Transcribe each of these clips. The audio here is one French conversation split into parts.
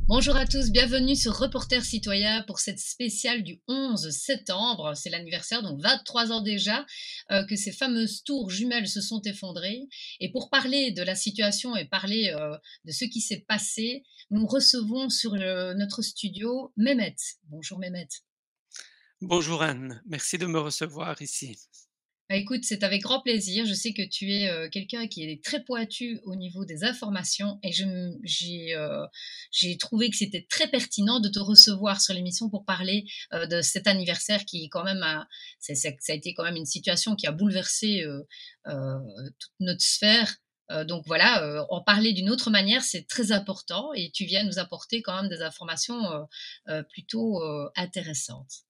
Bonjour à tous, bienvenue sur Reporter Citoyen pour cette spéciale du 11 septembre. C'est l'anniversaire, donc 23 ans déjà, que ces fameuses tours jumelles se sont effondrées. Et pour parler de la situation et parler de ce qui s'est passé, nous recevons sur notre studio Mehmet. Bonjour Mehmet. Bonjour Anne, merci de me recevoir ici. Bah, écoute, c'est avec grand plaisir. Je sais que tu es quelqu'un qui est très pointu au niveau des informations et j'ai trouvé que c'était très pertinent de te recevoir sur l'émission pour parler de cet anniversaire qui quand même ça a été quand même une situation qui a bouleversé euh, toute notre sphère. Donc voilà, en parler d'une autre manière, c'est très important et tu viens nous apporter quand même des informations plutôt intéressantes.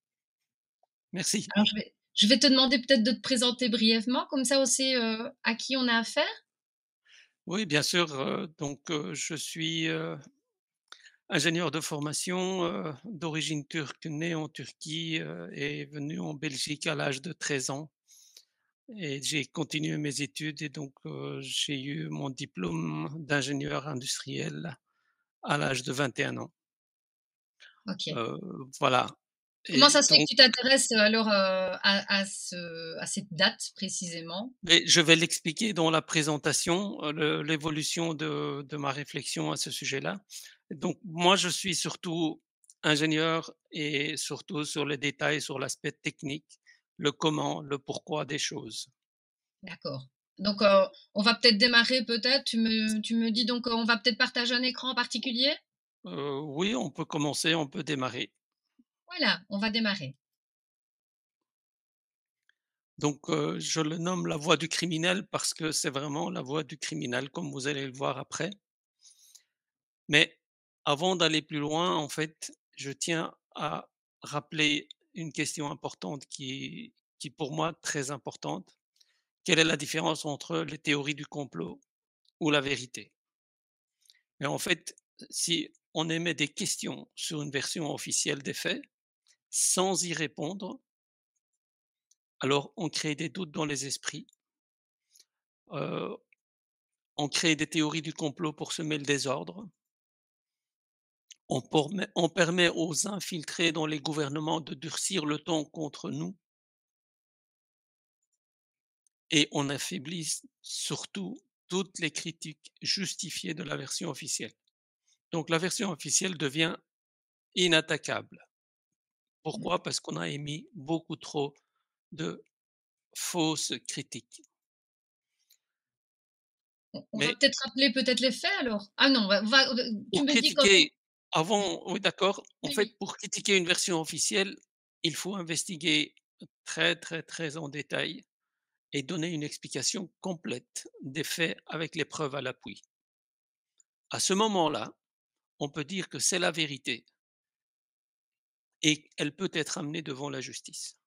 Merci. Alors je vais te demander peut-être de te présenter brièvement, comme ça on sait, à qui on a affaire? Oui, bien sûr, je suis, ingénieur de formation, d'origine turque, né en Turquie, et venu en Belgique à l'âge de 13 ans et j'ai continué mes études et j'ai eu mon diplôme d'ingénieur industriel à l'âge de 21 ans. OK. Heu, voilà Comment et ça se fait que donc tu t'intéresses, alors, à cette date précisément? mais je vais l'expliquer dans la présentation, l'évolution de ma réflexion à ce sujet-là. Donc moi, je suis surtout ingénieur et surtout sur les détails, sur l'aspect technique, le comment, le pourquoi des choses. D'accord. Donc, on va peut-être démarrer peut-être, tu me dis donc, on va peut-être partager un écran en particulier? Oui, on peut commencer, on peut démarrer. Voilà, on va démarrer. Je le nomme la voie du criminel parce que c'est vraiment la voie du criminel, comme vous allez le voir après. Mais avant d'aller plus loin, en fait, je tiens à rappeler une question importante qui pour moi très importante. Quelle est la différence entre les théories du complot ou la vérité? Et en fait, si on émet des questions sur une version officielle des faits, sans y répondre, alors on crée des doutes dans les esprits, heu, on crée des théories du complot pour semer le désordre, on permet aux infiltrés dans les gouvernements de durcir le ton contre nous et on affaiblit surtout toutes les critiques justifiées de la version officielle. Donc la version officielle devient inattaquable. Mmh. Pourquoi? Parce qu'on a émis beaucoup trop de fausses critiques. On va Mais peut-être rappeler peut-être les faits alors? Ah non, tu pour me dis quand critiquer avant oui d'accord, en oui, fait, oui. pour critiquer une version officielle, il faut investiguer très, très, très en détail et donner une explication complète des faits avec les preuves à l'appui. À ce moment-là, on peut dire que c'est la vérité et elle peut être amenée devant la justice.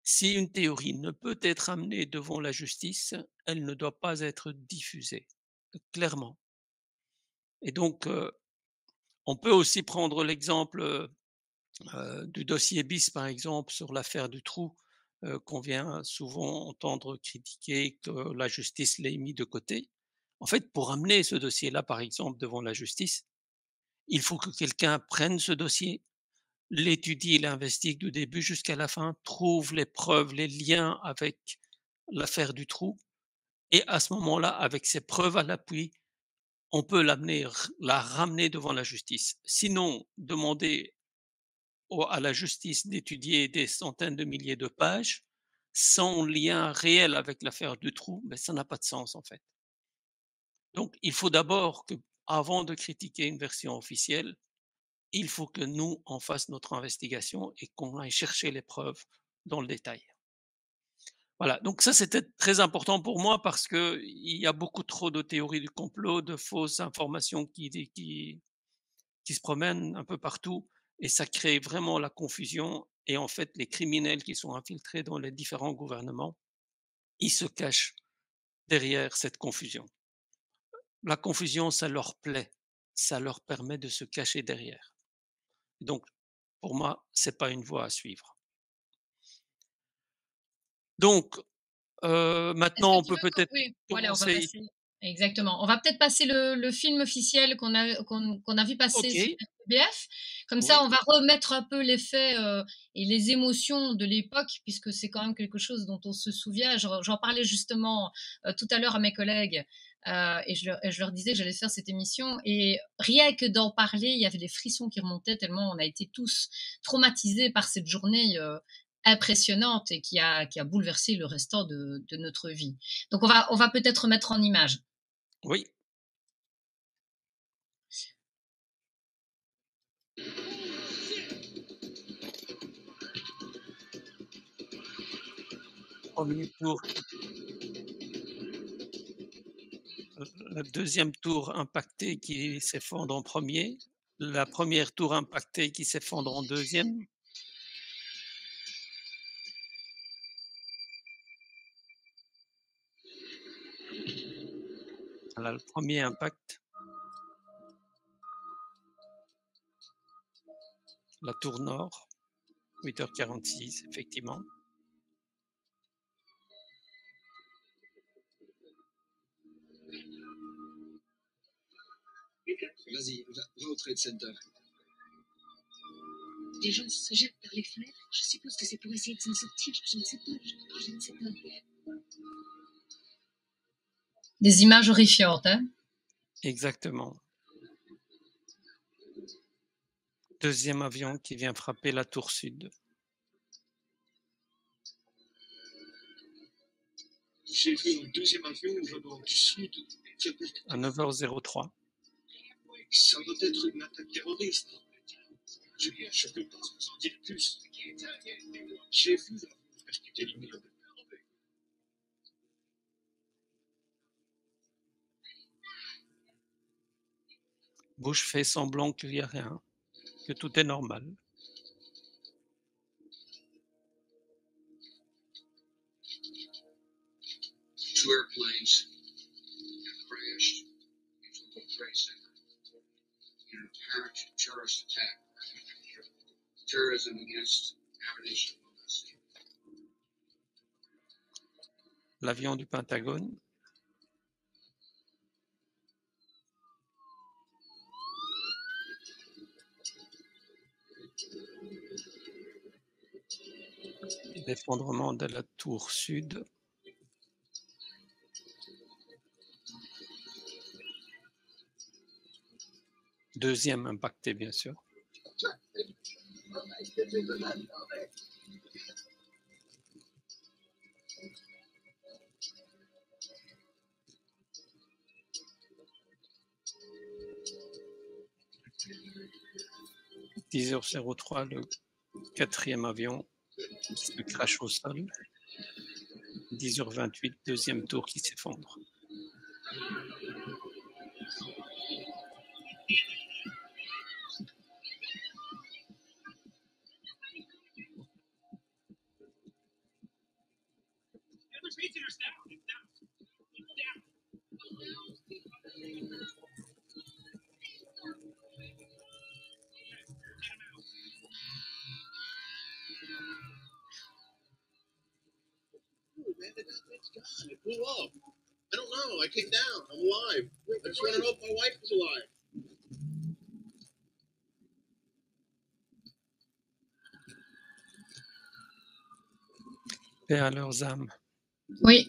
Si une théorie ne peut être amenée devant la justice, elle ne doit pas être diffusée, clairement. Et on peut aussi prendre l'exemple, du dossier BIS, par exemple, sur l'affaire Dutroux, qu'on vient souvent entendre critiquer, que la justice l'ait mis de côté. En fait, pour amener ce dossier-là, par exemple, devant la justice, il faut que quelqu'un prenne ce dossier, l'étudie, l'investigue du début jusqu'à la fin, trouve les preuves, les liens avec l'affaire Dutroux et à ce moment-là, avec ces preuves à l'appui, on peut la ramener devant la justice. Sinon, demander à la justice d'étudier des centaines de milliers de pages sans lien réel avec l'affaire Dutroux, ben, ça n'a pas de sens en fait. Donc il faut d'abord que, avant de critiquer une version officielle, il faut que nous, on fasse notre investigation et qu'on aille chercher les preuves dans le détail. Voilà, donc ça c'était très important pour moi parce que il y a beaucoup trop de théories du complot, de fausses informations qui se promènent un peu partout et ça crée vraiment la confusion et en fait les criminels qui sont infiltrés dans les différents gouvernements, ils se cachent derrière cette confusion. La confusion, ça leur plaît, ça leur permet de se cacher derrière. Donc pour moi, c'est pas une voie à suivre. Donc Est-ce Maintenant, que on tu peut veux peut-être oui, voilà, on va commencer. passer exactement. On va peut-être passer le film officiel qu'on a vu passer sur OK, RTBF. Comme ça, oui, on va remettre un peu les faits, et les émotions de l'époque, puisque c'est quand même quelque chose dont on se souvient. J'en parlais justement, tout à l'heure à mes collègues, et je leur disais que j'allais faire cette émission et rien que d'en parler, il y avait des frissons qui remontaient tellement on a été tous traumatisés par cette journée, impressionnante et qui a bouleversé le restant de notre vie. Donc on va peut-être mettre en image. oui. 1er tour, le 2e tour impacté qui s'effondre en premier, la première tour impactée qui s'effondre en deuxième. Voilà le premier impact, la tour nord, 8h46 effectivement. Vas-y, va au Trade Center. Des gens se jettent par les fenêtres. Je suppose que c'est pour essayer de s'en sortir. Je ne sais pas. Je ne sais pas. Des images horrifiantes, hein? Exactement. 2e avion qui vient frapper la tour sud. J'ai vu un deuxième avion venant du sud. À 9h03. Ça doit être une attaque terroriste. Je ne peux pas vous en dire plus. J'ai vu l'avion percuter l'immeuble. Bush fait semblant qu'il y a rien, que tout est normal. Two airplanes have crashed into a World Trade Center in an apparent terrorist attack. Terrorism against our nation will not stand. L'avion du Pentagone. L'effondrement de la tour sud. Deuxième impacté, bien sûr. « 10h03, le 4e avion qui se crache au sol. 10h28, deuxième tour qui s'effondre. It's gone. It blew up. I don't know. I came down. I'm alive. I just want to know if my wife was alive. Paix à leurs âmes. Oui.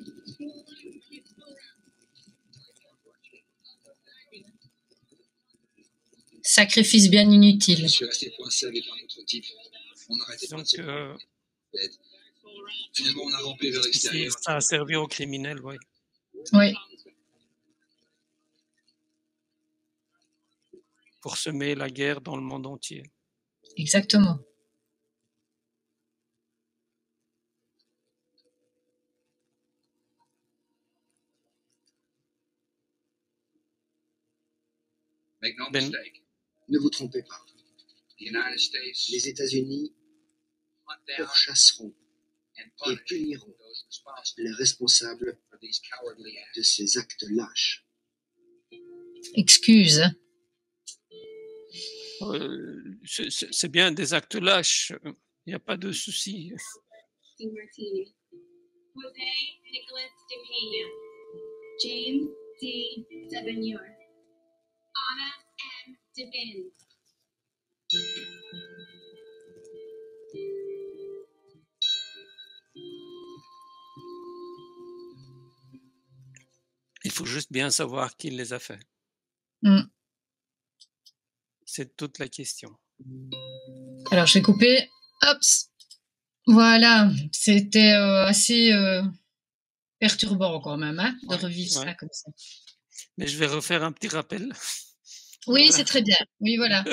Sacrifice bien inutile. Je suis resté coincé avec un autre type. On arrêtait pas de se Donc, Finalement, on a rampé vers l'extérieur. ça a servi aux criminels, oui. Oui. Pour semer la guerre dans le monde entier. Exactement. Make no Ben- mistake. Ne vous trompez pas. Les États-Unis pourchasseront et puniront les responsables de ces actes lâches. Excuse. C'est bien des actes lâches, il n'y a pas de souci. Martini. Jose Nicholas Duhane. James D. Devenure. Anna M. Devin. Il faut juste bien savoir qui les a faits. Mm. C'est toute la question. Alors, je vais couper. Hop. Voilà. C'était assez perturbant quand même, hein, de Ouais, revivre ça ouais. comme ça. Mais je vais refaire un petit rappel. Oui, Voilà. c'est très bien. Oui, voilà.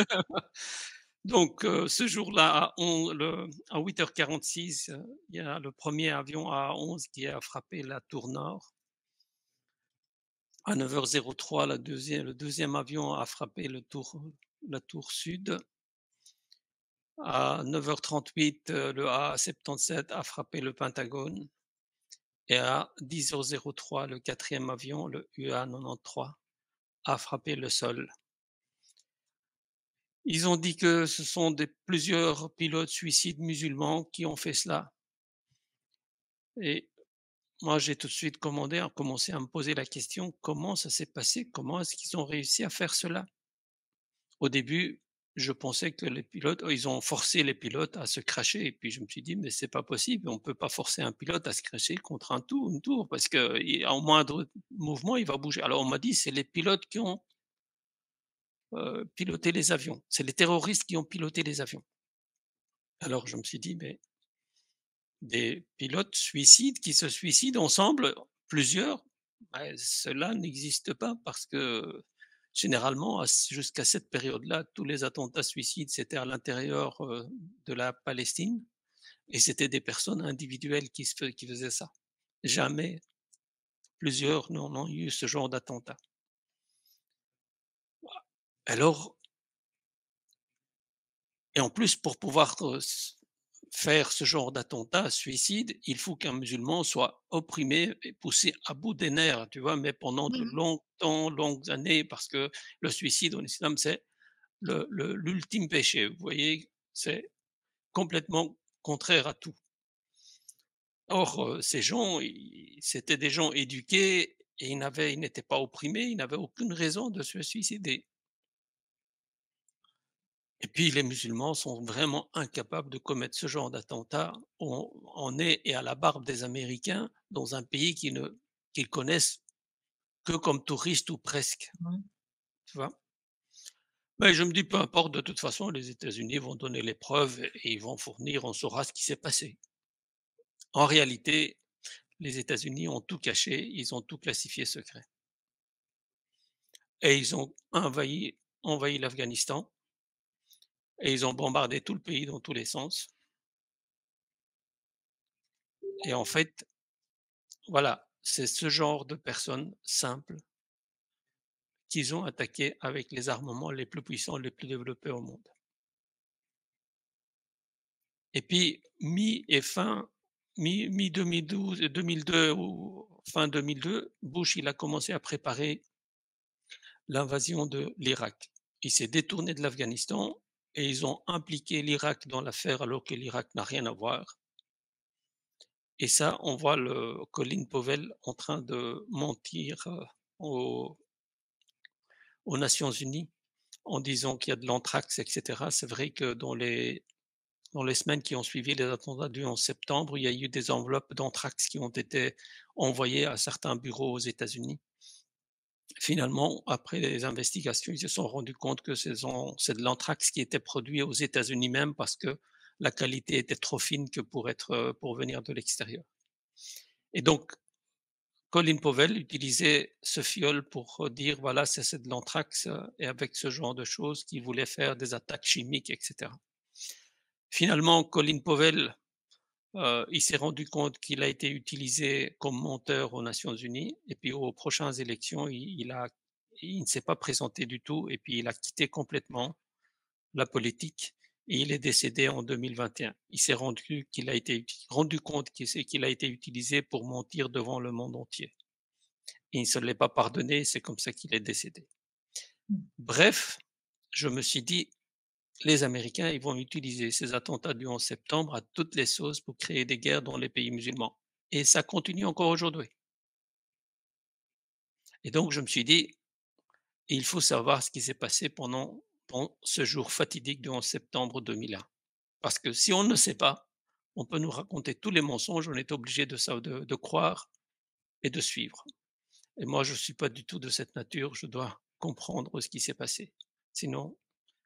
Donc, ce jour-là, à 8h46, il y a le premier avion A11 qui a frappé la tour nord. À 9h03, le deuxième avion a frappé la tour sud. À 9h38, le A77 a frappé le Pentagone. Et à 10h03, le quatrième avion, le UA93, a frappé le sol. Ils ont dit que ce sont plusieurs pilotes suicides musulmans qui ont fait cela. Et moi, j'ai tout de suite commencé à me poser la question, comment ça s'est passé? Comment est-ce qu'ils ont réussi à faire cela? Au début, je pensais que les pilotes, ils ont forcé les pilotes à se cracher. Et puis je me suis dit, mais c'est pas possible, on peut pas forcer un pilote à se cracher contre une tour, parce qu'en moindre mouvement, il va bouger. Alors on m'a dit, c'est les pilotes qui ont piloté les avions. C'est les terroristes qui ont piloté les avions. Alors je me suis dit, mais des pilotes suicides qui se suicident ensemble, plusieurs, cela n'existe pas parce que généralement, jusqu'à cette période-là, tous les attentats suicides, c'était à l'intérieur de la Palestine et c'était des personnes individuelles qui faisaient ça. Jamais plusieurs n'ont eu ce genre d'attentat. Alors, et en plus, pour pouvoir faire ce genre d'attentat, suicide, il faut qu'un musulman soit opprimé et poussé à bout des nerfs, tu vois, mais pendant de longues années, parce que le suicide en islam, c'est l'ultime péché. Vous voyez, c'est complètement contraire à tout. Or, ces gens, c'était des gens éduqués et ils n'étaient pas opprimés, ils n'avaient aucune raison de se suicider. Et puis les musulmans sont vraiment incapables de commettre ce genre d'attentat. On est et à la barbe des Américains dans un pays qu'ils connaissent que comme touristes ou presque, Mmh. tu vois? Mais je me dis: «Peu importe, de toute façon, les États-Unis vont donner les preuves et ils vont fournir, on saura ce qui s'est passé». En réalité, les États-Unis ont tout caché, ils ont tout classifié secret et ils ont envahi l'Afghanistan et ils ont bombardé tout le pays dans tous les sens et en fait, voilà, c'est ce genre de personnes simples qu'ils ont attaqué avec les armements les plus puissants, les plus développés au monde. Et puis, mi 2012, 2002 ou fin 2002, Bush, il a commencé à préparer l'invasion de l'Irak. Il s'est détourné de l'Afghanistan et ils ont impliqué l'Irak dans l'affaire alors que l'Irak n'a rien à voir. Et ça, on voit Colin Powell en train de mentir aux, aux Nations Unies en disant qu'il y a de l'anthrax, etc. C'est vrai que dans les semaines qui ont suivi les attentats du 11 septembre, il y a eu des enveloppes d'anthrax qui ont été envoyées à certains bureaux aux États-Unis. Finalement, après les investigations, ils se sont rendus compte que c'est de l'anthrax qui était produit aux États-Unis même parce que la qualité était trop fine que pour venir de l'extérieur. Et donc, Colin Powell utilisait ce fiole pour dire voilà, c'est de l'anthrax et avec ce genre de choses qu'il voulait faire des attaques chimiques, etc. Finalement, Colin Powell, il s'est rendu compte qu'il a été utilisé comme menteur aux Nations Unies et puis aux prochaines élections, il ne s'est pas présenté du tout et puis il a quitté complètement la politique et il est décédé en 2021. Il s'est rendu compte qu'il a été utilisé pour mentir devant le monde entier. Et il ne se l'est pas pardonné, c'est comme ça qu'il est décédé. Bref, je me suis dit, les Américains, ils vont utiliser ces attentats du 11 septembre à toutes les sauces pour créer des guerres dans les pays musulmans. et ça continue encore aujourd'hui. Et donc je me suis dit: «Il faut savoir ce qui s'est passé pendant ce jour fatidique du 11 septembre 2001». Parce que si on ne sait pas, on peut nous raconter tous les mensonges, on est obligé de croire et de suivre. Et moi, je ne suis pas du tout de cette nature, je dois comprendre ce qui s'est passé. Sinon,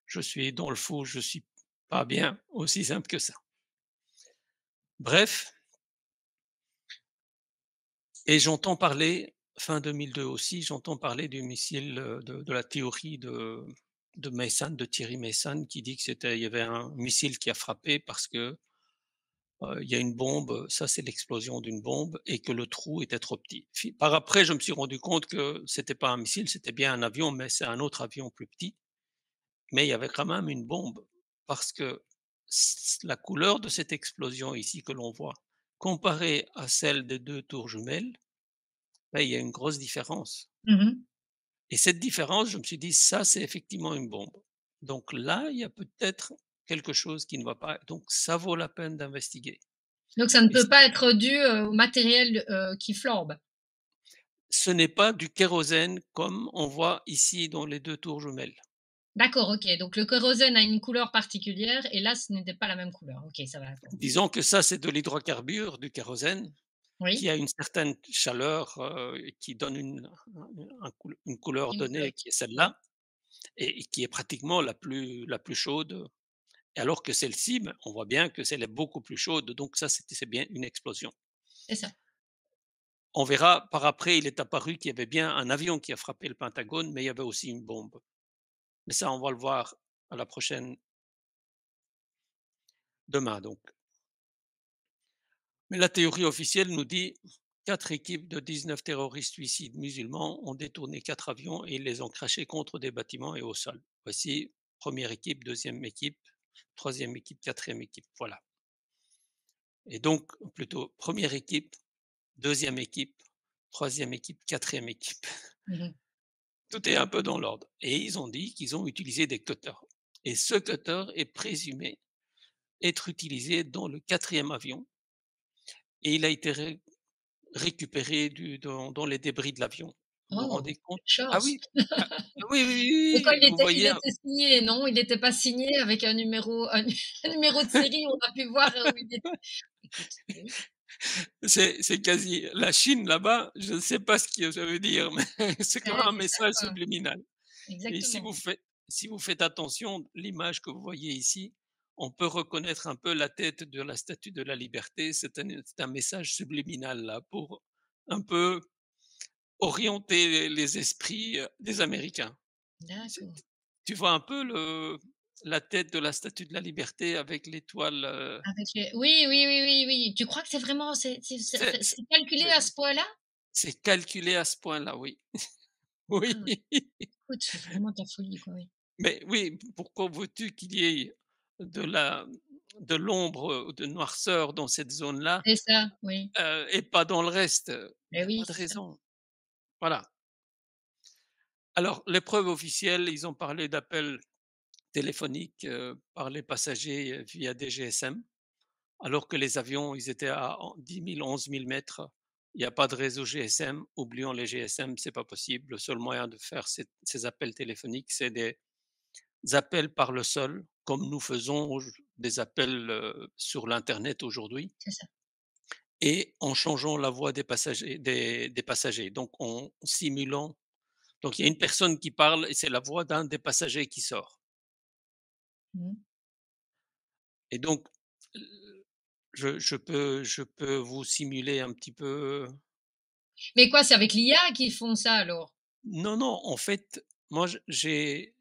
je suis dans le faux, je suis pas bien, aussi simple que ça. Bref, et j'entends parler, fin 2002 aussi, j'entends parler du missile, de la théorie de Mason, de Thierry Mason, qui dit que il y avait un missile qui a frappé parce que il y a une bombe, ça c'est l'explosion d'une bombe et que le trou était trop petit. Par après, je me suis rendu compte que c'était pas un missile, c'était bien un avion, mais c'est un autre avion plus petit. Mais il y avait quand même une bombe parce que la couleur de cette explosion ici que l'on voit, comparée à celle des deux tours jumelles, ben, il y a une grosse différence. Mmh. Et cette différence, je me suis dit, ça c'est effectivement une bombe. Donc là, il y a peut-être quelque chose qui ne va pas. Donc ça vaut la peine d'investiguer. Donc ça ne Et peut pas être dû, au matériel, qui flambe? ce n'est pas du kérosène comme on voit ici dans les 2 tours jumelles. D'accord, OK, donc le kérosène a une couleur particulière et là, ce n'était pas la même couleur. OK, ça va, attends. Disons que ça, c'est de l'hydrocarbure, du kérosène, qui Oui, a une certaine chaleur, qui donne une couleur une couleur donnée qui qui est oui, celle-là et qui est pratiquement la plus chaude, et alors que celle-ci, ben, on voit bien que celle est beaucoup plus chaude, donc ça, c'est bien une explosion. c'est ça. On verra par après, il est apparu qu'il y avait bien un avion qui a frappé le Pentagone, mais il y avait aussi une bombe. Mais ça, on va le voir à la prochaine demain donc. Mais la théorie officielle nous dit 4 équipes de 19 terroristes suicides musulmans ont détourné 4 avions et ils les ont crashés contre des bâtiments et au sol. Voici première équipe, deuxième équipe, troisième équipe, quatrième équipe. Voilà. Et donc, plutôt première équipe, deuxième équipe, troisième équipe, quatrième équipe. Mmh. Tout est un peu dans l'ordre. Et ils ont dit qu'ils ont utilisé des cutters. Et ce cutter est présumé être utilisé dans le quatrième avion et il a été récupéré dans les débris de l'avion. Vous vous Oh, rendez compte? quelle Ah chance! oui, ah, oui, oui, oui, Et oui, quand oui, vous il voyez, était signé, non? Il n'était pas signé avec un numéro un numéro de série, on a pu voir, où il était. Écoute, oui, c'est quasi la Chine là-bas, je ne sais pas ce que ça veut dire, mais c'est c'est quand même un rien que ça, message quoi. subliminal. Et Exactement. si vous faites attention, l'image que vous voyez ici, on peut reconnaître un peu la tête de la Statue de la Liberté. C'est un message subliminal là pour un peu orienter les esprits, des Américains. C'est D'accord. Tu vois un peu la tête de la Statue de la Liberté avec l'étoile, Avec les oui, oui, oui, oui, oui. Tu crois que c'est vraiment c'est c'est calculé mais à ce point-là? c'est calculé à ce point-là, oui. Oui, Ah ouais, écoute, c'est vraiment de la folie, quoi, oui. mais oui, pourquoi veux-tu qu'il y ait de la de l'ombre, de noirceur dans cette zone-là, C'est ça, oui. et pas dans le reste? Il y Et a oui, pas de c'est ça. raison. Voilà. Alors les preuves officielles, ils ont parlé d'appels téléphoniques, par les passagers, via des GSM. Alors que les avions, ils étaient à 10 000, 11 000 mètres. Il n'y a pas de réseau GSM. Oublions les GSM, c'est pas possible. Le seul moyen de faire ces appels téléphoniques, c'est des appels par le sol, comme nous faisons des appels, sur l'internet aujourd'hui, C'est ça. et en changeant la voix des passagers, donc en simulant. Donc il y a une personne qui parle et c'est la voix d'un des passagers qui sort. Mmh. Et donc, je peux vous simuler un petit peu. Mais quoi, c'est avec l'IA qu'ils font ça alors? Non, non, en fait, moi, j'ai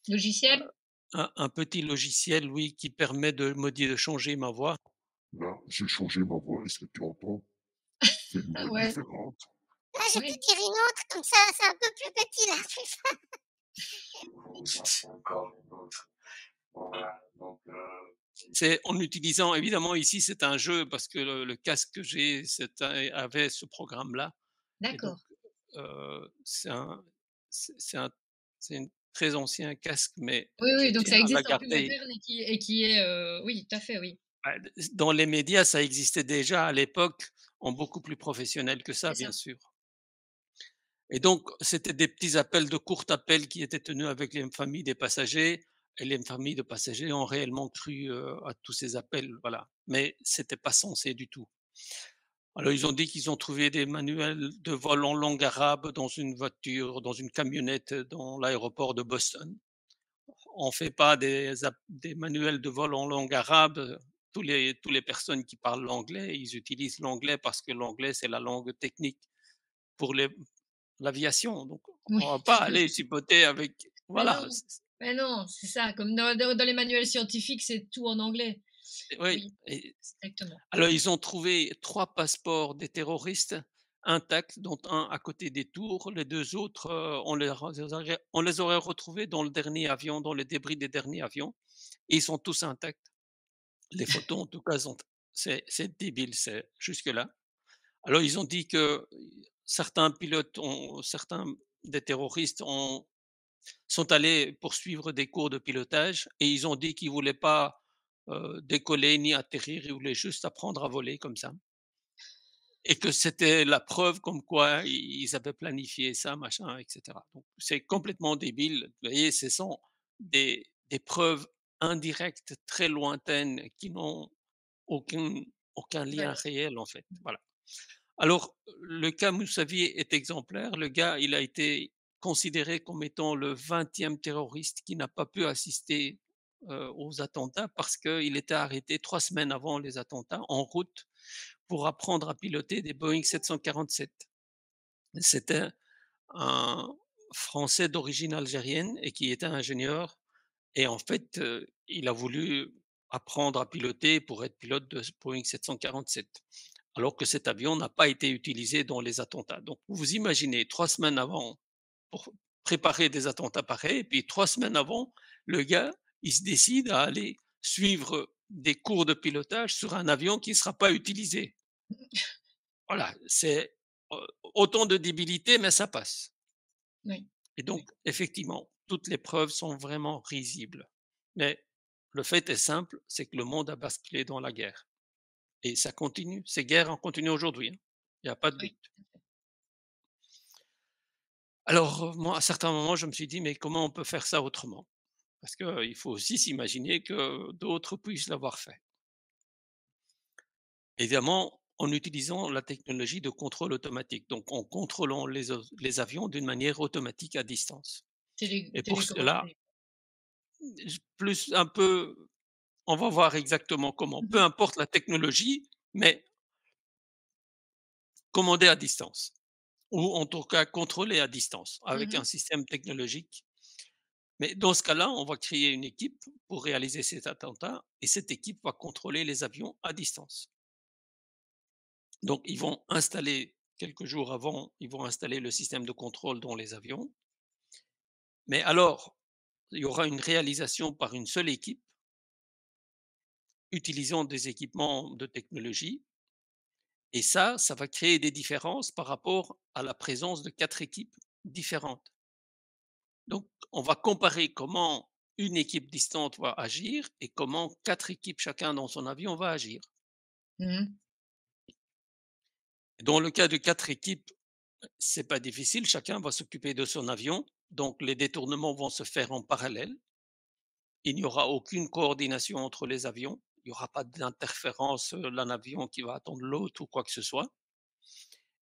Logiciel? un petit logiciel, oui, qui permet de changer ma voix. Là, j'ai changé ma voix. Est-ce que tu entends? C'est une Ah voix ouais, différente. Là, je peux oui. dire une autre, comme ça, c'est un peu plus petit, là, c'est ça. Ça, c'est encore une autre. Voilà. Donc, C'est en utilisant évidemment ici, c'est un jeu parce que le casque que j'ai, avait ce programme-là et donc, D'accord. c'est un c'est un c'est un très ancien casque, mais Oui, je oui, donc tiens ça à la existe en plus garder. moderne et qui est, oui, tout à fait, oui. Dans les médias, ça existait déjà à l'époque, en beaucoup plus professionnel que ça, C'est bien ça. sûr. Et donc, c'était des petits appels, de courts appels qui étaient tenus avec les familles des passagers, et les familles de passagers ont réellement cru, à tous ces appels, voilà. Mais c'était pas censé du tout. Alors ils ont dit qu'ils ont trouvé des manuels de vol en langue arabe dans une voiture, dans une camionnette, dans l'aéroport de Boston. On fait pas des manuels de vol en langue arabe, tous les personnes qui parlent l'anglais, ils utilisent l'anglais parce que l'anglais, c'est la langue technique pour l'aviation, donc on va Oui. pas aller chipoter avec Mais voilà, non, mais non, c'est ça, comme dans les manuels scientifiques, c'est tout en anglais. oui, Oui, et exactement. alors ils ont trouvé 3 passeports des terroristes intacts, dont un à côté des tours. Les 2 autres, on les aurait retrouvés dans le dernier avion, dans les débris des derniers avions, et ils sont tous intacts. Les photos en tout cas sont c'est débile, c'est jusque-là. Alors ils ont dit que certains des terroristes sont allés poursuivre des cours de pilotage et ils ont dit qu'ils voulaient pas, décoller ni atterrir, ils voulaient juste apprendre à voler comme ça et que c'était la preuve comme quoi ils avaient planifié ça, machin et cetera. Donc c'est complètement débile. Vous voyez, ce sont des preuves indirectes, très lointaines qui n'ont aucun aucun lien Valeur. réel en fait, voilà. Alors, le cas Moussavi est exemplaire. Le gars, il a été considéré comme étant le 20e terroriste qui n'a pas pu assister, aux attentats parce qu'il était arrêté 3 semaines avant les attentats, en route pour apprendre à piloter des Boeing 747. C'était un Français d'origine algérienne et qui était ingénieur et en fait, il a voulu apprendre à piloter pour être pilote de Boeing 747, alors que cet avion n'a pas été utilisé dans les attentats. Donc vous imaginez 3 semaines avant, pour préparer des attentats pareils et puis 3 semaines avant, le gars, il se décide à aller suivre des cours de pilotage sur un avion qui ne sera pas utilisé. Voilà, c'est, autant de débilité, mais ça passe. Oui, Et oui. donc effectivement, toutes les preuves sont vraiment risibles. Mais le fait est simple, c'est que le monde a basculé dans la guerre et ça continue. Ces guerres en continuent aujourd'hui, hein. Il y a pas de Oui. doute. Alors, moi, à certains moments, je me suis dit: «Mais comment on peut faire ça autrement?» Parce qu'il faut aussi s'imaginer que d'autres puissent l'avoir fait. Évidemment, en utilisant la technologie de contrôle automatique, donc en contrôlant les avions d'une manière automatique à distance. Et pour cela, Télécommandé. plus un peu on va voir exactement comment. Peu Mmh. importe la technologie, mais commander à distance ou en tout cas contrôler à distance avec un Mmh. système technologique. Mais dans ce cas-là, on va créer une équipe pour réaliser cet attentat et cette équipe va contrôler les avions à distance. Donc, ils vont installer quelques jours avant, ils vont installer le système de contrôle dans les avions. Mais alors, il y aura une réalisation par une seule équipe utilisant des équipements de technologie. Et ça va créer des différences par rapport à la présence de 4 équipes différentes. Donc, on va comparer comment une équipe distante va agir et comment 4 équipes, chacun dans son avion, va agir. Mmh. Dans le cas de 4 équipes, c'est pas difficile, chacun va s'occuper de son avion, donc les détournements vont se faire en parallèle. Il n'y aura aucune coordination entre les avions, il n'y aura pas d'interférence, l'un avion qui va attendre l'autre ou quoi que ce soit.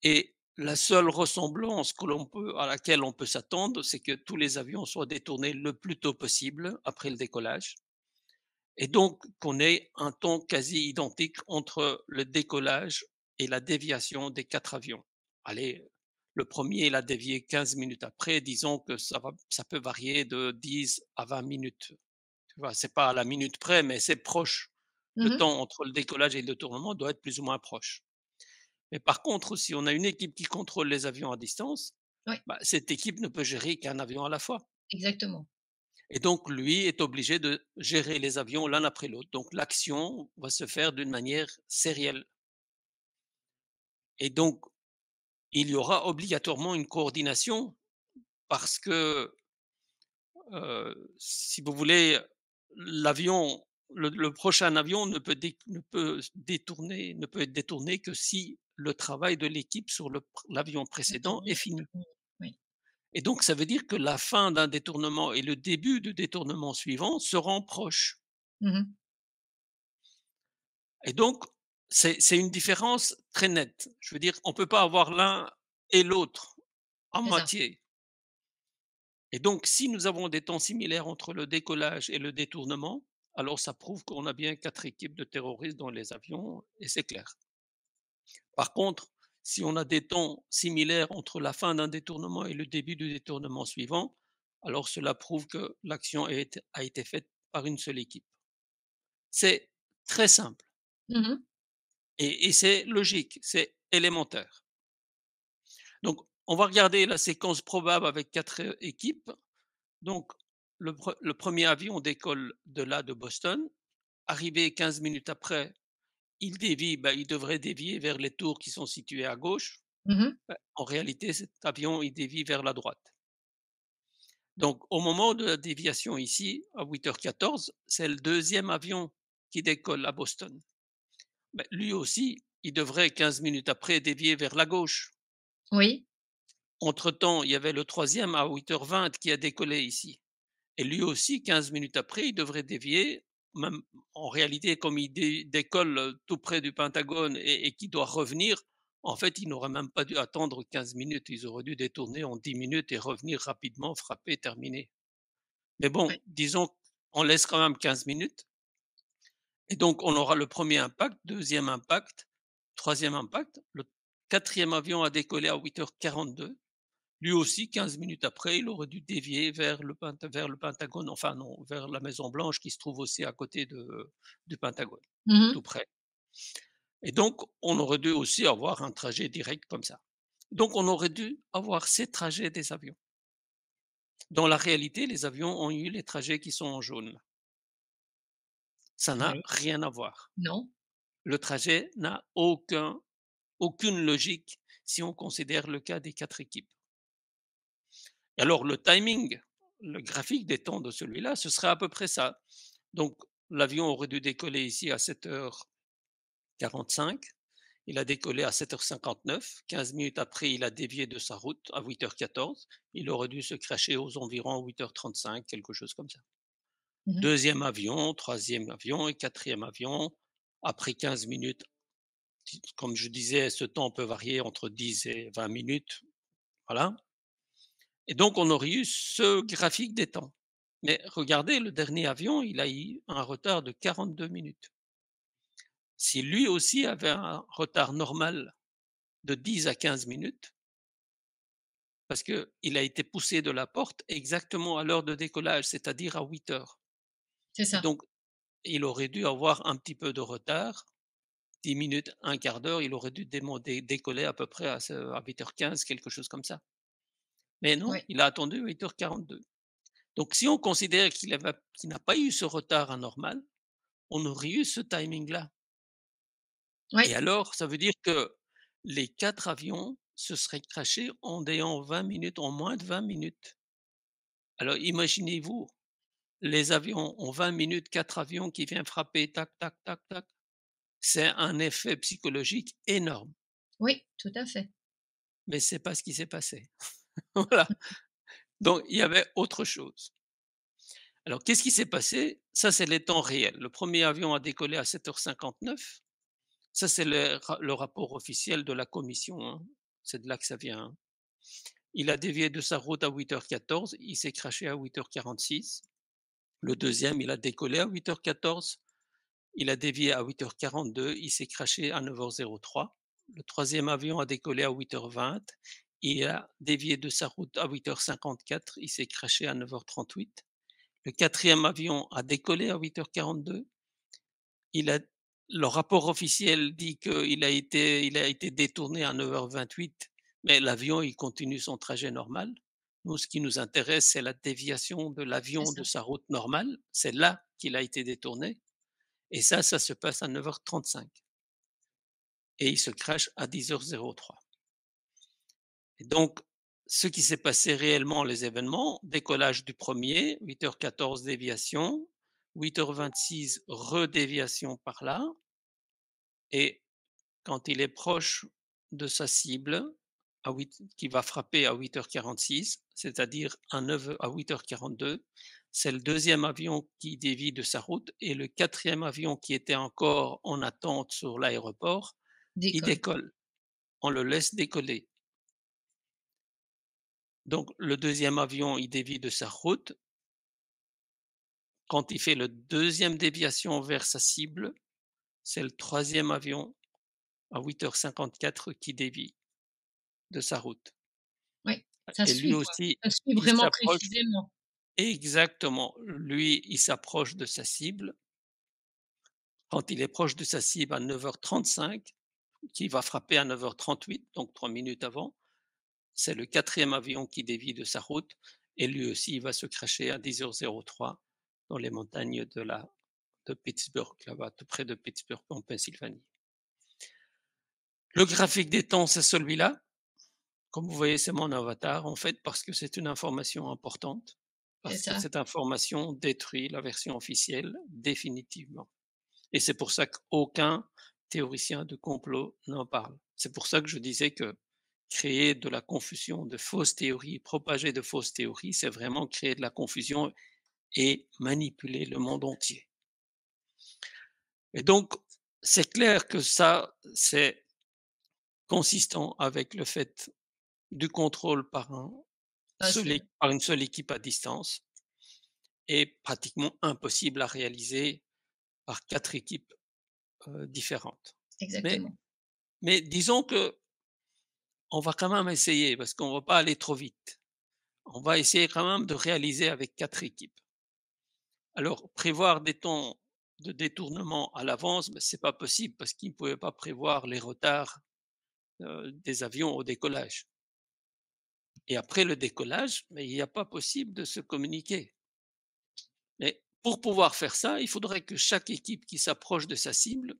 Et la seule ressemblance à laquelle on peut s'attendre, c'est que tous les avions soient détournés le plus tôt possible après le décollage et donc qu'on ait un temps quasi identique entre le décollage et la déviation des 4 avions. Allez, le premier il a dévié 15 minutes après, disons que ça peut varier de 10 à 20 minutes. Tu vois? C'est pas à la minute près, mais c'est proche. Le Mmh. temps entre le décollage et le détournement doit être plus ou moins proche. Mais par contre, si on a une équipe qui contrôle les avions à distance, Oui, bah, cette équipe ne peut gérer qu'un avion à la fois. exactement. Et donc, lui est obligé de gérer les avions l'un après l'autre. Donc, l'action va se faire d'une manière sérielle. Et donc, il y aura obligatoirement une coordination parce que, si vous voulez, l'avion le prochain avion ne peut être détourné que si le travail de l'équipe sur l'avion C'est précédent est fini, fini. oui. Et donc ça veut dire que la fin d'un détournement et le début du détournement suivant seront proches. Mmh. Et donc c'est une différence très nette. Je veux dire, on peut pas avoir l'un et l'autre à C'est ça. moitié. Et donc si nous avons des temps similaires entre le décollage et le détournement, alors ça prouve qu'on a bien 4 équipes de terroristes dans les avions et c'est clair. Par contre, si on a des temps similaires entre la fin d'un détournement et le début du détournement suivant, alors cela prouve que l'action a été faite par une seule équipe. C'est très simple Mmh. et c'est logique, c'est élémentaire. Donc, on va regarder la séquence probable avec 4 équipes. Donc, le premier avion décolle de là, de Boston. Arrivé 15 minutes après, il dévie, il devrait dévier vers les tours qui sont situées à gauche. Mmh. En réalité, cet avion, il dévie vers la droite. Donc, au moment de la déviation ici, à 8h14, c'est le deuxième avion qui décolle à Boston. Lui aussi, il devrait 15 minutes après dévier vers la gauche. Oui, Entre-temps, il y avait le troisième à 8h20 qui a décollé ici. Et lui aussi, 15 minutes après, il devrait dévier. Même en réalité, comme il décolle tout près du Pentagone et qui doit revenir, en fait, il n'aurait même pas dû attendre 15 minutes. Ils auraient dû détourner en 10 minutes et revenir rapidement, frapper, terminer. Mais bon, ouais. disons, on laisse quand même 15 minutes. Et donc, on aura le premier impact, deuxième impact, troisième impact. Le quatrième avion a décollé à 8h42. Lui aussi, 15 minutes après, il aurait dû dévier vers le Pentagone, enfin non, vers la Maison Blanche qui se trouve aussi à côté du Pentagone, Mmh. tout près. Et donc, on aurait dû aussi avoir un trajet direct comme ça. Donc, on aurait dû avoir ces trajets des avions. Dans la réalité, les avions ont eu les trajets qui sont en jaune. Ça n'a Oui. rien à voir. Non. Le trajet n'a aucune logique si on considère le cas des 4 équipes. Et alors le timing, le graphique des temps de celui-là, ce serait à peu près ça. Donc l'avion aurait dû décoller ici à 7h45. Il a décollé à 7h59. 15 minutes après, il a dévié de sa route à 8h14. Il aurait dû se crasher aux environs 8h35, quelque chose comme ça. Mmh. Deuxième avion, troisième avion et quatrième avion. Après 15 minutes, comme je disais, ce temps peut varier entre 10 et 20 minutes. Voilà. Et donc, on aurait eu ce graphique des temps. Mais regardez, le dernier avion, il a eu un retard de 42 minutes. Si lui aussi avait un retard normal de 10 à 15 minutes, parce qu'il a été poussé de la porte exactement à l'heure de décollage, c'est-à-dire à 8 heures. C'est Et ça. donc, il aurait dû avoir un petit peu de retard, 10 minutes, un quart d'heure, il aurait dû décoller à peu près à 8h15, quelque chose comme ça. Mais non, Oui. il a attendu 8h42. Donc, si on considère qu'il n'a pas eu ce retard anormal, on aurait eu ce timing-là. Et Oui. alors, ça veut dire que les 4 avions se seraient crashés en ayant 20 minutes, en moins de 20 minutes. Alors, imaginez-vous, les avions en 20 minutes, 4 avions qui viennent frapper, tac, tac, tac, tac. C'est un effet psychologique énorme. Oui, tout à fait. Mais c'est pas ce qui s'est passé. Voilà. Donc, il y avait autre chose. Alors, qu'est-ce qui s'est passé? Ça, c'est les temps réels. Le premier avion a décollé à 7h59. Ça, c'est le rapport officiel de la commission, hein. C'est de là que ça vient, hein. Il a dévié de sa route à 8h14, il s'est crashé à 8h46. Le deuxième, il a décollé à 8h14, il a dévié à 8h42, il s'est crashé à 9h03. Le troisième avion a décollé à 8h20, il a dévié de sa route à 8h54, il s'est crashé à 9h38. Le quatrième avion a décollé à 8h42, il a le rapport officiel dit qu'il a été détourné à 9h28, mais l'avion, il continue son trajet normal. Nous, ce qui nous intéresse, c'est la déviation de C'est l'avion ça. de sa route normale. C'est là qu'il a été détourné. Et ça se passe à 9h35. Et il se crache à 10h03. Et donc, ce qui s'est passé réellement, les événements, décollage du premier, 8h14 déviation, 8h26, redéviation par là, et quand il est proche de sa cible, qui va frapper à 8h46, c'est-à-dire à 8h42, c'est le deuxième avion qui dévie de sa route, et le quatrième avion qui était encore en attente sur l'aéroport, il D'école. décolle. On le laisse décoller. Donc le deuxième avion, il dévie de sa route. Quand il fait le deuxième déviation vers sa cible, c'est le troisième avion à 8h54 qui dévie de sa route. Oui, ça Et lui suit, quoi. aussi, Ça suit il vraiment s'approche précisément. exactement. Lui, il s'approche de sa cible. Quand il est proche de sa cible à 9h35, qui va frapper à 9h38, donc 3 minutes avant, c'est le quatrième avion qui dévie de sa route, et lui aussi, il va se crasher à 10h03 dans les montagnes de Pittsburgh, là-bas, tout près de Pittsburgh, en Pennsylvanie. Le graphique des temps, c'est celui-là. Comme vous voyez, c'est mon avatar, en fait, parce que c'est une information importante, C'est parce que ça. cette information détruit la version officielle définitivement. Et c'est pour ça qu'aucun théoricien de complot n'en parle. C'est pour ça que je disais que créer de la confusion, de fausses théories, propager de fausses théories, c'est vraiment créer de la confusion et manipuler le monde entier. Et donc, c'est clair que ça, c'est consistant avec le fait du contrôle Ah, c'est par une seule équipe à distance, est pratiquement impossible à réaliser par 4 équipes différentes. Mais, exactement. mais disons que on va quand même essayer parce qu'on va pas aller trop vite. On va essayer quand même de réaliser avec 4 équipes. Alors, prévoir des temps de détournement à l'avance, ben, c'est pas possible parce qu'ils ne pouvaient pas prévoir les retards des avions au décollage. Et après le décollage, mais il n'y a pas possible de se communiquer. Mais pour pouvoir faire ça, il faudrait que chaque équipe qui s'approche de sa cible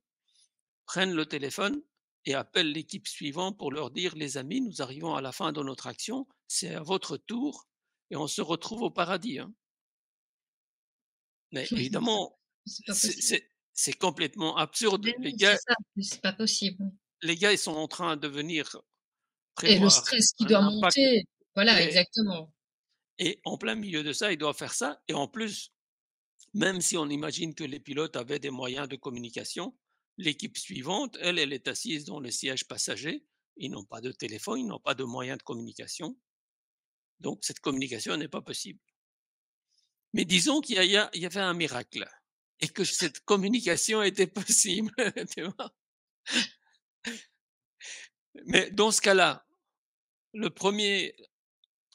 prenne le téléphone et appelle l'équipe suivante pour leur dire: les amis, nous arrivons à la fin de notre action, c'est à votre tour et on se retrouve au paradis, hein. Mais évidemment, C'est pas c'est possible. c'est c'est complètement absurde. Mais oui, c'est ça, c'est pas possible. Les gars, ils sont en train de venir Et le prévoir stress qui un doit impact, monter. Voilà, et exactement. en plein milieu de ça, ils doivent faire ça, et en plus, même si on imagine que les pilotes avaient des moyens de communication, l'équipe suivante, elle, elle est assise dans le siège passager. Ils n'ont pas de téléphone, ils n'ont pas de moyens de communication. Donc, cette communication n'est pas possible. Mais disons qu'il y avait un miracle et que cette communication était possible. Tu vois. Mais dans ce cas-là, le premier,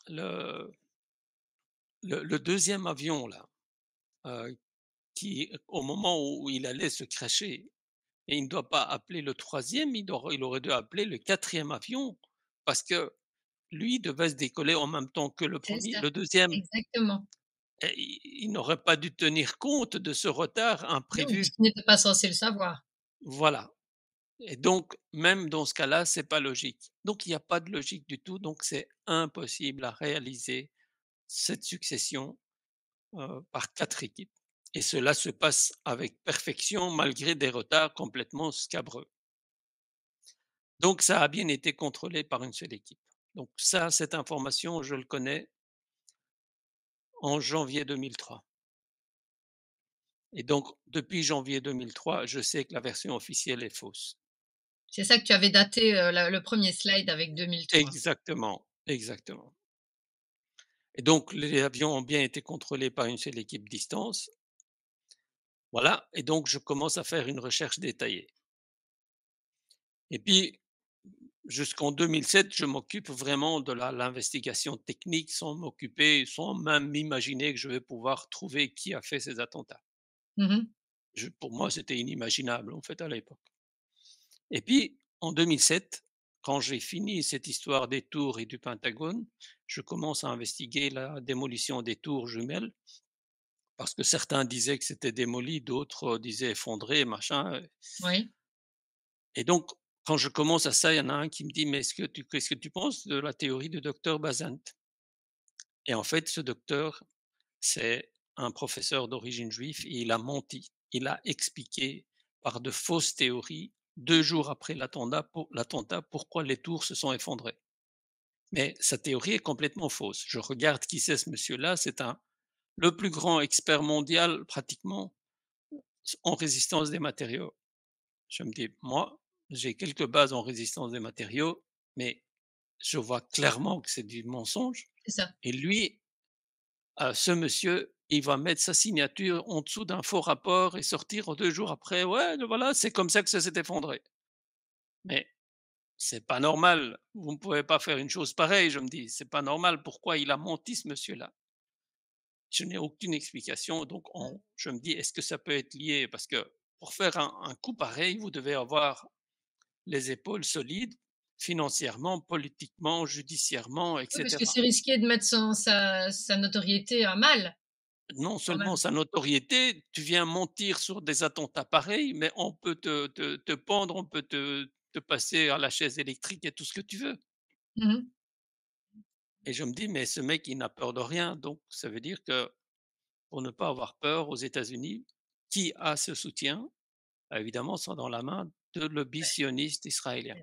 le, le deuxième avion, là, euh, qui, au moment où il allait se cracher, et il ne doit pas appeler le troisième, il aurait dû appeler le quatrième avion, parce que lui devait se décoller en même temps que le C'est premier. ça, Le deuxième, exactement. il n'aurait pas dû tenir compte de ce retard Non, imprévu. puisqu'il n'était pas censé le savoir. Voilà. Et donc, même dans ce cas-là, c'est pas logique. Donc, il n'y a pas de logique du tout. Donc, c'est impossible à réaliser cette succession par 4 équipes. Et cela se passe avec perfection malgré des retards complètement scabreux. Donc, ça a bien été contrôlé par une seule équipe. Donc ça, cette information, je le connais en janvier 2003. Et donc, depuis janvier 2003, je sais que la version officielle est fausse. C'est ça que tu avais daté, le premier slide avec 2003. Exactement, exactement. Et donc, les avions ont bien été contrôlés par une seule équipe distance. Voilà. Et donc, je commence à faire une recherche détaillée. Et puis, jusqu'en 2007, je m'occupe vraiment de l'investigation technique sans même m'imaginer que je vais pouvoir trouver qui a fait ces attentats. Mmh. Pour moi, c'était inimaginable, en fait, à l'époque. Et puis, en 2007, quand j'ai fini cette histoire des tours et du Pentagone, je commence à investiguer la démolition des tours jumelles, parce que certains disaient que c'était démoli, d'autres disaient effondré, machin. Oui. Et donc, quand je commence à ça, il y en a un qui me dit: «Mais qu'est-ce que tu penses de la théorie du docteur Bazant?» Et en fait, ce docteur, c'est un professeur d'origine juive et il a menti. Il a expliqué par de fausses théories, 2 jours après l'attentat, pourquoi les tours se sont effondrées. Mais sa théorie est complètement fausse. Je regarde qui c'est ce monsieur-là, c'est le plus grand expert mondial pratiquement en résistance des matériaux. Je me dis: «Moi, j'ai quelques bases en résistance des matériaux, mais je vois clairement que c'est du mensonge» C'est ça. et lui, ce monsieur, il va mettre sa signature en dessous d'un faux rapport et sortir 2 jours après: «Ouais, voilà, c'est comme ça que ça s'est effondré». Mais c'est pas normal, vous ne pouvez pas faire une chose pareille, je me dis. C'est pas normal, pourquoi il a menti ce monsieur-là? Je n'ai aucune explication, donc Mmh. je me dis: «Est-ce que ça peut être lié?» parce que pour faire un coup pareil, vous devez avoir les épaules solides, financièrement, politiquement, judiciairement, et Oui, parce que cetera. c'est risqué de mettre sa notoriété à mal, Non quand seulement même. sa notoriété, tu viens mentir sur des attentats pareils, mais on peut te pendre, on peut te passer à la chaise électrique et tout ce que tu veux. Mmh mh. Et je me dis: «Mais ce mec, il n'a peur de rien», donc ça veut dire que pour ne pas avoir peur aux États-Unis, qui a ce soutien? Bah, évidemment, sont dans la main de lobby sioniste israélien.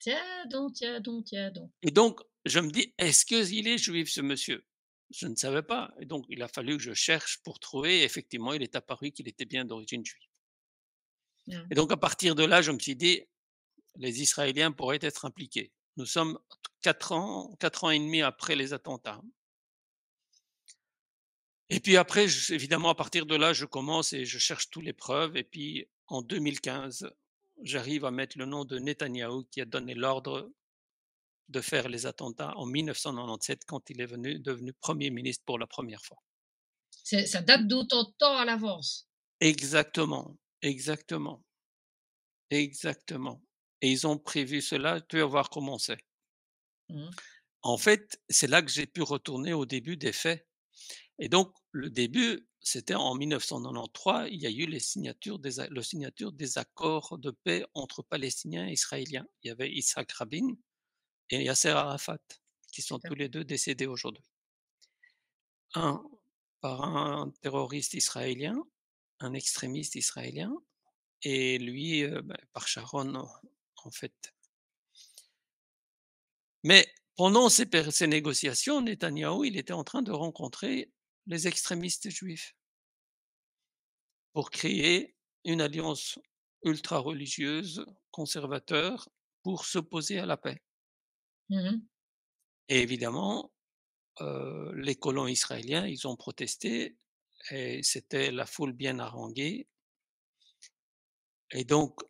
Tiens donc, tiens donc, tiens donc. Et donc, je me dis: «Est-ce qu'il est juif ce monsieur?» Je ne savais pas et donc il a fallu que je cherche pour trouver et effectivement, il est apparu qu'il était bien d'origine juive. Mmh. Et donc à partir de là, je me suis dit: «Les Israéliens pourraient être impliqués». Nous sommes 4 ans et demi après les attentats. Et puis après, évidemment, à partir de là, je commence et je cherche toutes les preuves. Et puis en 2015, j'arrive à mettre le nom de Netanyahou qui a donné l'ordre de faire les attentats en 1997 quand il est devenu Premier ministre pour la première fois. Ça date d'autant de temps à l'avance. Exactement, exactement, exactement. Et ils ont prévu cela, tu vas voir comment c'est. Mmh. En fait, c'est là que j'ai pu retourner au début des faits. Et donc, le début, c'était en 1993, il y a eu la signature des accords de paix entre Palestiniens et Israéliens. Il y avait Yitzhak Rabin et Yasser Arafat, qui sont Tout à tous les fait. 2 décédés aujourd'hui. Un par un terroriste israélien, un extrémiste israélien, et lui, par Sharon, en fait. Mais pendant ces négociations, Netanyahou, il était en train de rencontrer les extrémistes juifs pour créer une alliance ultra-religieuse, conservateur, pour s'opposer à la paix. Mmh mh. Et évidemment, les colons israéliens, ils ont protesté et c'était la foule bien haranguée. Et donc,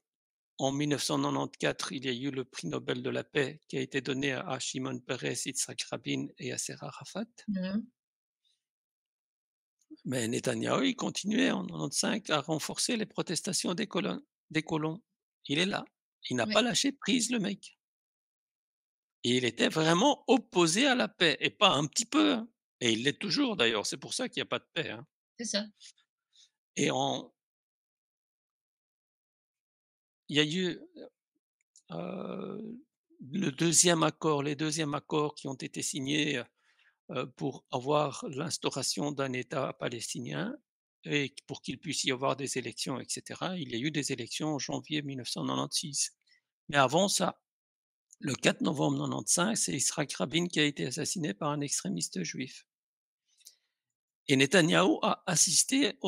en 1994, il y a eu le prix Nobel de la paix qui a été donné à Shimon Peres, Yitzhak Rabin et Yasser Arafat. Mmh. Mais Netanyahou, il continuait en 95 à renforcer les protestations des colons. Il est là. Il n'a pas Oui, lâché prise, le mec. Et il était vraiment opposé à la paix et pas un petit peu, hein. Et il l'est toujours d'ailleurs, c'est pour ça qu'il y a pas de paix, hein. c'est ça. Et en il y a eu, heu, les deuxièmes accords qui ont été signés, pour avoir l'instauration d'un État palestinien et pour qu'il puisse y avoir des élections et cetera. Il y a eu des élections en janvier 1996. Mais avant ça, le 4 novembre 95, c'est Yitzhak Rabin qui a été assassiné par un extrémiste juif. Et Netanyahou a assisté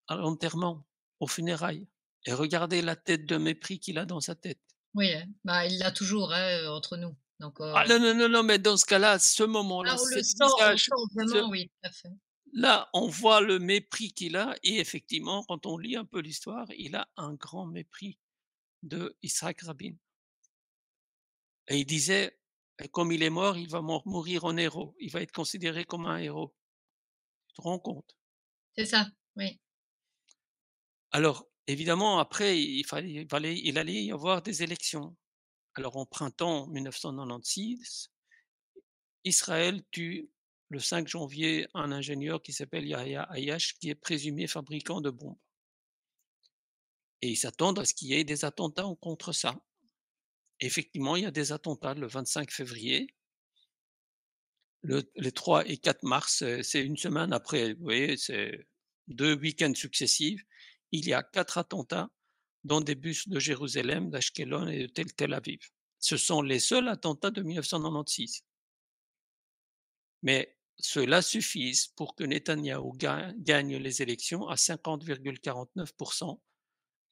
à l'enterrement, aux funérailles. Et regardez la tête de mépris qu'il a dans sa tête. Oui, bah, il l'a toujours, hein, entre nous. Donc, Ah non, non, non, non, mais dans ce cas-là, ce moment-là, ah, cette on le visage, sent vraiment, oui, tout à fait. là, on voit le mépris qu'il a. Et effectivement, quand on lit un peu l'histoire, il a un grand mépris de Isaac Rabin. Et il disait, comme il est mort, il va mourir en héros. Il va être considéré comme un héros. Tu te rends compte? C'est ça, oui. Alors, évidemment, après, il allait y avoir des élections. Alors, en printemps 1996, Israël tue le 5 janvier un ingénieur qui s'appelle Yahya Ayash, qui est présumé fabricant de bombes. Et ils s'attendent à ce qu'il y ait des attentats contre ça. Effectivement, il y a des attentats le 25 février. Les 3 et 4 mars, c'est une semaine après, vous voyez, c'est 2 week-ends successifs. Il y a 4 attentats dans des bus de Jérusalem, d'Ashkelon et de Tel Aviv. Ce sont les seuls attentats de 1996. Mais cela suffisent pour que Netanyahou gagne les élections à 50,49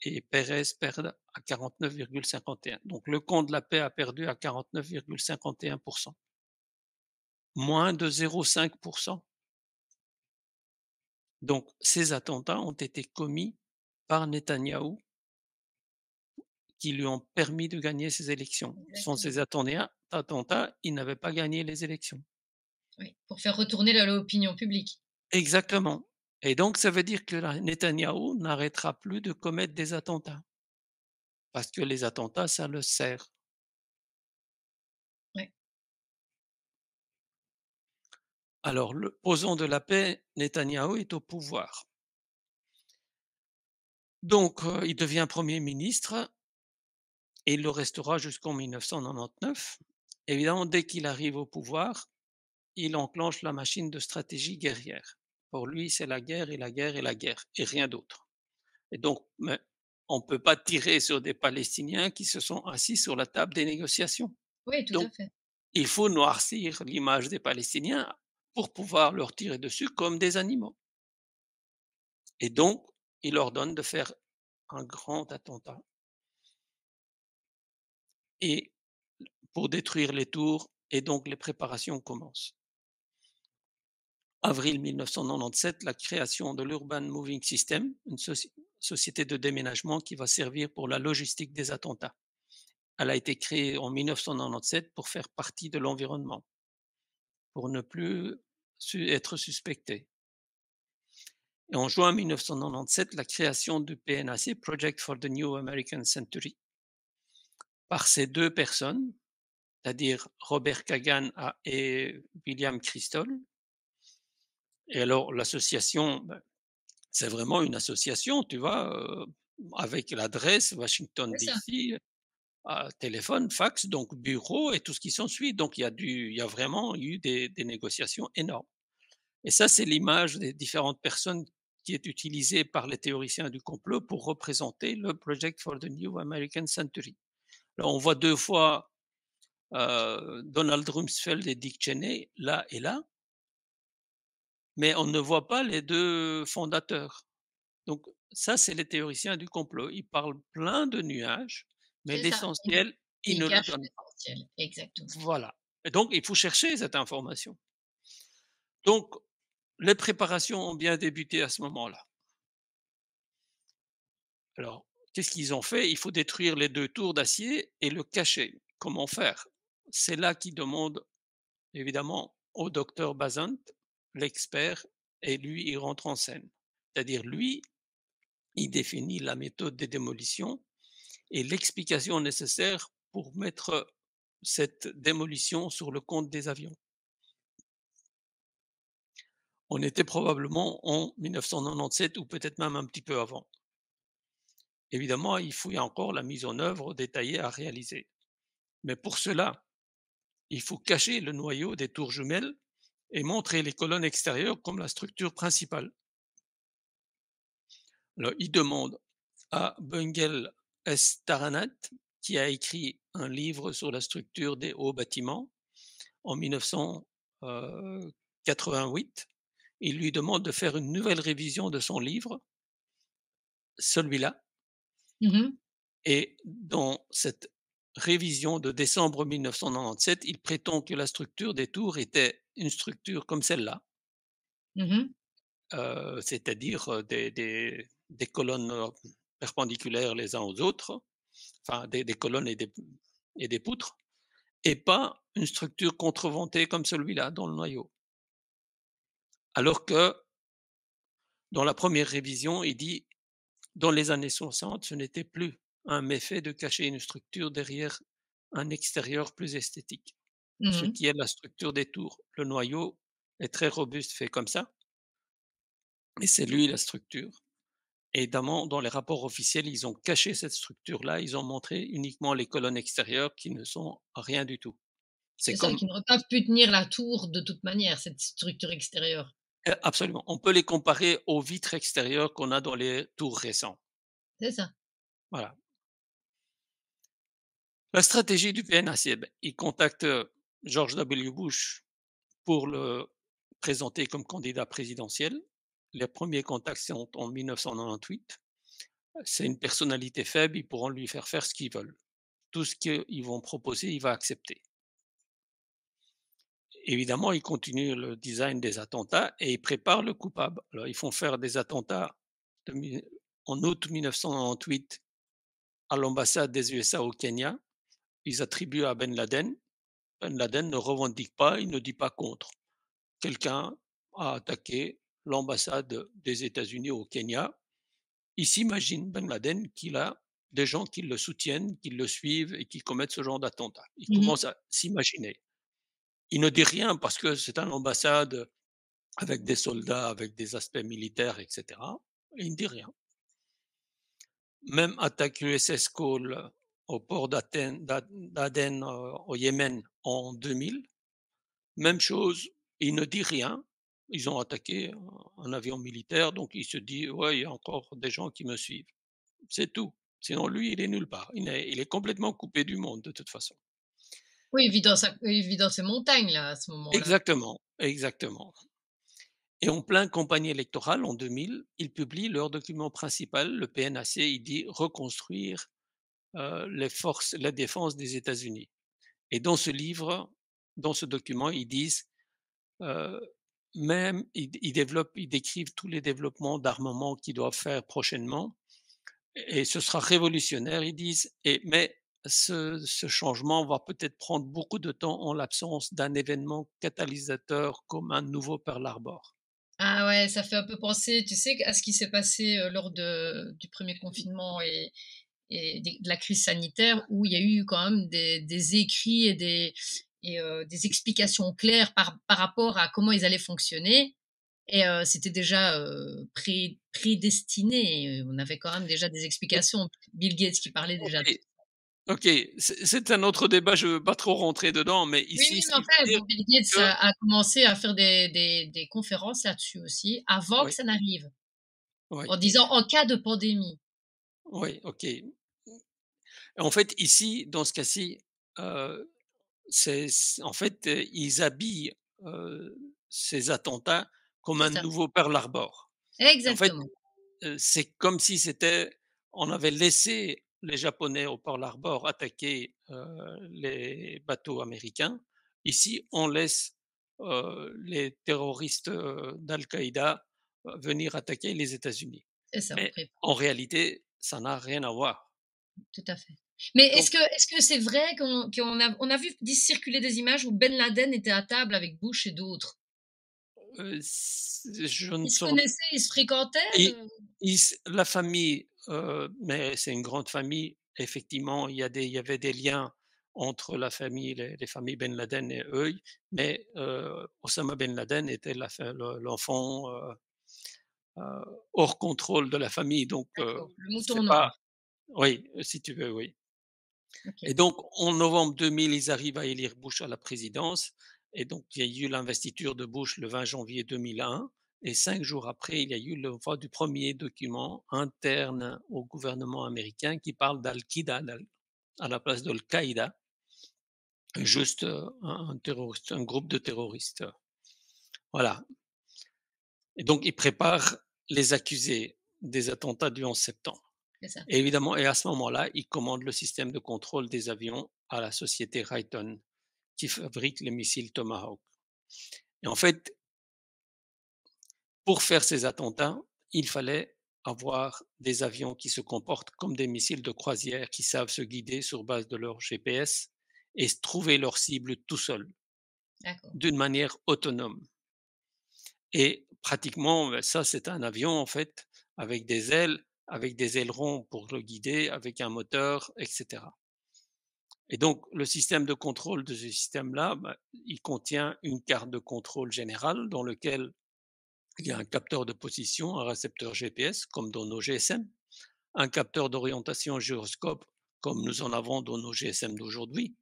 et Pérez perde à 49,51. Donc le camp de la paix a perdu à 49,51, moins de 0,5. Donc ces attentats ont été commis par Netanyahou qui lui ont permis de gagner ces élections. Sans Exactement. ces attentats, il n'avait pas gagné les élections. Oui, pour faire retourner l'opinion publique. Exactement. Et donc ça veut dire que Netanyahou n'arrêtera plus de commettre des attentats. Parce que les attentats, ça le sert. Ouais. Alors, l'opposant de la paix, Netanyahou, est au pouvoir. Donc, il devient Premier ministre et il le restera jusqu'en 1999. Évidemment, dès qu'il arrive au pouvoir, il enclenche la machine de stratégie guerrière. Pour lui, c'est la guerre et la guerre et la guerre et rien d'autre. Et donc, mais on ne peut pas tirer sur des Palestiniens qui se sont assis sur la table des négociations. Oui, tout à Donc, fait. il faut noircir l'image des Palestiniens pour pouvoir leur tirer dessus comme des animaux. Et donc, il ordonne de faire un grand attentat et pour détruire les tours et donc les préparations commencent. Avril 1997, la création de l'Urban Moving System, une société de déménagement qui va servir pour la logistique des attentats. Elle a été créée en 1997 pour faire partie de l'environnement, pour ne plus être suspectée. Et en juin 1997, la création du PNAC, Project for the New American Century, par ces deux personnes, c'est-à-dire Robert Kagan et William Kristol. Et alors, l'association, c'est vraiment une association, tu vois, avec l'adresse Washington C'est ça. DC, téléphone, fax, donc bureau et tout ce qui s'ensuit. Donc, il y a vraiment eu des négociations énormes. Et ça, c'est l'image des différentes personnes qui est utilisée par les théoriciens du complot pour représenter le Project for the New American Century. Alors, on voit deux fois Donald Rumsfeld et Dick Cheney là et là, mais on ne voit pas les deux fondateurs. Donc, ça, c'est les théoriciens du complot. Ils parlent plein de nuages, mais C'est ça. l'essentiel, ils Il ne le cache donnent pas. l'essentiel. Exactement. Voilà. Et donc, il faut chercher cette information. Donc, les préparations ont bien débuté à ce moment-là. Alors, qu'est-ce qu'ils ont fait? Il faut détruire les deux tours d'acier et le cacher. Comment faire? C'est là qu'ils demandent évidemment au docteur Bazant, l'expert, et lui, il rentre en scène. C'est-à-dire, lui, il définit la méthode de démolition et l'explication nécessaire pour mettre cette démolition sur le compte des avions. On était probablement en 1997 ou peut-être même un petit peu avant. Évidemment, il faut y a encore la mise en œuvre détaillée à réaliser. Mais pour cela, il faut cacher le noyau des tours jumelles et montrer les colonnes extérieures comme la structure principale. Alors, il demande à Bungel S. Taranat, qui a écrit un livre sur la structure des hauts bâtiments en 1988, il lui demande de faire une nouvelle révision de son livre, celui-là, Mmh. et dans cette révision de décembre 1997, il prétend que la structure des tours était une structure comme celle-là, Mmh. c'est-à-dire des colonnes perpendiculaires les uns aux autres, enfin des colonnes et des poutres, et pas une structure contreventée comme celui-là dans le noyau. Alors que dans la première révision, il dit dans les années 60, ce n'était plus un méfait de cacher une structure derrière un extérieur plus esthétique, ce Mmh. qui est la structure des tours. Le noyau est très robuste, fait comme ça, et c'est lui la structure. Et dans les rapports officiels, ils ont caché cette structure-là, ils ont montré uniquement les colonnes extérieures qui ne sont rien du tout. C'est C'est ça, comme qui n'auraient pas pu tenir la tour de toute manière, cette structure extérieure. absolument, on peut les comparer aux vitres extérieures qu'on a dans les tours récents. C'est ça. Voilà. La stratégie du PNAC, beh, il contacte, George W. Bush pour le présenter comme candidat présidentiel. Les premiers contacts sont en 1998. C'est une personnalité faible, ils pourront lui faire ce qu'ils veulent. Tout ce qu'ils vont proposer, il va accepter. Évidemment, ils continuent le design des attentats et ils préparent le coupable. Alors, ils font faire des attentats de mi en août 1998 à l'ambassade des USA au Kenya. Ils attribuent à Ben Laden. Ben Laden ne revendique pas, il ne dit pas contre. Quelqu'un a attaqué l'ambassade des États-Unis au Kenya. Il s'imagine, Ben Laden, qu'il a des gens qui le soutiennent, qui le suivent et qui commettent ce genre d'attentat. Il Mmh. commence à s'imaginer. Il ne dit rien parce que c'est une ambassade avec des soldats, avec des aspects militaires, et cetera. Et il ne dit rien. Même attaque USS Cole au port d'Aden, au Yémen en 2000. Même chose, il ne dit rien. Ils ont attaqué un avion militaire, donc il se dit: «Ouais, il y a encore des gens qui me suivent». C'est tout. Sinon lui, il est nulle part. Il est complètement coupé du monde de toute façon. Oui, il vit dans ses montagnes là, à ce moment-là. Exactement, exactement. Et en pleine campagne électorale en 2000, ils publient leur document principal, le PNAC, il dit: «Reconstruire, les forces la défense des États-Unis». Et dans ce livre, dans ce document, ils disent, heu, même ils décrivent tous les développements d'armement qu'ils doivent faire prochainement et ce sera révolutionnaire, ils disent, mais ce changement va peut-être prendre beaucoup de temps en l'absence d'un événement catalysateur comme un nouveau Pearl Harbor. Ah ouais, ça fait un peu penser, tu sais, à ce qui s'est passé, lors du premier confinement et de la crise sanitaire où il y a eu quand même des écrits des explications claires par rapport à comment ils allaient fonctionner et c'était déjà, prédestiné. On avait quand même déjà des explications. Bill Gates qui parlait déjà de OK, OK, c'est un autre débat, je ne veux pas trop rentrer dedans, mais oui, ici, oui, ce mais en qu'il faut fait, dire bon, Bill Gates que a commencé à faire des conférences là-dessus aussi, avant que oui, ça n'arrive, oui, en disant: «En cas de pandémie». oui, OK. En fait, ici, dans ce cas-ci, en fait, ils habillent, ces attentats comme C'est un ça, nouveau Pearl Harbor et en fait, exactement. c'est comme si on avait laissé les Japonais au Pearl Harbor attaquer, les bateaux américains. Ici, on laisse, les terroristes, d'Al-Qaïda, venir attaquer les États-Unis. C'est ça, on Mais prépare, en réalité, ça n'a rien à voir. tout à fait. Mais est-ce Donc, que c'est vrai qu'on a vu circuler des images où Ben Laden était à table avec Bush et d'autres? je ne Ils se saurais. connaissaient, ils se fréquentaient, Et la famille, mais c'est une grande famille, effectivement, il y avait des liens entre la famille, les familles Ben Laden et eux, mais Osama Ben Laden était l'enfant, hors contrôle de la famille, donc d'accord, le mouton c'est pas, noir. oui, si tu veux, oui. Et OK, donc en novembre 2000, ils arrivent à élire Bush à la présidence et donc il y a eu l'investiture de Bush le 20 janvier 2001 et 5 jours après, il y a eu l'envoi du premier document interne au gouvernement américain qui parle d'Al-Qaïda à la place d'Al-Qaïda, juste, un terroriste, un groupe de terroristes, voilà. Et donc ils préparent les accusés des attentats du 11 septembre. c'est ça. Et évidemment et à ce moment-là, ils commandent le système de contrôle des avions à la société Raytheon qui fabrique les missiles Tomahawk. Et en fait, pour faire ces attentats, il fallait avoir des avions qui se comportent comme des missiles de croisière, qui savent se guider sur base de leur GPS et trouver leur cible tout seuls, D'accord. d'une manière autonome. Et pratiquement, ça, c'est un avion, en fait, avec des ailes, avec des ailerons pour le guider, avec un moteur, etc. Et donc, le système de contrôle de ce système-là, bah, il contient une carte de contrôle générale dans lequel il y a un capteur de position, un récepteur GPS, comme dans nos GSM, un capteur d'orientation gyroscope, comme nous en avons dans nos GSM d'aujourd'hui,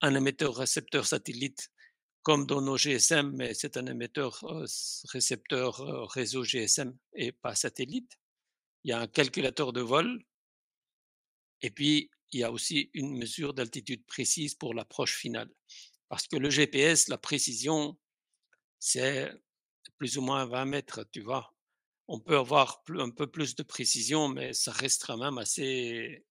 un émetteur-récepteur satellite comme dans nos GSM, mais c'est un émetteur, récepteur, réseau GSM et pas satellite. Il y a un calculateur de vol et puis il y a aussi une mesure d'altitude précise pour l'approche finale. Parce que le GPS, la précision, c'est plus ou moins 20 mètres, tu vois? On peut avoir un peu plus de précision, mais ça reste quand même assez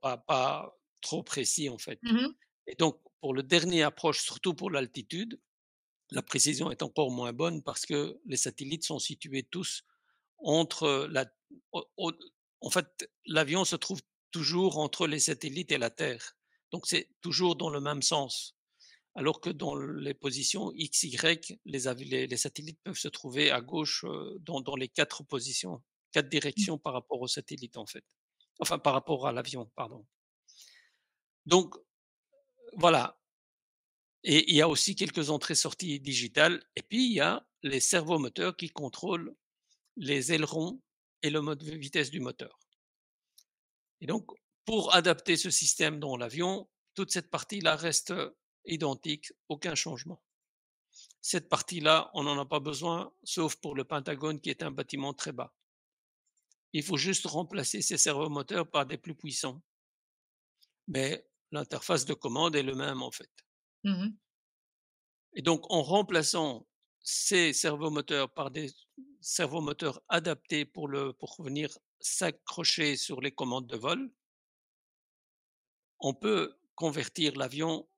pas trop précis en fait. Mmh. Et donc pour le dernier approche, surtout pour l'altitude, la précision est encore moins bonne parce que les satellites sont situés tous entre la au en fait, l'avion se trouve toujours entre les satellites et la Terre. Donc c'est toujours dans le même sens. Alors que dans les positions X, Y, les satellites peuvent se trouver à gauche, dans les 4 positions, 4 directions par rapport au satellite, en fait. Enfin, par rapport à l'avion, pardon. Donc voilà, et il y a aussi quelques entrées-sorties digitales et puis il y a les servomoteurs qui contrôlent les ailerons et le mode de vitesse du moteur. Et donc, pour adapter ce système dans l'avion, toute cette partie-là reste, identique, aucun changement. Cette partie-là, on n'en a pas besoin, sauf pour le Pentagone qui est un bâtiment très bas. Il faut juste remplacer ces servomoteurs par des plus puissants. Mais l'interface de commande est le même en fait. Mmh. Et donc, en remplaçant ces servomoteurs par des servomoteurs adaptés pour venir s'accrocher sur les commandes de vol, on peut convertir l'avion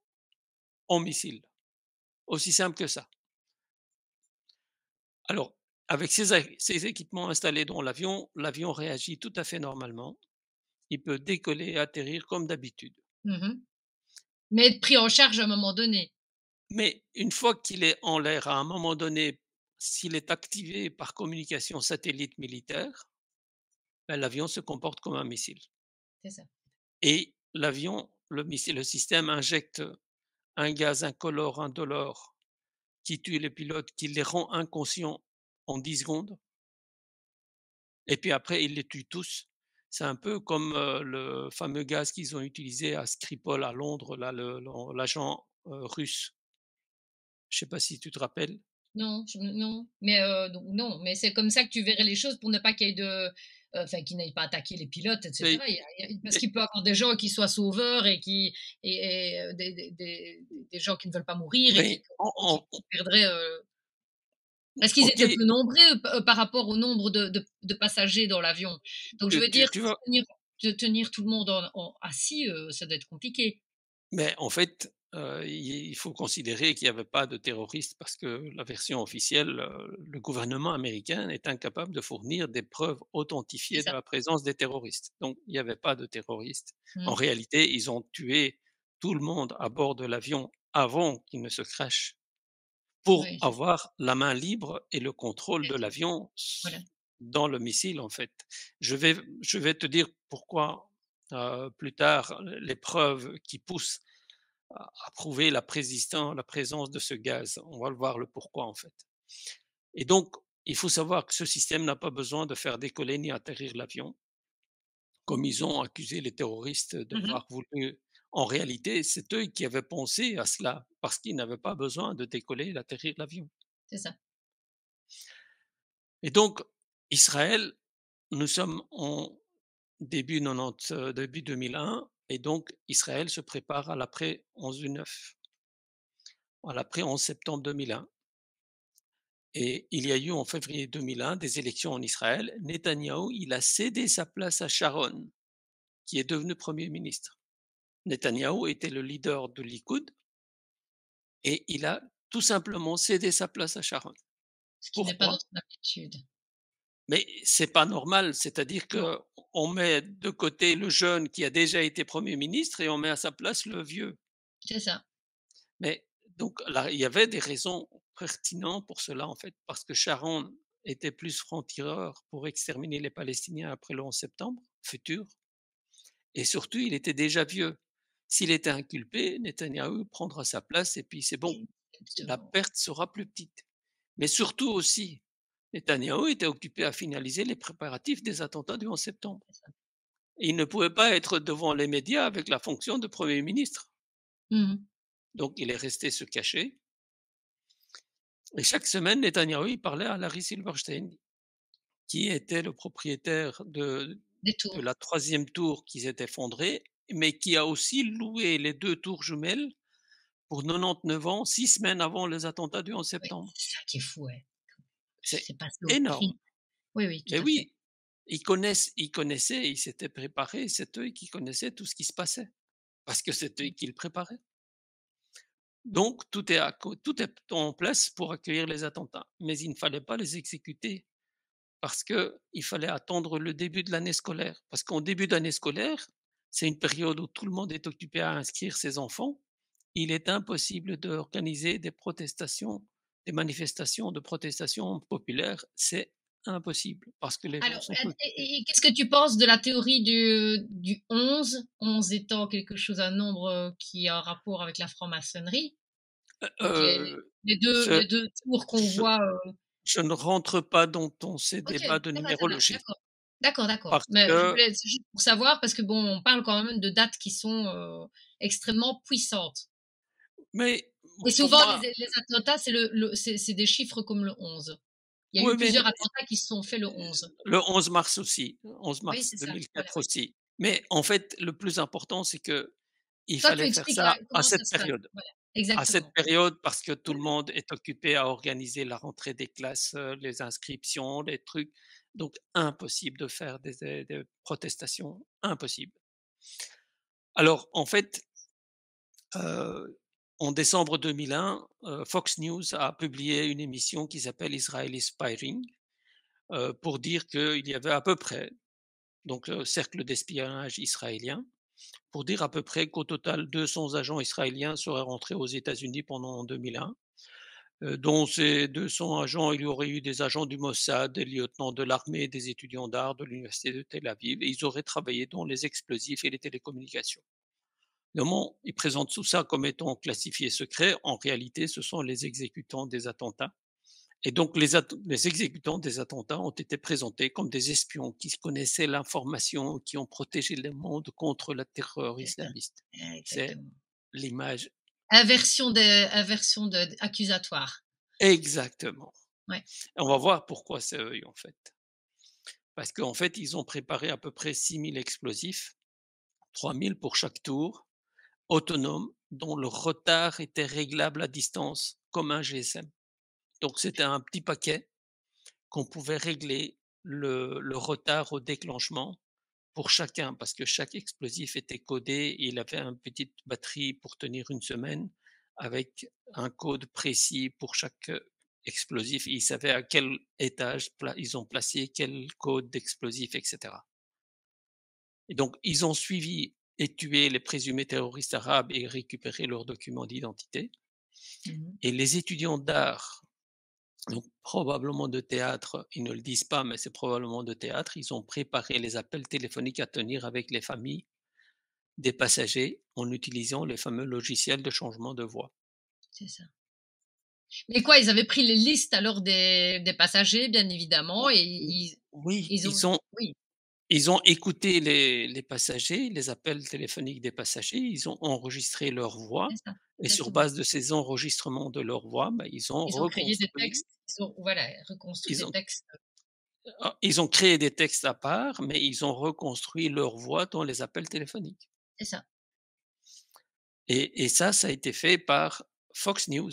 en missile. Aussi simple que ça. Alors, avec ces équipements installés dans l'avion, l'avion réagit tout à fait normalement. Il peut décoller et atterrir comme d'habitude. Mmh. Mais être pris en charge à un moment donné. Mais une fois qu'il est en l'air, à un moment donné, s'il est activé par communication satellite militaire, ben, l'avion se comporte comme un missile. C'est ça. Et le système injecte un gaz incolore, indolore, qui tue les pilotes, qui les rend inconscients en 10 secondes. Et puis après, il les tue tous. C'est un peu comme le fameux gaz qu'ils ont utilisé à Skripal à Londres, là, l'agent russe. Je ne sais pas si tu te rappelles. Non, non, mais donc non, mais c'est comme ça que tu verrais les choses pour ne pas qu'il y ait enfin, qu'ils n'aillent pas attaquer les pilotes et Mais, cetera. Parce mais- qu'il peut y avoir des gens qui soient sauveurs et des gens qui ne veulent pas mourir et mais qui perdraient, parce qu'ils ok, étaient peu nombreux par rapport au nombre de passagers dans l'avion. Donc je veux dire, tu vois, de tenir tout le monde assis, ça doit être compliqué. mais en fait, il faut considérer qu'il n'y avait pas de terroristes parce que la version officielle, le gouvernement américain est incapable de fournir des preuves C'est authentifiées de ça. la présence des terroristes. Donc, il n'y avait pas de terroristes. En Mmh. réalité, ils ont tué tout le monde à bord de l'avion avant qu'il ne se crache pour Oui, avoir la main libre et le contrôle de exactement. l'avion Voilà. dans le missile, en fait. Je vais te dire pourquoi plus tard les preuves qui poussent à prouver la présence de ce gaz. On va le voir le pourquoi en fait. Et donc, il faut savoir que ce système n'a pas besoin de faire décoller ni atterrir l'avion, comme ils ont accusé les terroristes Mmh. d'avoir voulu. En réalité, c'est eux qui avaient pensé à cela, parce qu'ils n'avaient pas besoin de décoller et d'atterrir l'avion. C'est ça. Et donc, Israël, nous sommes en début 2001, et donc Israël se prépare à l'après 11/9, à l'après 11 septembre 2001. Et il y a eu en février 2001 des élections en Israël. Netanyahou, il a cédé sa place à Sharon, qui est devenu Premier ministre. Netanyahou était le leader de Likoud et il a tout simplement cédé sa place à Sharon. Ce qui n'est pas Pourquoi? notre habitude. Mais c'est pas normal, c'est-à-dire Non, que on met de côté le jeune qui a déjà été Premier ministre et on met à sa place le vieux. c'est ça. Mais donc là, il y avait des raisons pertinentes pour cela en fait, parce que Sharon était plus franc-tireur pour exterminer les Palestiniens après le 11 septembre futur, et surtout il était déjà vieux. S'il était inculpé, Netanyahou prendra sa place et puis c'est bon, la Exactement. perte sera plus petite. Mais surtout aussi, Netanyahou était occupé à finaliser les préparatifs des attentats du 11 septembre. C'est ça. Et il ne pouvait pas être devant les médias avec la fonction de Premier ministre. Mmh. Donc il est resté se cacher et chaque semaine, Netanyahou, il parlait à Larry Silverstein, qui était le propriétaire Des de tours. la troisième tour qui s'est effondrée, mais qui a aussi loué les 2 tours jumelles pour 99 ans, 6 semaines avant les attentats du 11 Oui, septembre. c'est ça qui est fou, ouais. C'est C'est passé au crible. énorme. Oui, oui, tout Mais à fait. oui, ils connaissaient, ils s'étaient préparés, c'est eux qui connaissaient tout ce qui se passait, parce que c'est eux Mmh. qui le préparaient. Donc tout est en place pour accueillir les attentats, mais il ne fallait pas les exécuter parce qu'il fallait attendre le début de l'année scolaire. Parce qu'en début d'année scolaire, c'est une période où tout le monde est occupé à inscrire ses enfants. Il est impossible d'organiser des protestations, des manifestations de protestation populaires. C'est impossible parce que les gens Alors, sont occupés. qu'est-ce que tu penses de la théorie du 11? 11 étant quelque chose, un nombre, qui a un rapport avec la franc-maçonnerie. Donc Je, les 2 tours qu'on je, voit, je ne rentre pas dans ces OK, débats de d'accord, ça va, numérologie d'accord. D'accord, d'accord. parce Mais je que, voulais c'est juste pour savoir parce que bon, on parle quand même de dates qui sont, extrêmement puissantes mais et pour souvent moi, les attentats, c'est des chiffres comme le 11. Il y a oui, eu mais plusieurs attentats qui se sont faits le 11. le 11 mars aussi, 11 Oui, mars c'est ça, voilà. 2004 aussi. Mais en fait, le plus important, c'est que il Toi, tu fallait faire expliques ça là à comment ça cette se passe. période. Voilà, À cette exactement. période, parce que tout le monde est occupé à organiser la rentrée des classes, les inscriptions, les trucs. Donc impossible de faire des protestations, impossible. Alors en fait, heu, en décembre 2001, Fox News a publié une émission qui s'appelle Israeli Spying, pour dire qu'il y avait à peu près donc cercle d'espionnage israélien, pour dire à peu près qu'au total 200 agents israéliens seraient rentrés aux États-Unis pendant 2001. Dont ces 200 agents, il y aurait eu des agents du Mossad, des lieutenants de l'armée, des étudiants d'art de l'université de Tel Aviv, et ils auraient travaillé dans les explosifs et les télécommunications. Normalement, ils présentent tout ça comme étant classifié secret. En réalité, ce sont les exécutants des attentats. Et donc, les exécutants des attentats ont été présentés comme des espions qui connaissaient l'information, qui ont protégé le monde contre la terreur C'est ça, islamiste. C'est exactement. l'image Inversion de accusatoire. exactement. Ouais, Et on va voir pourquoi c'est eux, en fait. Parce qu'en fait, ils ont préparé à peu près 6 000 explosifs, 3 000 pour chaque tour, autonomes, dont le retard était réglable à distance, comme un GSM. Donc c'était un petit paquet qu'on pouvait régler le retard au déclenchement pour chacun, parce que chaque explosif était codé et il avait une petite batterie pour tenir une semaine avec un code précis pour chaque explosif. Ils savaient à quel étage ils ont placé quel code d'explosif, etc. Et donc, ils ont suivi et tué les présumés terroristes arabes et récupéré leurs documents d'identité. mmh, Et les étudiants d'art, donc probablement de théâtre, ils ne le disent pas, mais c'est probablement de théâtre, ils ont préparé les appels téléphoniques à tenir avec les familles des passagers en utilisant les fameux logiciels de changement de voix. c'est ça. Mais quoi, ils avaient pris les listes alors des passagers, bien évidemment, et Oui, ils ont oui, ils ont écouté les passagers, les appels téléphoniques des passagers, ils ont enregistré leur voix c'est ça, et sur exactement. base de ces enregistrements de leur voix, bah, Ils ont créé des textes, ils ont voilà, reconstruit ils des ont, textes, ils ont créé des textes à part, mais ils ont reconstruit leur voix dans les appels téléphoniques. c'est ça. Et ça, ça a été fait par Fox News.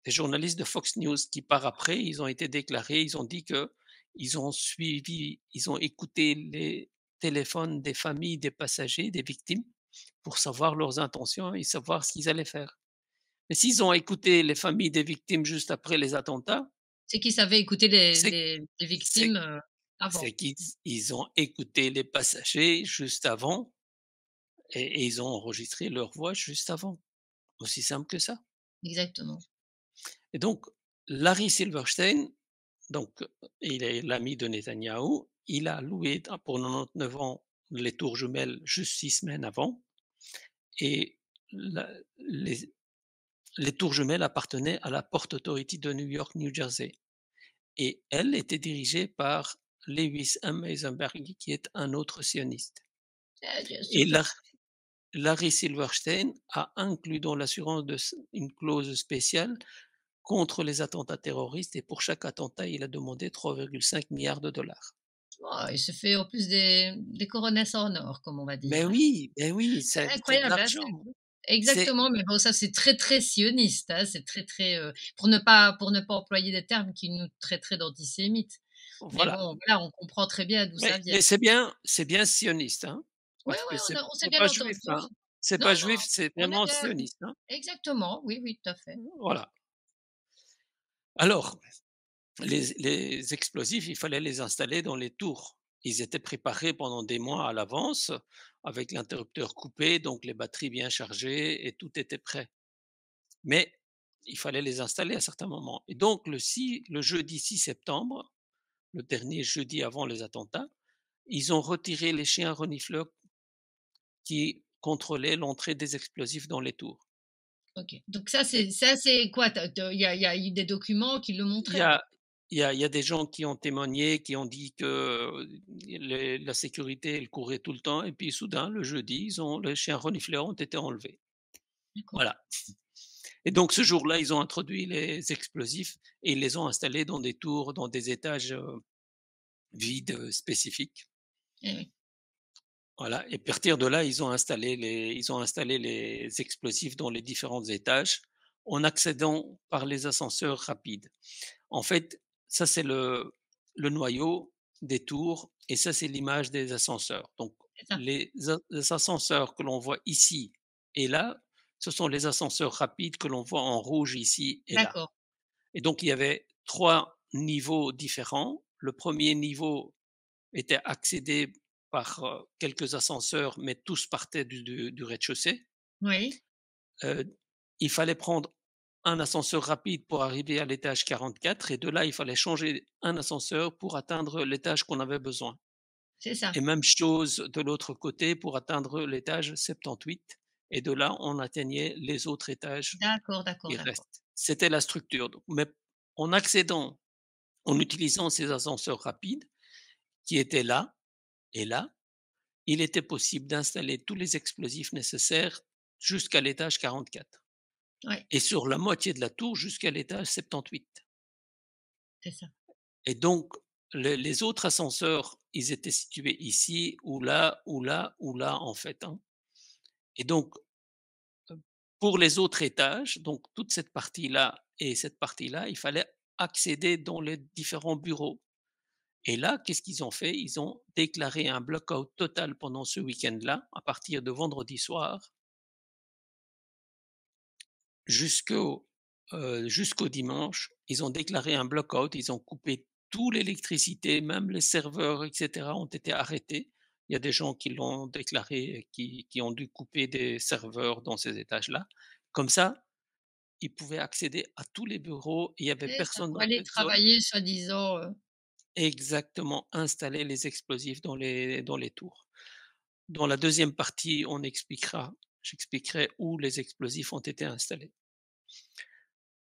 Des journalistes de Fox News qui, par après, ils ont été déclarés, ils ont dit que ils ont suivi, ils ont écouté les téléphones des familles des passagers, des victimes, pour savoir leurs intentions et savoir ce qu'ils allaient faire. Mais s'ils ont écouté les familles des victimes juste après les attentats, C'est qu'ils savaient écouter c'est les c'est victimes, avant. c'est qu'ils ils ont écouté les passagers juste avant et ils ont enregistré leur voix juste avant. Aussi simple que ça. Exactement. Et donc, Larry Silverstein, donc, il est l'ami de Netanyahou, il a loué pour 99 ans les tours jumelles juste 6 semaines avant et la les les tours jumelles appartenaient à la Port Authority de New York, New Jersey et elle était dirigée par Lewis M. Eisenberg qui est un autre sioniste Bien sûr et que Larry Silverstein a inclus dans l'assurance une clause spéciale contre les attentats terroristes et pour chaque attentat, il a demandé 3,5 milliards de dollars. Oh, il se fait en plus des coronesses en or, comme on va dire, hein. Ben oui, C'est c'est de incroyable, hein, l'argent. C'est exactement, mais bon, ça, c'est très, très sioniste, hein, c'est très, très, pour ne pas employer des termes qui nous traiteraient d'antisémites. Mais voilà, bon, voilà, on comprend très bien d'où ça vient. mais c'est bien sioniste, hein, Ouais, parce que ouais, on s'est c'est bien pas juif, entendu. hein. C'est Non, pas non, juif, c'est on est vraiment bien sioniste, hein. exactement, oui, oui, tout à fait. Voilà. Alors, les explosifs, il fallait les installer dans les tours. Ils étaient préparés pendant des mois à l'avance, avec l'interrupteur coupé, donc les batteries bien chargées et tout était prêt. Mais il fallait les installer à certains moments. Et donc le jeudi 6 septembre, le dernier jeudi avant les attentats, ils ont retiré les chiens renifleurs qui contrôlaient l'entrée des explosifs dans les tours. OK. Donc Et ça c'est quoi? Il y a eu des documents qui le il y montraient? a il y a des gens qui ont témoigné, qui ont dit que la sécurité, elle courait tout le temps et puis soudain, le jeudi, les chiens renifleurs ont été enlevés. D'accord. Voilà. Et donc ce jour-là, ils ont introduit les explosifs et ils les ont installés dans des tours, dans des étages vides spécifiques. Eh oui. Voilà. Et à partir de là, ils ont installé les explosifs dans les différents étages en accédant par les ascenseurs rapides. En fait, ça c'est le noyau des tours et ça c'est l'image des ascenseurs. Donc C'est ça. les ascenseurs que l'on voit ici et là, ce sont les ascenseurs rapides que l'on voit en rouge ici et là. D'accord. Et donc il y avait 3 niveaux différents. Le premier niveau était accédé par, quelques ascenseurs, mais tous partaient du rez-de-chaussée. Oui, Heu, il fallait prendre un ascenseur rapide pour arriver à l'étage 44 et de là, il fallait changer un ascenseur pour atteindre l'étage qu'on avait besoin c'est ça. et même chose de l'autre côté pour atteindre l'étage 78 et de là, on atteignait les autres étages D'accord, d'accord, qui d'accord. restent. C'était la structure donc mais en accédant, en utilisant ces ascenseurs rapides qui étaient là et là, il était possible d'installer tous les explosifs nécessaires jusqu'à l'étage 44 Ouais, et sur la moitié de la tour jusqu'à l'étage 78. c'est ça. Et donc les autres ascenseurs, ils étaient situés ici ou là, ou là, ou là, en fait, hein. Et donc, heu, pour les autres étages, donc toute cette partie-là et cette partie-là, il fallait accéder dans les différents bureaux. Et là, qu'est-ce qu'ils ont fait? Ils ont déclaré un blackout total pendant ce week-end-là, à partir de vendredi soir jusqu'au, jusqu'au dimanche. Ils ont déclaré un blackout, ils ont coupé toute l'électricité, même les serveurs et cetera ont été arrêtés. Il y a des gens qui l'ont déclaré, qui ont dû couper des serveurs dans ces étages-là. Comme ça, ils pouvaient accéder à tous les bureaux, il y avait C'est ça, personne pour dans aller cette zone. travailler soi-disant, Exactement, installer les explosifs dans les tours. Dans la deuxième partie, j'expliquerai où les explosifs ont été installés.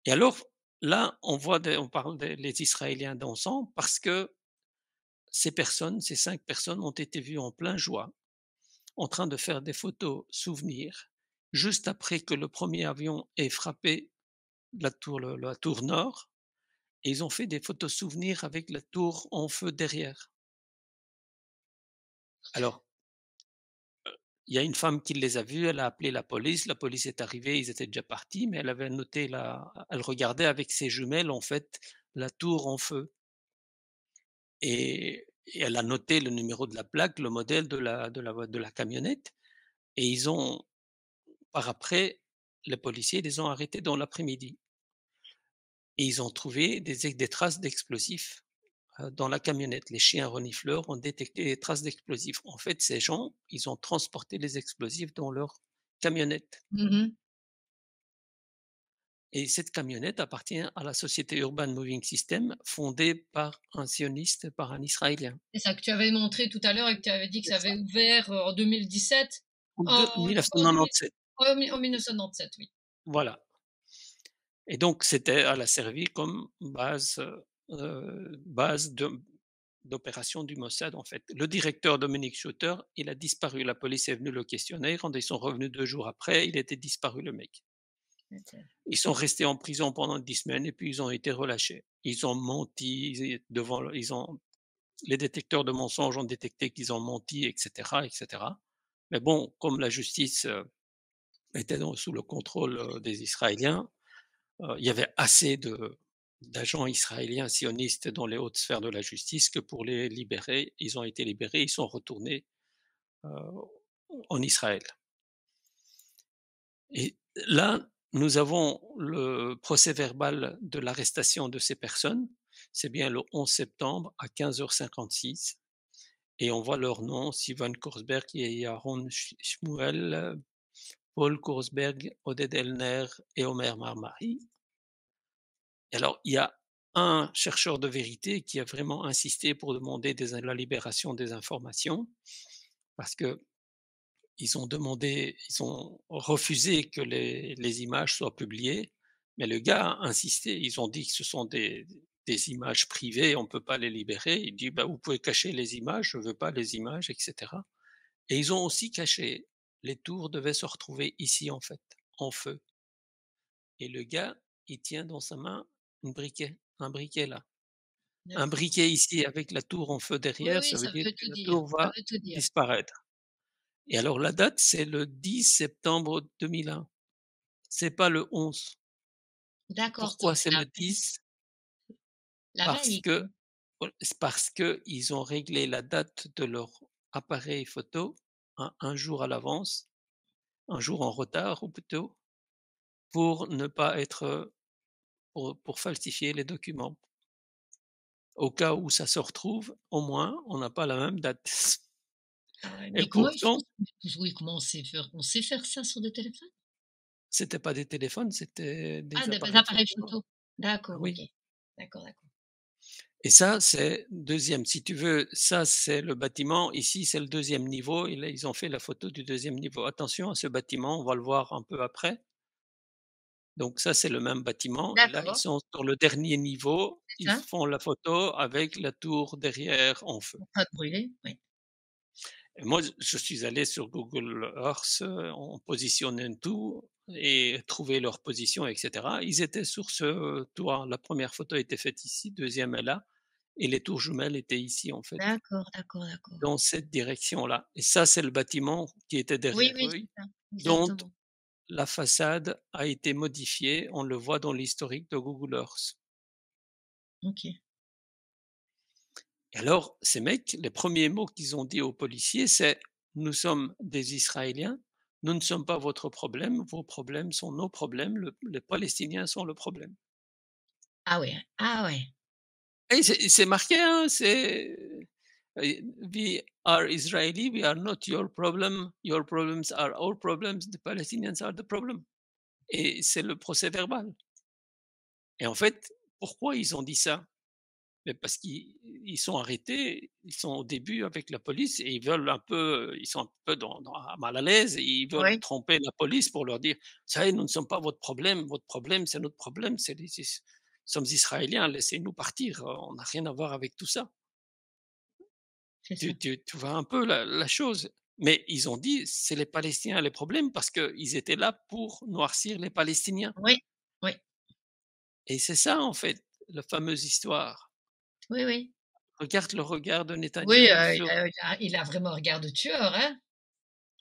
Et alors, là, on parle des Israéliens dansant parce que ces 5 personnes ont été vues en plein joie, en train de faire des photos souvenirs, juste après que le premier avion ait frappé la tour nord et ils ont fait des photos souvenirs avec la tour en feu derrière. Alors, il y a une femme qui les a vus, elle a appelé la police est arrivée, ils étaient déjà partis, mais elle avait noté elle regardait avec ses jumelles, en fait, la tour en feu. Et elle a noté le numéro de la plaque, le modèle de la camionnette et ils ont par après, les policiers les ont arrêtés dans l'après-midi et ils ont trouvé des traces d'explosifs, dans la camionnette. Les chiens renifleurs ont détecté des traces d'explosifs. En fait, ces gens, ils ont transporté les explosifs dans leur camionnette mmh. et cette camionnette appartient à la société Urban Moving System fondée par un sioniste, par un Israélien. C'est ça que tu avais montré tout à l'heure et que tu avais dit que C'est ça ça. avait ouvert, en 2017, En en en 1997, en 1997, oui. voilà. Et donc c'était elle a servi comme base de d'opération du Mossad, en fait. Le directeur Dominique Schooter, il a disparu. La police est venue le questionner. Quand ils sont revenus 2 jours après, il était disparu, le mec. D'accord. Ils sont restés en prison pendant 10 semaines et puis ils ont été relâchés. Ils ont menti, ils ont les détecteurs de mensonges ont détecté qu'ils ont menti, et cetera, et cetera. Mais bon, comme la justice, était sous le contrôle, des Israéliens, il y avait assez d'agents israéliens sionistes dans les hautes sphères de la justice que pour les libérer. Ils ont été libérés, ils sont retournés, heu, en Israël. Et là, nous avons le procès-verbal de l'arrestation de ces personnes. C'est bien le 11 septembre à 15h56 et on voit leurs noms: Sivan Korsberg et Yaron Shmuel, Paul Korsberg, Oded Elner et Omer Marmari. Et alors, il y a un chercheur de vérité qui a vraiment insisté pour demander la libération des informations parce que ils ont refusé que les images soient publiées, mais le gars a insisté. Ils ont dit que ce sont des images privées, on ne peut pas les libérer. Il dit: «Bah, vous pouvez cacher les images, je ne veux pas les images», et cetera. Et ils ont aussi caché, les tours devaient se retrouver ici, en fait, en feu. Et le gars, il tient dans sa main un briquet là. Un D'accord. briquet ici avec la tour en feu Oui, derrière, oui, ça veut ça dire veut que tout la dire. tour Ça va veut tout dire. disparaître. Et alors la date, c'est le 10 septembre 2001. C'est pas le 11. D'accord, Pourquoi donc c'est c'est le 10? la Parce veille, quoi. que c'est parce qu'ils ont réglé la date de leur appareil photo un jour à l'avance, un jour en retard ou plutôt, pour ne pas être, pour falsifier les documents. Au cas où ça se retrouve, au moins on n'a pas la même date. Ah ouais, Et mais comment ils font? pourtant, Oui, comment on sait faire ça sur des téléphones? c'était pas des téléphones, c'était Ah, des des appareils appareils photo. photo. Ah D'accord, OK. oui. D'accord, d'accord. Et ça, c'est deuxième. Si tu veux, ça, c'est le bâtiment. Ici, c'est le deuxième niveau et là, ils ont fait la photo du deuxième niveau. Attention à ce bâtiment, on va le voir un peu après. Donc ça, c'est le même bâtiment et là, ils D'accord, sont sur le dernier niveau, c'est ils ça. font la photo avec la tour derrière en feu. En train de brûler, oui. Et moi, je suis allé sur Google Earth, on positionnait tout et trouver leur position, et cetera. Ils étaient sur ce toit. La première photo était faite ici, deuxième est là et les tours jumelles étaient ici, en fait, D'accord, d'accord, d'accord. dans cette direction-là. Et ça, c'est le bâtiment qui était Oui, derrière oui, eux, c'est ça, dont exactement. la façade a été modifiée. On le voit dans l'historique de Google Earth. OK. Et alors, ces mecs, les premiers mots qu'ils ont dit aux policiers, c'est: «Nous sommes des Israéliens, nous ne sommes pas votre problème, vos problèmes sont nos problèmes, les Palestiniens sont le problème». Ah ouais, ah ouais. Et c'est marqué, hein, c'est «We are Israeli, we are not your problems are our problems, the Palestinians are the problem». Et c'est le procès-verbal. Et en fait, pourquoi ils ont dit ça? Mais parce qu'ils sont arrêtés, ils sont au début avec la police et ils sont un peu mal à l'aise et ils veulent Oui, tromper la police pour leur dire: «Vous savez, nous ne sommes pas votre problème, c'est notre problème, c'est les Is nous sommes Israéliens, laissez-nous partir, on n'a rien à voir avec tout ça». c'est ça. Tu vois un peu la chose? Mais ils ont dit: «C'est les Palestiniens les problèmes» parce qu'ils étaient là pour noircir les Palestiniens. Oui, oui, Et c'est ça, en fait, la fameuse histoire. oui, oui. Regarde le regard de Oui, Netanyahou sur il a vraiment un regard de tueur, hein.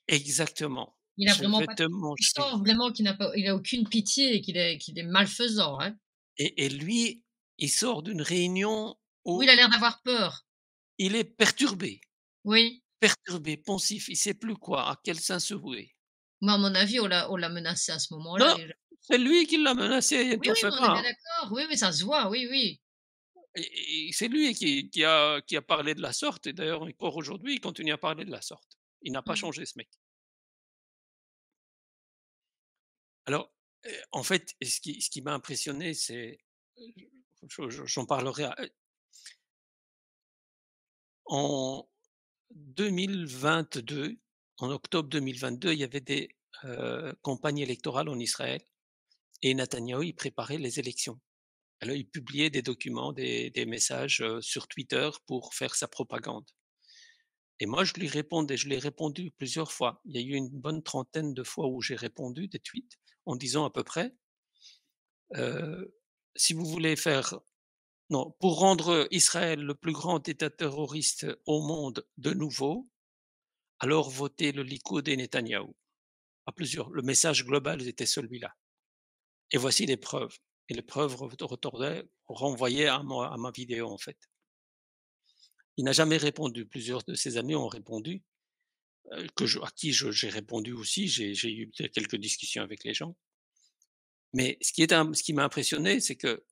exactement. Il a Je vraiment vais pas te tu manger. sens vraiment qu'il a aucune pitié et qu'il est malfaisant, hein. Et lui, il sort d'une réunion Oui, il a où l'air d'avoir peur. il est Oui. perturbé, pensif, il sait plus quoi, à quel saint se vouer. Moi, à mon avis, on l'a menacé à ce moment-là Non, déjà. c'est lui qui l'a menacé, ne Oui, t'en oui, fais mais on est pas, bien hein. d'accord. Oui, oui, ça se voit, oui, oui. Et c'est lui qui a parlé de la sorte et d'ailleurs encore aujourd'hui, il continue à parler de la sorte. Il n'a pas Mmh. changé ce mec. Alors, en fait, ce qui m'a impressionné, c'est, j'en parlerai en 2022, en octobre 2022, il y avait des, campagnes électorales en Israël et Netanyahou, il préparait les élections Alors il publiait des documents, des messages, sur Twitter pour faire sa propagande et moi je lui répondais, je lui ai répondu plusieurs fois. Il y a eu une bonne trentaine de fois où j'ai répondu des tweets en disant à peu près, heu: «Si vous voulez faire non, pour rendre Israël le plus grand État terroriste au monde de nouveau, alors votez le Likoud et Netanyahou». À plusieurs. Le message global était celui-là. Et voici les preuves. Et les preuves renvoyaient à ma vidéo, en fait. Il n'a jamais répondu. Plusieurs de ses amis ont répondu, à qui j'ai répondu aussi. J'ai eu quelques discussions avec les gens. Mais ce qui m'a impressionné, c'est que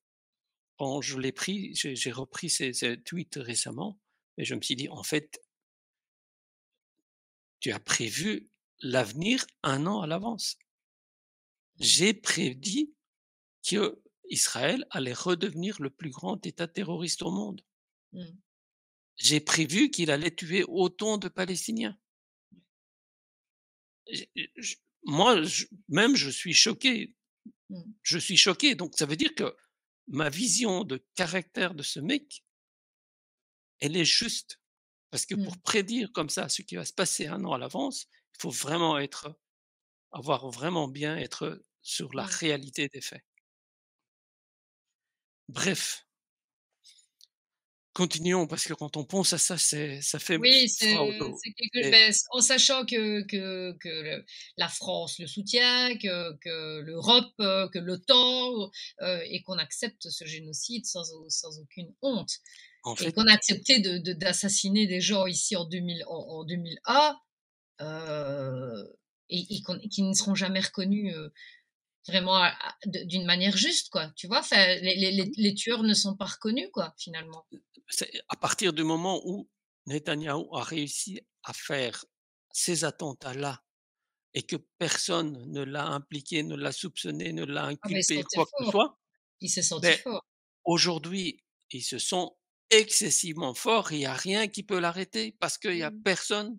quand je l'ai pris, j'ai repris ces tweets récemment et je me suis dit, en fait, tu as prévu l'avenir un an à l'avance. J'ai prédit que Israël allait redevenir le plus grand État terroriste au monde. Mmh. J'ai prévu qu'il allait tuer autant de Palestiniens. Moi, je suis choqué. Mmh. Je suis choqué. Donc, ça veut dire que ma vision de caractère de ce mec, elle est juste. Parce que pour Mmh. prédire comme ça ce qui va se passer un an à l'avance, il faut vraiment avoir vraiment bien être sur la Ouais. réalité des faits. Bref, continuons parce que quand on pense à ça, ça fait Oui, froid au dos. c'est quelque Et en sachant que la France le soutient, que l'Europe, que l'OTAN, et qu'on accepte ce génocide sans aucune honte en et fait, qu'on a accepté d'assassiner des gens ici en 2001, et qui ne seront jamais reconnus, vraiment d'une manière juste, quoi, tu vois? Enfin, les tueurs ne sont pas reconnus, quoi, finalement. c'est à partir du moment où Netanyahou a réussi à faire ces attentats-là et que personne ne l'a impliqué, ne l'a soupçonné, ne l'a Ah ben, il se inculpé, sentait quoi que ce fort, soit, il s'est senti beh, fort. aujourd'hui, ils se sont excessivement forts, il y a rien qui peut l'arrêter parce qu'il y a Mmh. personne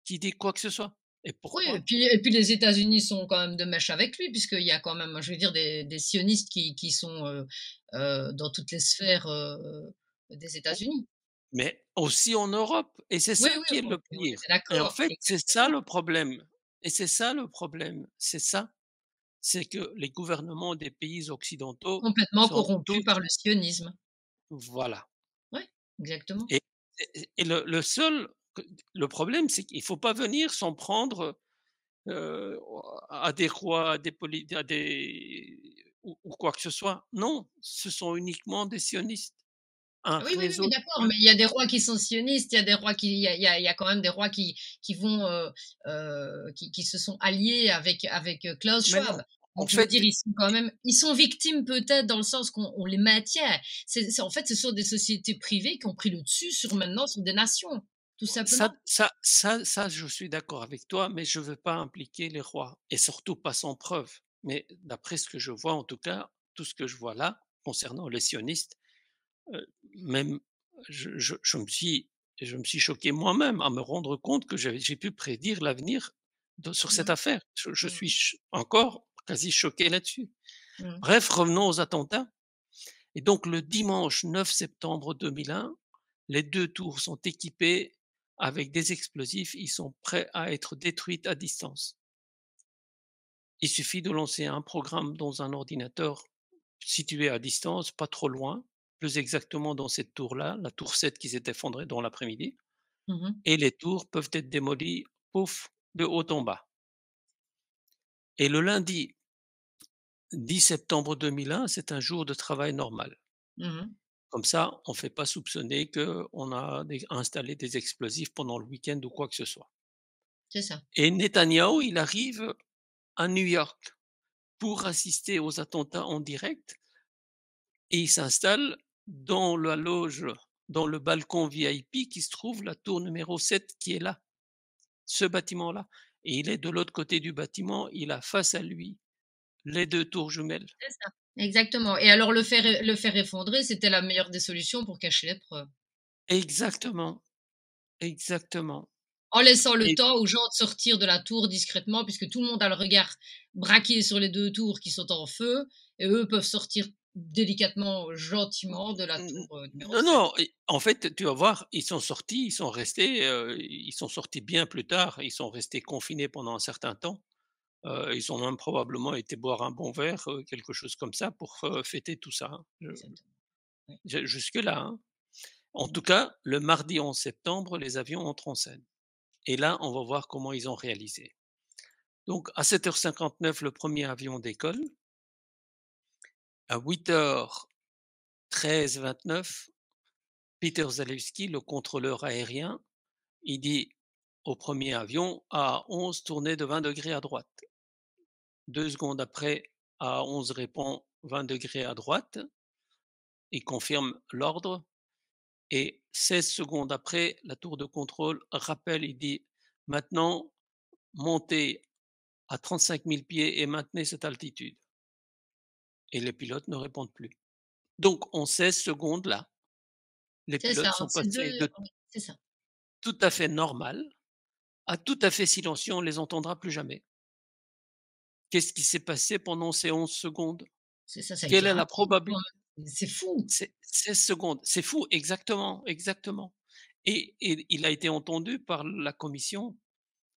qui dit quoi que ce soit. Et Oui, pourquoi? et puis les États-Unis sont quand même de mèche avec lui, puisqu'il y a quand même, je veux dire, des sionistes qui sont, dans toutes les sphères, des États-Unis. Mais aussi en Europe et c'est Oui, ça oui, qui est le on pire est et en d'accord, fait, c'est ça exactement. le problème et c'est ça le problème, c'est ça, c'est que les gouvernements des pays occidentaux Complètement sont corrompu tous par le sionisme. voilà Oui, exactement. et le problème, c'est qu'il faut pas venir s'en prendre, heu, à des rois, à des ou quoi que ce soit. Non, ce sont uniquement des sionistes, un Ah oui, oui, oui, réseau oui, de d'accord, mais il y a sionistes. des rois qui sont sionistes, il y a des rois qui il y a quand même des rois qui vont, qui se sont alliés avec, Klaus Mais non, Schwab. en Donc je veux dire, fait, ils sont victimes peut-être dans le sens qu'on les maintient. En fait, ce sont des sociétés privées qui ont pris le dessus sur des nations, tout simplement. ça, je suis d'accord avec toi, mais je veux pas impliquer les rois et surtout pas sans preuve. Mais d'après ce que je vois, en tout cas, tout ce que je vois là, concernant les sionistes, même je me suis choqué moi-même à me rendre compte que j'ai pu prédire l'avenir sur cette Mmh, affaire. Je suis mmh, encore quasi choqué là-dessus. mmh, Bref, revenons aux attentats. Et donc le dimanche 9 septembre 2001, les 2 tours sont équipées avec des explosifs, ils sont prêts à être détruits à distance. Il suffit de lancer un programme dans un ordinateur situé à distance, pas trop loin, plus exactement dans cette tour-là, la tour 7 qui s'est effondrée dans l'après-midi, mmh. et les tours peuvent être démolies, pouf, de haut en bas. Et le lundi 10 septembre 2001, c'est un jour de travail normal. Mmh. Comme ça, on ne fait pas soupçonner qu'on a installé des explosifs pendant le week-end ou quoi que ce soit. C'est ça. Et Netanyahou, il arrive à New York pour assister aux attentats en direct et il s'installe dans la loge, dans le balcon VIP qui se trouve la tour numéro 7 qui est là, ce bâtiment-là. Et il est de l'autre côté du bâtiment, il a face à lui les 2 tours jumelles. C'est ça. Exactement, et alors le faire effondrer, c'était la meilleure des solutions pour cacher les preuves. Exactement, exactement. En laissant le Et temps aux gens de sortir de la tour discrètement, puisque tout le monde a le regard braqué sur les 2 tours qui sont en feu, et eux peuvent sortir délicatement, gentiment de la tour, numéro Non, 7. non, et en fait, tu vas voir, ils sont sortis, ils sont restés, ils sont sortis bien plus tard, ils sont restés confinés pendant un certain temps. Ils ont même probablement été boire un bon verre, quelque chose comme ça pour, fêter tout ça, hein. Exactement, oui. Jusque-là, hein. En tout cas, le mardi 11 septembre, les avions entrent en scène et là, on va voir comment ils ont réalisé. Donc à 7h59, le premier avion décolle. À 8h13-29, Peter Zalewski, le contrôleur aérien, il dit au premier avion: «À 11, tournez de 20° à droite». 2 secondes après, à 11 répond: 20° à droite. Il confirme l'ordre et 16 secondes après, la tour de contrôle rappelle, il dit: «Maintenant, montez à 35 000 pieds et maintenez cette altitude». Et les pilotes ne répondent plus. Donc en 16 secondes là, les C'est ça, pilotes sont entre ces 2, passés de oui, c'est ça. tout à fait normal à tout à fait silencieux, on ne les entendra plus jamais. Qu'est-ce qui s'est passé pendant ces 11 secondes? C'est ça, ça a Quelle été est la rapide quand probabilité? même. C'est fou! C'est 16 secondes, c'est fou, exactement, exactement. Et il a été entendu par la commission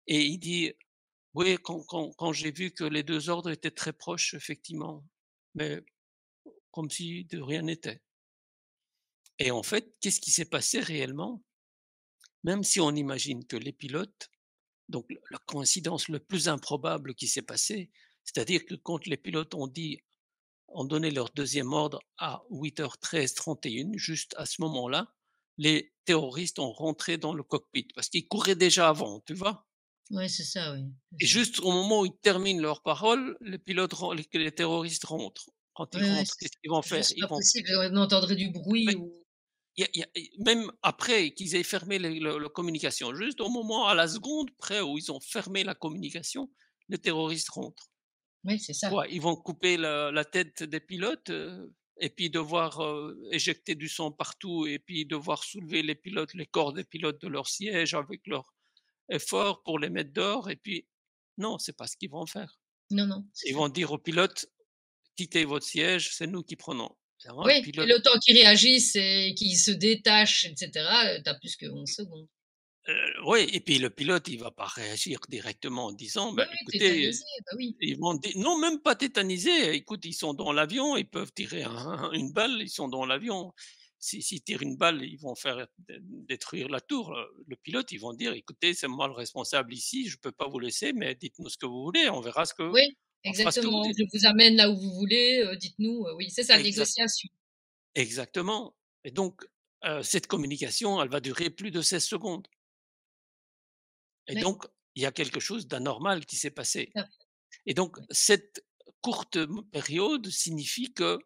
et il dit: «Oui, quand j'ai vu que les 2 ordres étaient très proches, effectivement, mais comme si de rien n'était». Et en fait, qu'est-ce qui s'est passé réellement? Même si on imagine que les pilotes, donc la coïncidence le plus improbable qui s'est passée, c'est-à-dire que quand les pilotes ont donné leur deuxième ordre à 8h13-31, juste à ce moment-là, les terroristes ont rentré dans le cockpit parce qu'ils couraient déjà avant, tu vois? Ouais, c'est ça, oui, c'est Et ça. juste au moment où ils terminent leur parole, les terroristes rentrent. Quand ils Oui, oui, rentrent, qu'est-ce qu'ils vont c'est faire? juste Ils pas vont possible, on entendrait du bruit beh, ou même après qu'ils aient fermé le communication, juste au moment, à la seconde près où ils ont fermé la communication, les terroristes rentrent. oui, c'est ça. Quoi? Ils vont couper la tête des pilotes, et puis devoir, éjecter du sang partout et puis devoir soulever les pilotes, les corps des pilotes de leur siège avec leur effort pour les mettre dehors et puis non, c'est pas ce qu'ils vont faire. Non, non, c'est Ils ça. vont dire aux pilotes: «Quittez votre siège, c'est nous qui prenons». Évidemment, le Oui, et pilote le temps qu'ils réagissent et qu'ils se détachent et cetera, tu as plus que 11 secondes. oui et puis le pilote, il va pas réagir directement en disant: Oui, «Bah, oui, écoutez». tétanisé, bah oui. Ils vont dé non, même pas tétanisés. Écoute, ils sont dans l'avion, ils peuvent tirer une balle, ils sont dans l'avion. S'ils tirent une balle, ils vont faire détruire la tour. Le pilote, ils vont dire: «Écoutez, c'est moi le responsable ici, je peux pas vous laisser, mais dites-nous ce que vous voulez, Oui, on fera ce que vous exactement. dites». Je vous amène là où vous voulez, dites-nous, oui, c'est ça, Exact négociation. exactement et donc cette communication, elle va durer plus de 16 secondes et Oui, donc il y a quelque chose d'anormal qui s'est passé tout à fait, et donc oui. cette courte période signifie que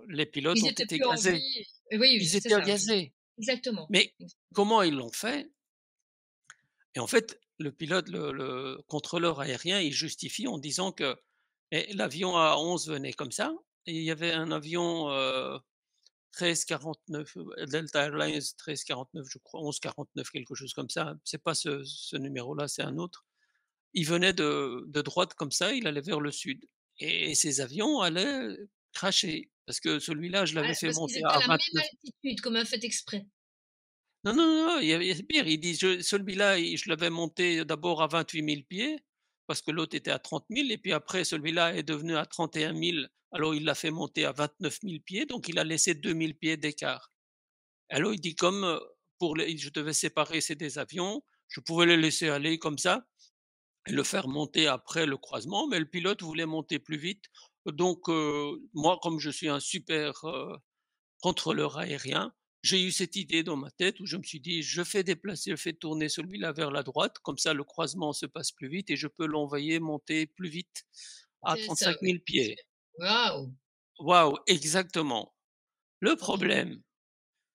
les pilotes Ils ont étaient été plus en gazés. vie, oui, Ils c'est étaient ça, oui. gazés. Exactement. Mais comment ils l'ont fait? Et en fait, le pilote, le contrôleur aérien, il justifie en disant que l'avion A11 venait comme ça et il y avait un avion, 1349, Delta Airlines 1349, je crois, 1149, quelque chose comme ça. C'est pas ce numéro-là, c'est un autre. Il venait de droite comme ça, il allait vers le sud et ces avions allaient crasher parce que celui-là, je l'avais Ah, fait parce qu'ils monter étaient à à la même 29. altitude, comme un fait exprès. Non, non, non, non, il y a c'est pire, il dit: «Je celui-là, je l'avais monté d'abord à 28 000 pieds, parce que l'autre était à 30 000 et puis après celui-là est devenu à 31 000, alors il l'a fait monter à 29 000 pieds, donc il a laissé 2 000 pieds d'écart». Alors il dit: «Comme, pour les je devais séparer ces 2 avions, je pouvais les laisser aller comme ça et le faire monter après le croisement, mais le pilote voulait monter plus vite, donc moi comme je suis un super, contrôleur aérien, j'ai eu cette idée dans ma tête où je me suis dit: je fais tourner celui-là vers la droite, comme ça le croisement se passe plus vite et je peux l'envoyer monter plus vite à C'est ça, 35 oui, 000 bien sûr. pieds». Waouh! Waouh, exactement. Le Horrible. problème,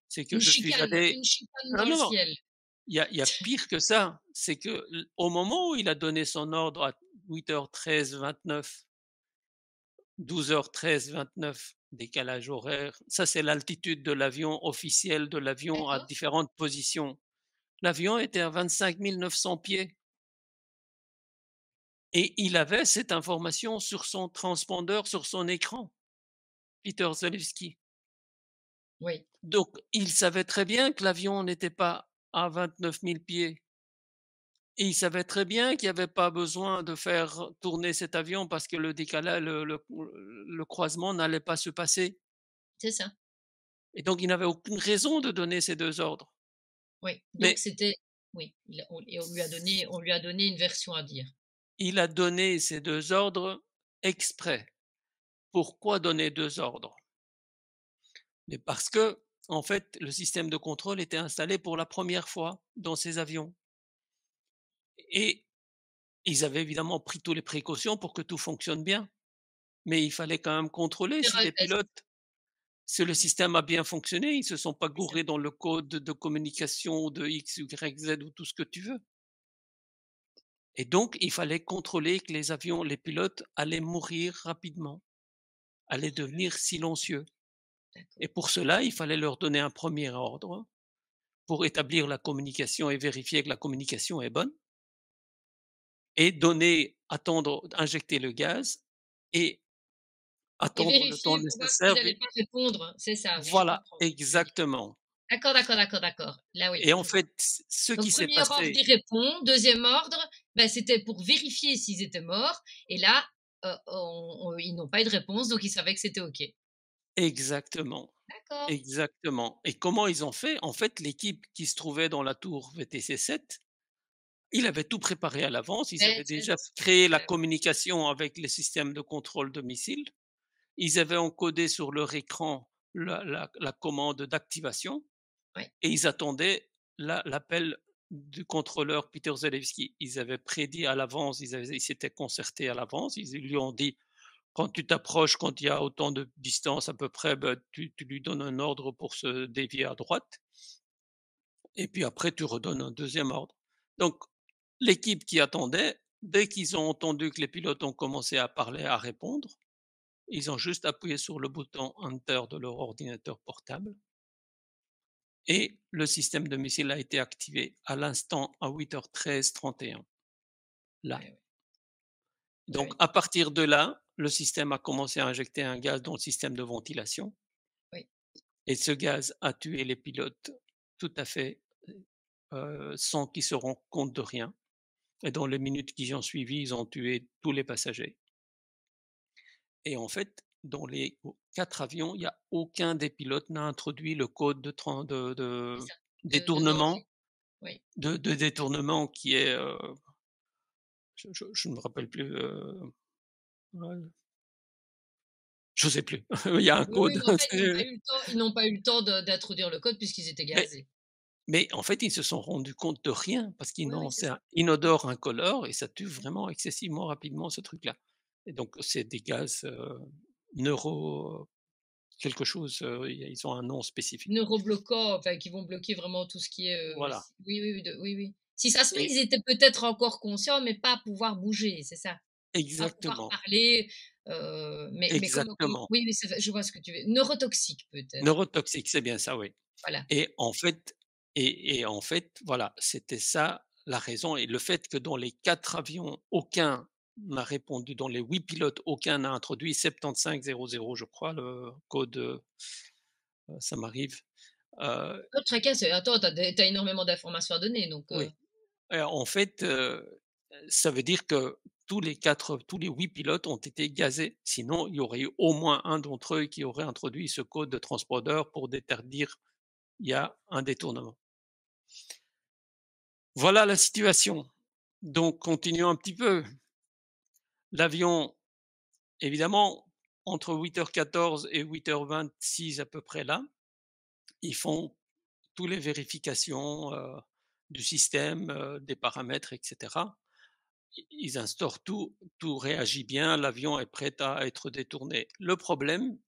c'est que je suis allé Une chicane non, dans le non, non, ciel. il y a pire que ça, c'est que au moment où il a donné son ordre à 8h13-29, 12h13-29, décalage horaire, ça c'est l'altitude de l'avion officielle de l'avion à D'accord. différentes positions. L'avion était à 25 900 pieds. et il avait cette information sur son transpondeur, sur son écran, Peter Zalewski. Oui, Donc il savait très bien que l'avion n'était pas à 29 000 pieds et il savait très bien qu'il y avait pas besoin de faire tourner cet avion parce que le décalage le croisement n'allait pas se passer c'est ça. et donc il n'avait aucune raison de donner ces 2 ordres. Oui, donc Mais c'était oui, il a on lui a donné une version à dire. il a donné ces 2 ordres exprès. Pourquoi donner 2 ordres? Mais parce que, en fait, le système de contrôle était installé pour la première fois dans ces avions et ils avaient évidemment pris toutes les précautions pour que tout fonctionne bien, mais il fallait quand même contrôler Faire si un les test, pilotes si le système a bien fonctionné, ils se sont pas c'est ça. gourés dans le code de communication de X, Y, Z ou tout ce que tu veux et donc il fallait contrôler que les pilotes allaient mourir rapidement, allaient devenir silencieux D'accord. et pour cela, il fallait leur donner un premier ordre pour établir la communication et vérifier que la communication est bonne et attendre, injecter le gaz et Et attendre le temps vérifier pour voir s'ils nécessaire n'allaient pas répondre, c'est ça, je voilà, comprends ce que tu veux dire. exactement D'accord, d'accord, d'accord, d'accord. Là, oui, et en je vois. fait, ce Donc qui s'est premier ordre, passé il répond, deuxième ordre, bah, c'était pour vérifier s'ils étaient morts et là, on ils n'ont pas eu de réponse, donc ils savaient que c'était OK. exactement, D'accord. exactement et comment ils ont fait? En fait, l'équipe qui se trouvait dans la tour VTC-7, ils avaient tout préparé à l'avance, ils avaient déjà VTC, créé la ouais, communication avec les systèmes de contrôle de missiles. Ils avaient encodé sur leur écran la commande d'activation ouais, et ils attendaient l'appel du contrôleur Peter Zelewski. Ils avaient prédit à l'avance, ils s'étaient concertés à l'avance, ils lui ont dit: «Quand tu t'approches, quand il y a autant de distance à peu près, bah, tu lui donnes un ordre pour se dévier à droite et puis après tu redonnes un deuxième ordre». Donc l'équipe qui attendait, dès qu'ils ont entendu que les pilotes ont commencé à parler, à répondre, ils ont juste appuyé sur le bouton enter de leur ordinateur portable et le système de missile a été activé à l'instant à 8h13:31, là. ouais, ouais, Donc oui, à partir de là, le système a commencé à injecter un gaz dans le système de ventilation oui. et ce gaz a tué les pilotes tout à fait, sans qu'ils se rendent compte de rien et dans les minutes qui ont suivi, ils ont tué tous les passagers et en fait, dans les 4 avions, il y a aucun des pilotes n'a introduit le code de tran C'est de ça, de danger. détournement Oui. de détournement qui est, je ne me rappelle plus, ouais, je sais plus. Il y a un Oui, oui, code, mais en fait, c'est ils n'ont pas eu le temps d'introduire le code puisqu'ils étaient mais gazés. en fait, ils se sont rendus compte de rien parce qu'ils Oui, oui, n'ont c'est c'est ça. un inodore, incolore et ça tue vraiment excessivement rapidement ce truc-là et donc c'est des gaz, neuro quelque chose, ils ont un nom spécifique. Neurobloquants, enfin qui vont bloquer vraiment tout ce qui est, Voilà s oui, oui, oui, oui, oui. Si ça se peut, et ils étaient peut-être encore conscients, mais pas pouvoir bouger, c'est ça? Pas pouvoir exactement, parler, mais comme exactement. oui, oui, c'est vrai, je vois ce que tu veux neurotoxique peut-être, Neurotoxique, c'est bien ça, oui. voilà. Et en fait en fait, voilà, c'était ça la raison et le fait que dans les 4 avions, aucun n'a répondu, dans les 8 pilotes, aucun n'a introduit 7500, je crois, le code, ça m'arrive, heu, Oh tracas, attends, tu as énormément d'informations à donner donc oui et en fait, ça veut dire que tous les 8 pilotes ont été gazés. Sinon, il y aurait eu au moins un d'entre eux qui aurait introduit ce code de transpondeur pour dire: «Il y a un détournement». Voilà la situation. Donc continuons un petit peu. L'avion, évidemment, entre 8h14 et 8h26 à peu près là, ils font toutes les vérifications, du système, des paramètres et cetera. Ils instaurent tout, tout réagit bien, l'avion est prêt à être détourné. Le problème,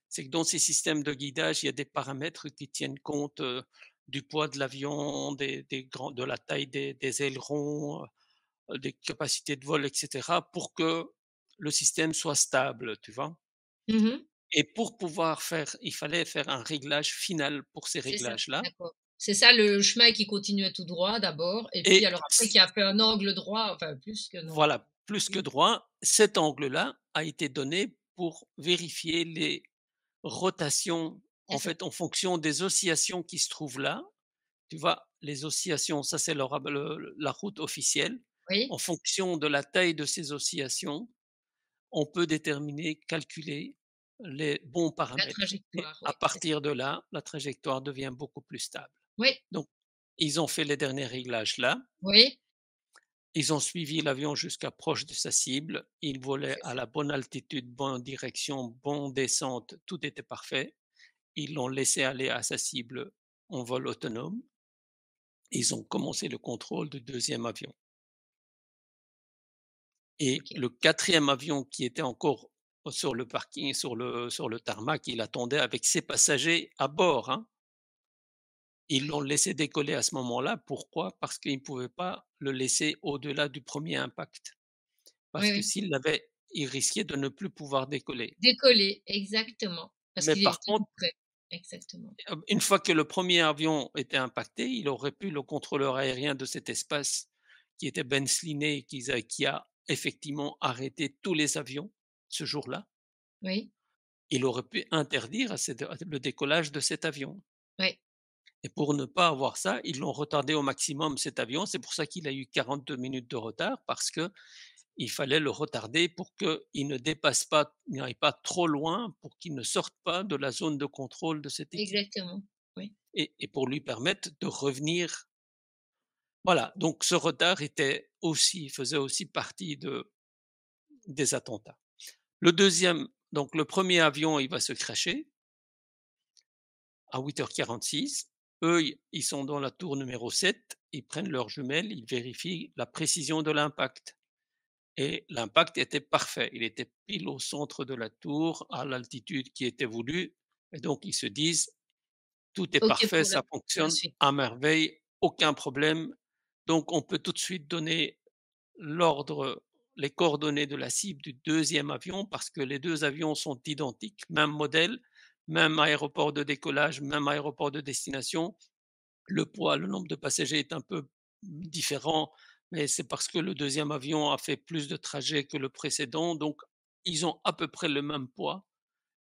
c'est que dans ces systèmes de guidage, il y a des paramètres qui tiennent compte, du poids de l'avion, de la taille des ailerons, des capacités de vol et cetera pour que le système soit stable, tu vois? mmh Et pour pouvoir faire il fallait faire un réglage final pour ces c'est ça, réglages-là d'accord. C'est ça le chemin qui continuait tout droit d'abord et puis et alors après s qui a fait un angle droit, enfin plus qu'un angle voilà, droit. plus que Oui, droit. Cet angle-là a été donné pour vérifier les rotations, c'est en ça. fait, en fonction des oscillations qui se trouvent là. Tu vois? Les oscillations, ça c'est la route officielle. Oui, En fonction de la taille de ces oscillations, on peut déterminer, calculer les bons la paramètres et trajectoire, à oui, c'est ça. partir de là, la trajectoire devient beaucoup plus stable. Oui, Donc ils ont fait les derniers réglages là, oui, ils ont suivi l'avion jusqu'à proche de sa cible, ils volaient c'est à ça. la bonne altitude, bonne direction, bonne descente, tout était parfait. Ils l'ont laissé aller à sa cible en vol autonome. Ils ont commencé le contrôle du deuxième avion. Et OK. le quatrième avion qui était encore sur le parking, sur le tarmac, il attendait avec ses passagers à bord, hein. Ils l'ont laissé décoller à ce moment-là. Pourquoi? Parce qu'ils ne pouvaient pas le laisser au-delà du premier impact. Oui, Parce que oui. s'il l'avait, il risquait de ne plus pouvoir décoller. Décoller, exactement, parce Mais qu'il par était contre, tout près. Exactement. une fois que le premier avion était impacté, il aurait pu le contrôleur aérien de cet espace qui était Ben Sliney, qui a effectivement arrêté tous les avions ce jour-là. Oui, Il aurait pu interdire le décollage de cet avion. oui, Et pour ne pas avoir ça, ils l'ont retardé au maximum cet avion. C'est pour ça qu'il a eu 42 minutes de retard parce que il fallait le retarder pour qu'il ne dépasse pas, il n'aille pas trop loin, pour qu'il ne sorte pas de la zone de contrôle de cette équipe exactement. Oui, et pour lui permettre de revenir. Voilà, donc ce retard faisait aussi partie des attentats. Le deuxième, donc le premier avion, il va se crasher à 8h46. Eux, ils sont dans la tour numéro 7, ils prennent leurs jumelles, ils vérifient la précision de l'impact. Et l'impact était parfait. Il était pile au centre de la tour, à l'altitude qui était voulue. Et donc, ils se disent, tout est OK parfait, pour ça la fonctionne suite. à merveille, aucun problème. Donc, on peut tout de suite donner l'ordre, les coordonnées de la cible du deuxième avion parce que les deux avions sont identiques, même modèle, même aéroport de décollage, même aéroport de destination. Le poids, le nombre de passagers est un peu différent, mais c'est parce que le deuxième avion a fait plus de trajets que le précédent, donc ils ont à peu près le même poids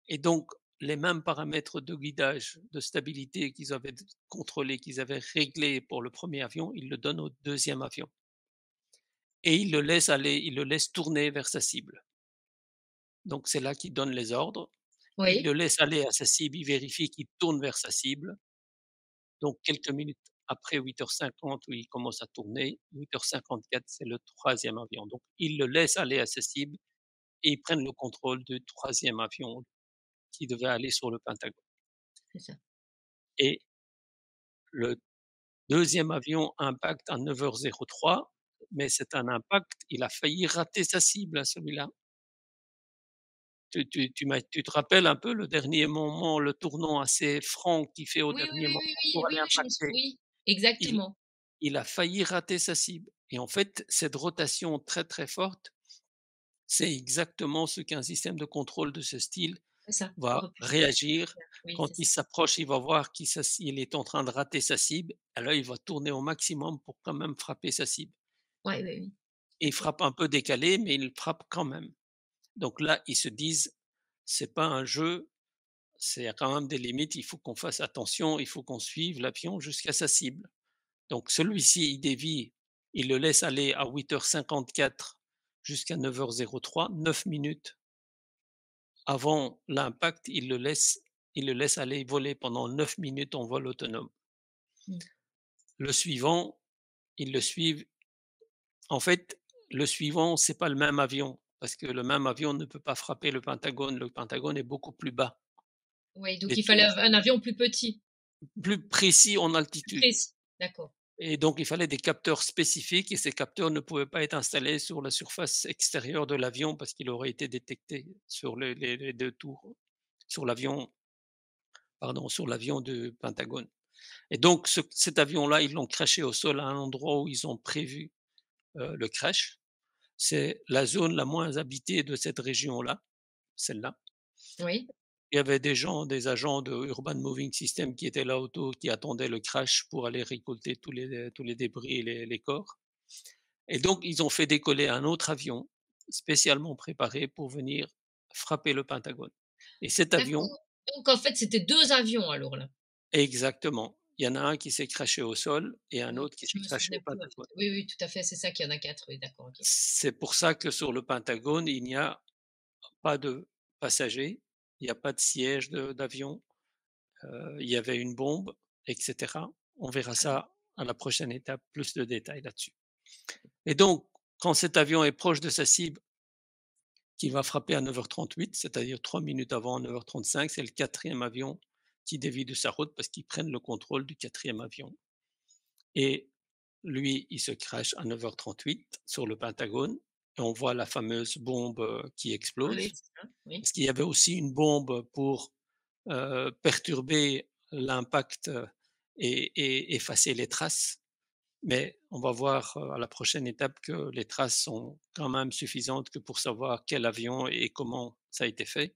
et donc les mêmes paramètres de guidage, de stabilité qu'ils avaient contrôlés, qu'ils avaient réglés pour le premier avion, ils le donnent au deuxième avion et ils le laissent aller, ils le laissent tourner vers sa cible. Donc c'est là qu'ils donnent les ordres. Ils Oui, le laissent aller à sa cible, ils vérifient qu'il tourne vers sa cible. Donc quelques minutes après 8h50 où il commence à tourner, 8h54, c'est le troisième avion. Donc ils le laissent aller à sa cible et ils prennent le contrôle du troisième avion qui devait aller sur le Pentagone. c'est ça. Et le deuxième avion impacte à 9h03, mais c'est un impact, il a failli rater sa cible, hein, celui-là. Tu te rappelles un peu le dernier moment, le tournant assez franc qu'il fait au Oui, oui, dernier oui, moment oui, oui, pour oui, aller oui, je me sou impacter? oui, Il exactement, il a failli rater sa cible et en fait, cette rotation très, très forte, c'est exactement ce qu'un système de contrôle de ce style c'est ça, va aurait pu réagir. faire. Oui, Quand c'est il ça. s'approche, il va voir il est en train de rater sa cible, alors il va tourner au maximum pour quand même frapper sa cible Ouais, oui, oui, et tout à il fait. frappe un peu décalé, mais il frappe quand même. Donc là, ils se disent: «C'est pas un jeu, c'est il y a quand même des limites, il faut qu'on fasse attention, il faut qu'on suive l'avion jusqu'à sa cible». Donc celui-ci, il dévie, il le laisse aller à 8h54 jusqu'à 9h03, 9 minutes avant l'impact, il le laisse aller voler pendant 9 minutes en vol autonome. Mmh. Le suivant, ils le suivent. En fait, le suivant, c'est pas le même avion parce que le même avion ne peut pas frapper le Pentagone. Le Pentagone est beaucoup plus bas. Oui, donc Les il fallait tours un avion plus petit, plus précis en plus altitude. précis. D'accord. Et donc, il fallait des capteurs spécifiques et ces capteurs ne pouvaient pas être installés sur la surface extérieure de l'avion parce qu'il aurait été détecté sur les 2 tours, sur l'avion, pardon, sur l'avion du Pentagone. Et donc, cet avion-là, ils l'ont crashé au sol à un endroit où ils ont prévu le crash. C'est la zone la moins habitée de cette région-là, celle-là. Oui, Il y avait des gens, des agents de Urban Moving System qui étaient là autour, qui attendaient le crash pour aller récolter tous les débris et les corps. Et donc, ils ont fait décoller un autre avion spécialement préparé pour venir frapper le Pentagone. Et cet avion D'accord. Donc en fait, c'était 2 avions alors là? exactement, il y en a un qui s'est crashé au sol et un Oui, autre qui je s'est me crashé souvenais au plus en fait. Pentagone. Oui, oui, tout à fait, c'est ça qu'il y en a 4. Oui, d'accord, OK. C'est pour ça que sur le Pentagone, il n'y a pas de passagers, il n'y a pas de siège d'avion, il y avait une bombe, et cetera. On verra ça à la prochaine étape, plus de détails là-dessus. Et donc, quand cet avion est proche de sa cible, qui va frapper à 9h38, c'est-à-dire 3 minutes avant 9h35, c'est le quatrième avion qui dévie de sa route parce qu'ils prennent le contrôle du quatrième avion. Et lui, il se crache à 9h38 sur le Pentagone et on voit la fameuse bombe qui Oui, oui, explose. c'est ça, oui. Parce qu'il y avait aussi une bombe pour perturber l'impact et effacer les traces. Mais on va voir à la prochaine étape que les traces sont quand même suffisantes que pour savoir quel avion et comment ça a été fait.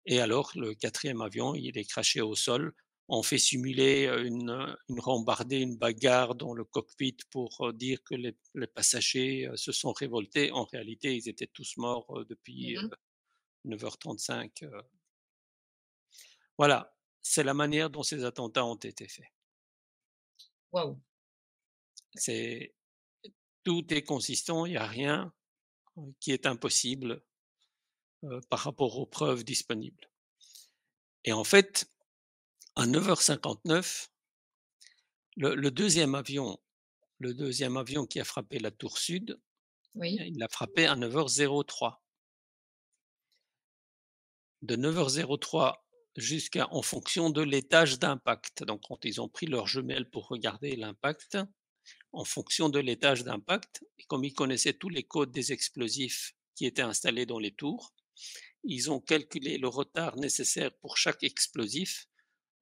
Et alors, le quatrième avion, il est crashé au sol. On fait simuler une rembardée, une bagarre dans le cockpit pour dire que les passagers se sont révoltés. En réalité, ils étaient tous morts depuis Mmh. 9h35. Voilà, c'est la manière dont ces attentats ont été faits. Waouh! C'est tout est consistant, il n'y a rien qui est impossible par rapport aux preuves disponibles. Et en fait, à 9h59, le deuxième avion, le deuxième avion qui a frappé la tour sud, Oui, il l'a frappé à 9h03. De 9h03 jusqu'à en fonction de l'étage d'impact. Donc quand ils ont pris leurs jumelles pour regarder l'impact, en fonction de l'étage d'impact, et comme ils connaissaient tous les codes des explosifs qui étaient installés dans les tours, ils ont calculé le retard nécessaire pour chaque explosif.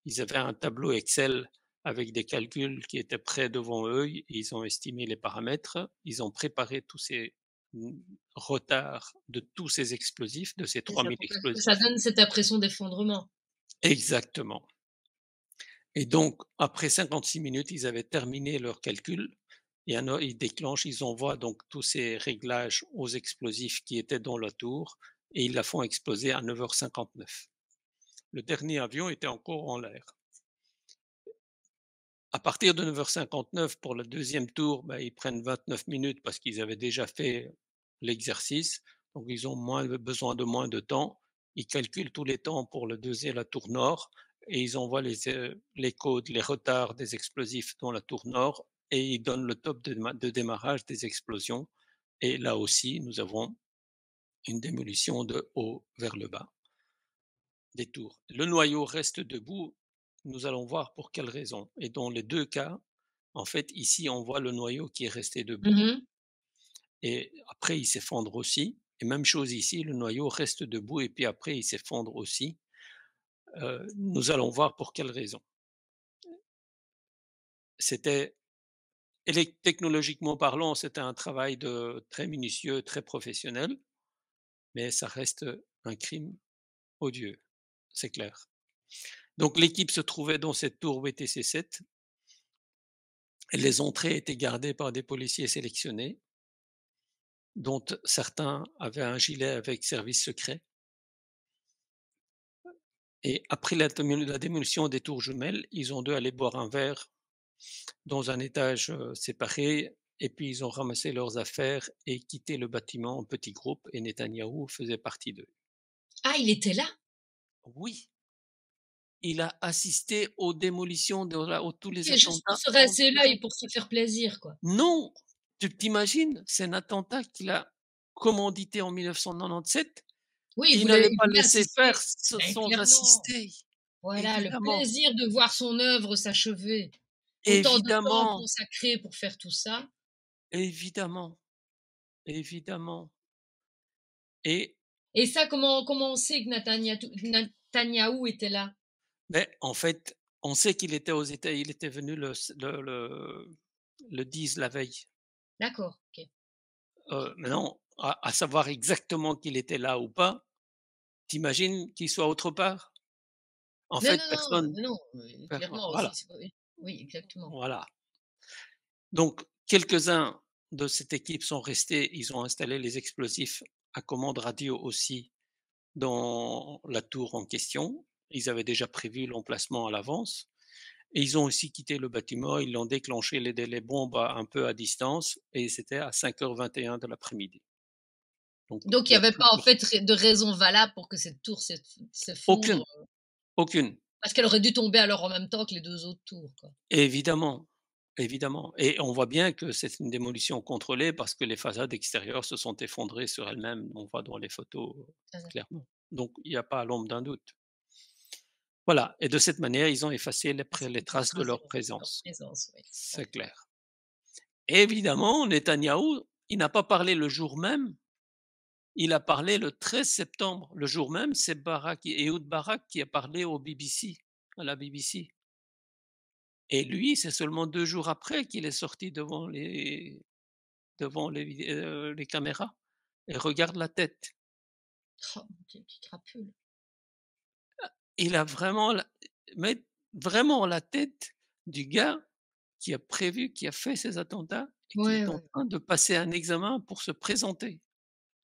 Ils avaient un tableau Excel avec des calculs qui étaient prêts devant eux. Ils ont estimé les paramètres. Ils ont préparé tous ces retards de tous ces explosifs, de ces c'est ça, 3000 pour que ça explosifs. donne cette impression d'effondrement. Exactement. Et donc, après 56 minutes, ils avaient terminé leurs calculs et alors ils déclenchent, ils envoient donc tous ces réglages aux explosifs qui étaient dans la tour et ils la font exploser à 9h59. Le dernier avion était encore en l'air. À partir de 9h59 pour le deuxième tour, ben, ils prennent 29 minutes parce qu'ils avaient déjà fait l'exercice, donc ils ont besoin de moins de temps. Ils calculent tous les temps pour le deuxième, la tour nord, et ils envoient les codes, les retards des explosifs dans la tour nord, et ils donnent le top de démarrage des explosions. Et là aussi, nous avons une démolition de haut vers le bas des tours. Le noyau reste debout, nous allons voir pour quelle raison. Et dans les deux cas, en fait, ici, on voit le noyau qui est resté debout. Mmh. Et après, il s'effondre aussi. Et même chose ici, le noyau reste debout et puis après, il s'effondre aussi. Nous allons voir pour quelle raison. C'était, technologiquement parlant, c'était un travail très minutieux, très professionnel, mais ça reste un crime odieux, c'est clair. Donc l'équipe se trouvait dans cette tour BTC-7. Les entrées étaient gardées par des policiers sélectionnés, dont certains avaient un gilet avec service secret. Et après la démolition des tours jumelles, ils ont dû aller boire un verre dans un étage séparé, et puis ils ont ramassé leurs affaires et quitté le bâtiment en petits groupes, et Netanyahou faisait partie d'eux. Ah, il était là? Oui, il a assisté aux démolitions tous les OK, juste pour attentats se en rester là prison. et pour se faire plaisir, quoi. Non, tu t'imagines, c'est un attentat qu'il a commandité en 1997. Oui, Il n'allait pas il voulait laisser assister. faire Beh, sans clairement. assister. Voilà, le Évidemment, plaisir de voir son œuvre s'achever. Autant de temps évidemment, consacré pour faire tout ça. évidemment, évidemment. Et Et ça, comment on sait que Netanyahou était là? mais en fait, on sait qu'il était aux États, il était venu le 10 la veille. D'accord, OK. Maintenant, à savoir exactement qu'il était là ou pas, t'imagines qu'il soit autre part? En Non, fait, non, personne non, clairement aussi, voilà, c'est oui, oui, exactement. voilà. Donc quelques-uns de cette équipe sont restés, ils ont installé les explosifs à commande radio aussi dans la tour en question. Ils avaient déjà prévu l'emplacement à l'avance et ils ont aussi quitté le bâtiment. Ils l'ont déclenché les bombes un peu à distance et c'était à 5h21 de l'après-midi. Donc Donc il il n'y y a avait très pas en peu fait de raison valable pour que cette tour s'effondre, aucune, aucune. parce qu'elle aurait dû tomber alors en même temps que les 2 autres tours, quoi. Évidemment, évidemment et on voit bien que c'est une démolition contrôlée parce que les façades extérieures se sont effondrées sur elles-mêmes. On voit dans les photos, C'est ça. clairement. Donc il n'y a pas l'ombre d'un doute. Voilà et de cette manière, ils ont effacé les Les traces de traces de leur leur présence. présence, oui. C'est clair. Évidemment, Netanyahou, il n'a pas parlé le jour même, il a parlé le 13 septembre. Le jour même, c'est Ehud Barak qui a parlé au BBC, à la BBC. Et lui, c'est seulement 2 jours après qu'il est sorti devant les caméras et regarde la tête. Oh mon Dieu, quelle crapule. Il a vraiment mais vraiment la tête du gars qui a fait ces attentats et qui Ouais, est en ouais. train de passer un examen pour se présenter.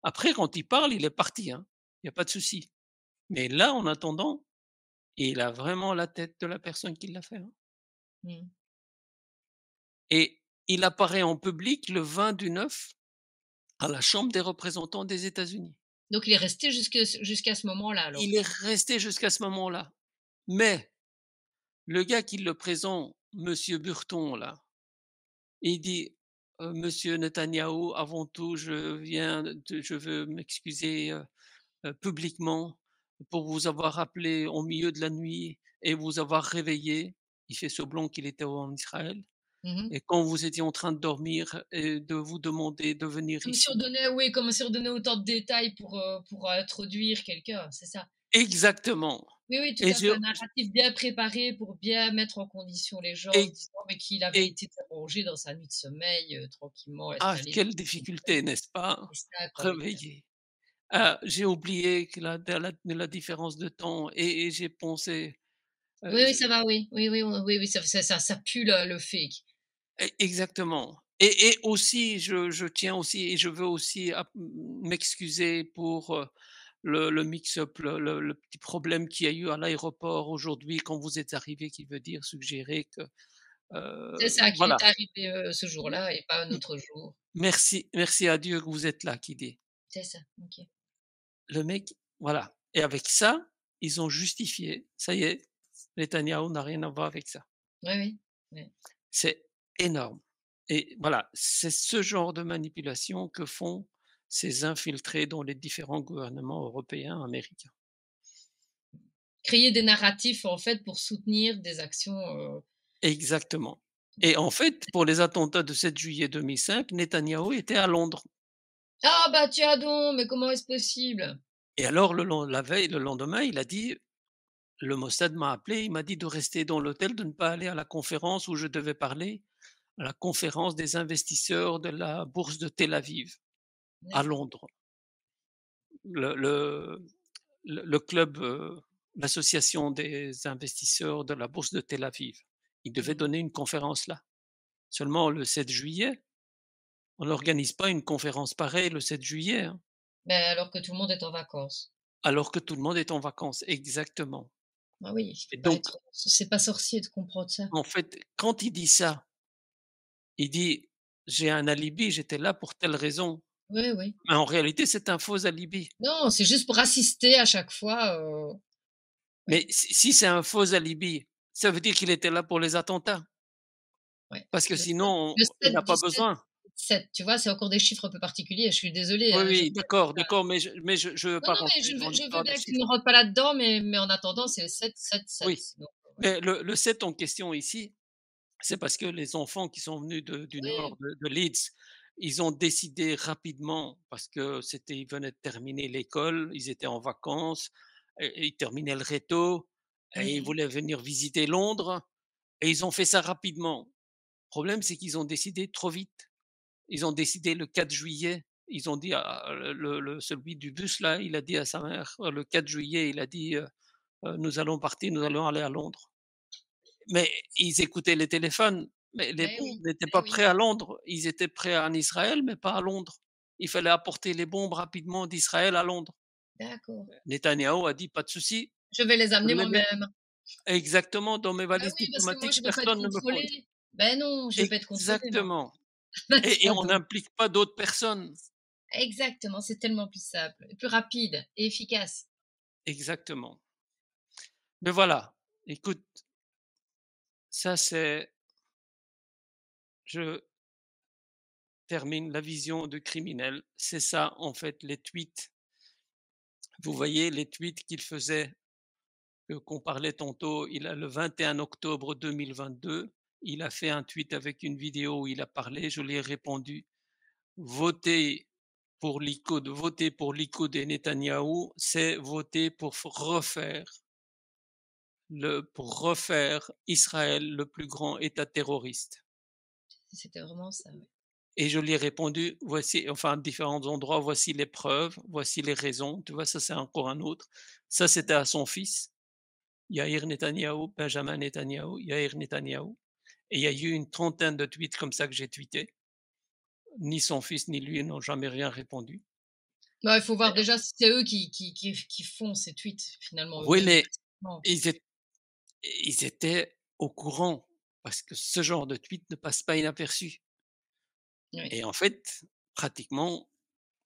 Après, quand il parle, il est parti, hein, il y a pas de souci. Mais là, en attendant, il a vraiment la tête de la personne qui l'a fait, hein. Mmh. Et il apparaît en public le 20/9 à la Chambre des représentants des États-Unis. Donc il est resté jusqu'à ce moment-là alors? Il est resté jusqu'à ce moment-là. Mais le gars qui le présente, monsieur Burton là, il dit: «Monsieur Netanyahou, avant tout, je veux m'excuser, publiquement pour vous avoir appelé au milieu de la nuit et vous avoir réveillé». Il fait semblant qu'il était en Israël Mmh. et quand vous étiez en train de dormir et de vous demander de venir ici. Comme si on donnait autant de détails pour introduire quelqu'un, c'est ça? Exactement Oui, oui, tout et à fait, un narratif bien préparé pour bien mettre en condition les gens en se et disant mais qu'il avait et été dérangé dans sa nuit de sommeil, tranquillement ah, installé quelle sur son difficulté, canapé. n'est-ce pas? C'est ça quoi, oui. Réveillé. Ah, j'ai oublié que la différence de temps et j'ai pensé, Oui, oui, je ça va, oui. Oui, oui, oui, oui, ça pue le fake. exactement et aussi je tiens aussi et je veux aussi m'excuser pour, le mix-up, le petit problème qu'il y a eu à l'aéroport aujourd'hui quand vous êtes arrivé, qui veut dire suggérer que, C'est ça qui lui voilà. est arrivé, ce M jour-là et pas un m autre jour. merci à Dieu que vous êtes là, qui dit. C'est ça, OK. Le mec voilà et avec ça, ils ont justifié, ça y est, Netanyahou n'a rien à voir avec ça. Oui, oui. Ouais. C'est énorme et voilà, c'est ce genre de manipulation que font ces infiltrés dans les différents gouvernements européens, américains. Créer des narratifs, en fait, pour soutenir des actions, Exactement et en fait, pour les attentats de 7 juillet 2005, Netanyahou était à Londres ah bah tiens donc, mais comment est-ce possible? et alors la veille, le lendemain, il a dit: «Le Mossad m'a appelé, il m'a dit de rester dans l'hôtel, de ne pas aller à la conférence où je devais parler, à la conférence des investisseurs de la bourse de Tel Aviv, à D'accord. Londres». Le le le club, l'association des investisseurs de la bourse de Tel Aviv. Il devait Mmh. donner une conférence là. Seulement le 7 juillet, on n'organise pas une conférence pareille le 7 juillet, hein, Beh, alors que tout le monde est en vacances. alors que tout le monde est en vacances. Exactement Ah oui, il et faut pas donc être c'est pas sorcier de comprendre ça. en fait, quand il dit ça, il dit: «J'ai un alibi, j'étais là pour telle raison». Oui, oui. Mais en réalité, c'est un faux alibi. Non, c'est juste pour assister à chaque fois, Mais oui, si c'est un faux alibi, ça veut dire qu'il était là pour les attentats, ouais. parce que Le 7 sinon, le il n'a 7 du pas 7 besoin. 7, tu vois? C'est encore des chiffres un peu particuliers. Je suis désolée, Oui, hein, je oui, d'accord, d'accord, mais je veux non, pas non, mais rentrer dans je veux l'histoire des bien que tu ne chiffres. rentres pas là-dedans, mais en attendant, c'est le 7 7 7, Oui, donc ouais. mais le 7 en question ici, c'est parce que les enfants qui sont venus du nord Oui, de Leeds, ils ont décidé rapidement parce que ils venaient de terminer l'école, ils étaient en vacances et ils terminaient le réto et ils oui, voulaient venir visiter Londres et ils ont fait ça rapidement. Le problème, c'est qu'ils ont décidé trop vite. Ils ont décidé le 4 juillet. Ils ont dit à celui du bus là, il a dit à sa mère, le 4 juillet, il a dit, «Nous allons partir, nous allons aller à Londres». Mais ils écoutaient les téléphones. Mais les Eh bombes oui, n'étaient eh pas oui, prêts à Londres. Ils étaient prêts en Israël, mais pas à Londres. Il fallait apporter les bombes rapidement d'Israël à Londres. d'accord. Netanyahou a dit: «Pas de souci, Je vais les je amener les mets moi-même. exactement dans mes Bah valises oui, parce que moi diplomatiques, je vais pas être personne ne me pose». contrôlée. Ben non, je vais pas être contrôlée moi. Exactement, et Ça on donc n'implique pas d'autres personnes. exactement, c'est tellement plus simple, plus rapide et efficace. Exactement. Mais voilà, écoute, ça c'est je termine la vision de criminel. C'est ça en fait les tweets. Vous voyez les tweets qu'il faisait, qu'on parlait tantôt, il a le 21 octobre 2022, il a fait un tweet avec une vidéo où il a parlé, je lui ai répondu: Voter pour Likoud et Netanyahou, c'est voter pour refaire Israël le plus grand État terroriste. C'était vraiment ça, ouais. Et je lui ai répondu, voici, enfin, à différents endroits, voici les preuves, voici les raisons. Tu vois, ça, c'est encore un autre. Ça, c'était à son fils, Yair Netanyahou, Benjamin Netanyahou, Yair Netanyahou. Et il y a eu une trentaine de tweets comme ça que j'ai tweetés. Ni son fils, ni lui n'ont jamais rien répondu. Non, il faut voir Et- déjà si c'est eux qui font ces tweets finalement Oui, eux-mêmes. mais Non, ils, é- ils étaient au courant parce que ce genre de tweet ne passe pas inaperçu. oui, Et en fait, pratiquement,